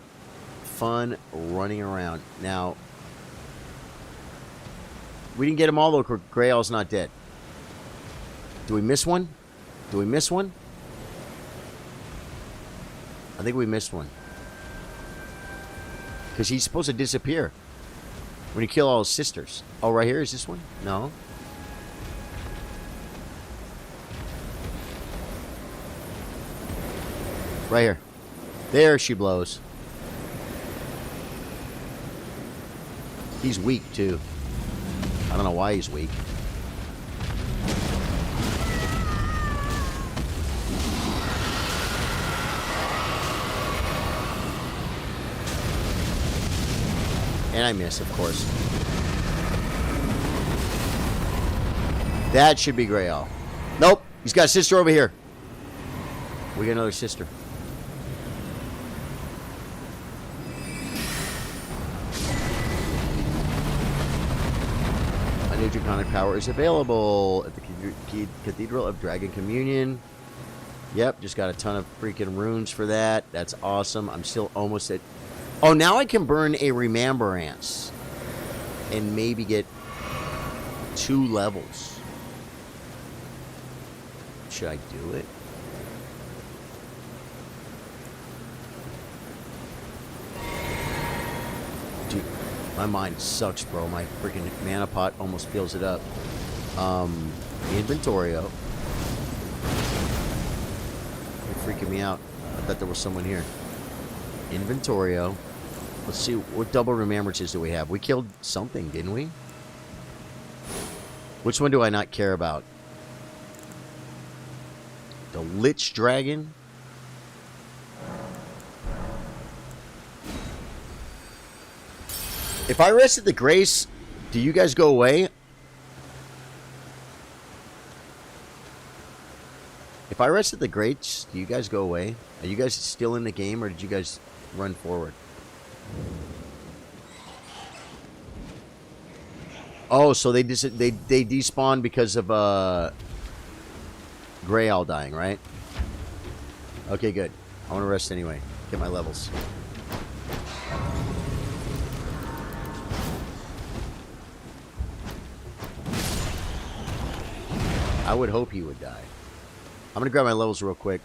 fun running around. Now, we didn't get them all, though. Greyall's not dead. Do we miss one? Do we miss one? I think we missed one. Because he's supposed to disappear when you kill all his sisters. Oh, right here? Is this one? No. Right here. There she blows. He's weak, too. I don't know why he's weak. And I miss, of course. That should be Greyall. Nope. He's got a sister over here. We got another sister. A new draconic power is available at the Cathedral of Dragon Communion. Yep, just got a ton of freaking runes for that. That's awesome. I'm still almost at... Oh, now I can burn a Remembrance and maybe get 2 levels. Should I do it? Dude, my mind sucks, bro. My freaking mana pot almost fills it up. Inventorio. You're freaking me out. I thought there was someone here. Inventorio. Let's see, what double remembrances do we have? We killed something, didn't we? Which one do I not care about? The Lich Dragon. If I rested the Grace, do you guys go away? If I rested the Grace, do you guys go away? Are you guys still in the game, or did you guys run forward? Oh, so they despawn because of Grey Owl dying, right? Okay, good. I want to rest anyway. Get my levels. I would hope he would die. I'm gonna grab my levels real quick.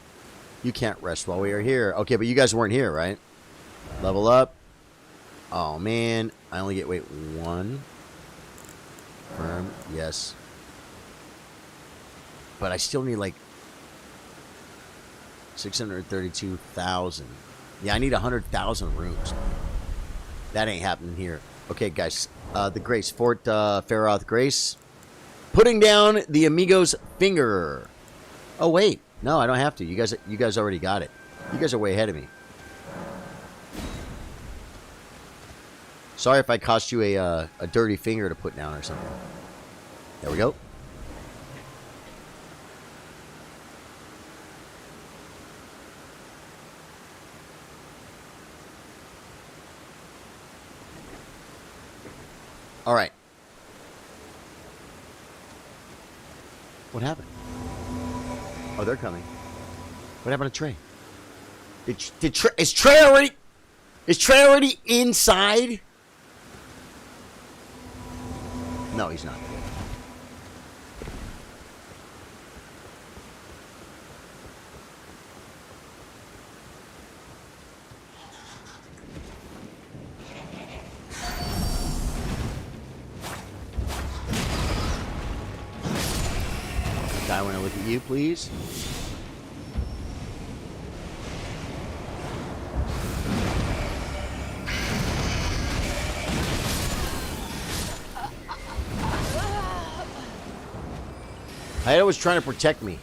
You can't rest while we are here. Okay, but you guys weren't here, right? Level up. Oh man, I only get, wait, one. Confirm, yes. But I still need like 632,000. Yeah, I need 100,000 rooms. That ain't happening here. Okay, guys. The Grace, Fort Faroth Grace. Putting down the Amigo's finger. Oh wait, no, I don't have to. You guys already got it. You guys are way ahead of me. Sorry if I cost you a dirty finger to put down or something. There we go. All right. What happened? Oh, they're coming. What happened to Trey? Is Trey already inside? No, he's not. I want to look at you, please. Hayato was trying to protect me.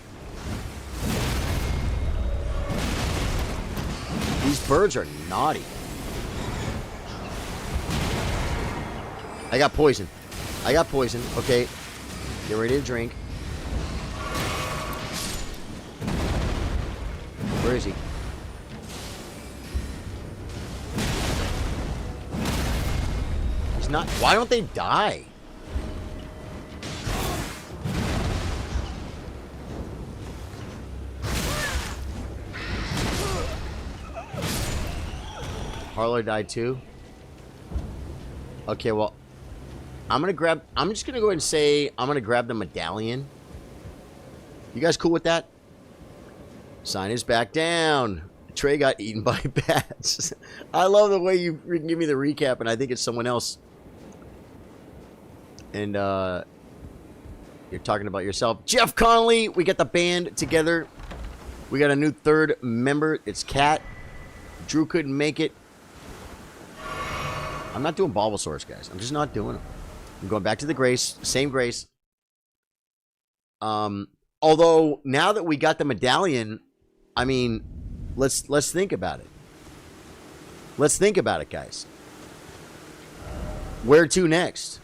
These birds are naughty. I got poison. I got poison. Okay. Get ready to drink. Where is he? He's not. Why don't they die? Harlow died too. Okay, well, I'm just gonna go ahead and say I'm gonna grab the medallion. You guys cool with that? Sign is back down. Trey got eaten by bats. I love the way you give me the recap, and I think it's someone else. And you're talking about yourself. Jeff Connolly, we got the band together. We got a new third member. It's Kat. Drew couldn't make it. I'm not doing Bulbasaurus, guys. I'm just not doing them. I'm going back to the Grace. Same Grace. Although, now that we got the medallion, I mean, let's think about it. Let's think about it, guys. Where to next?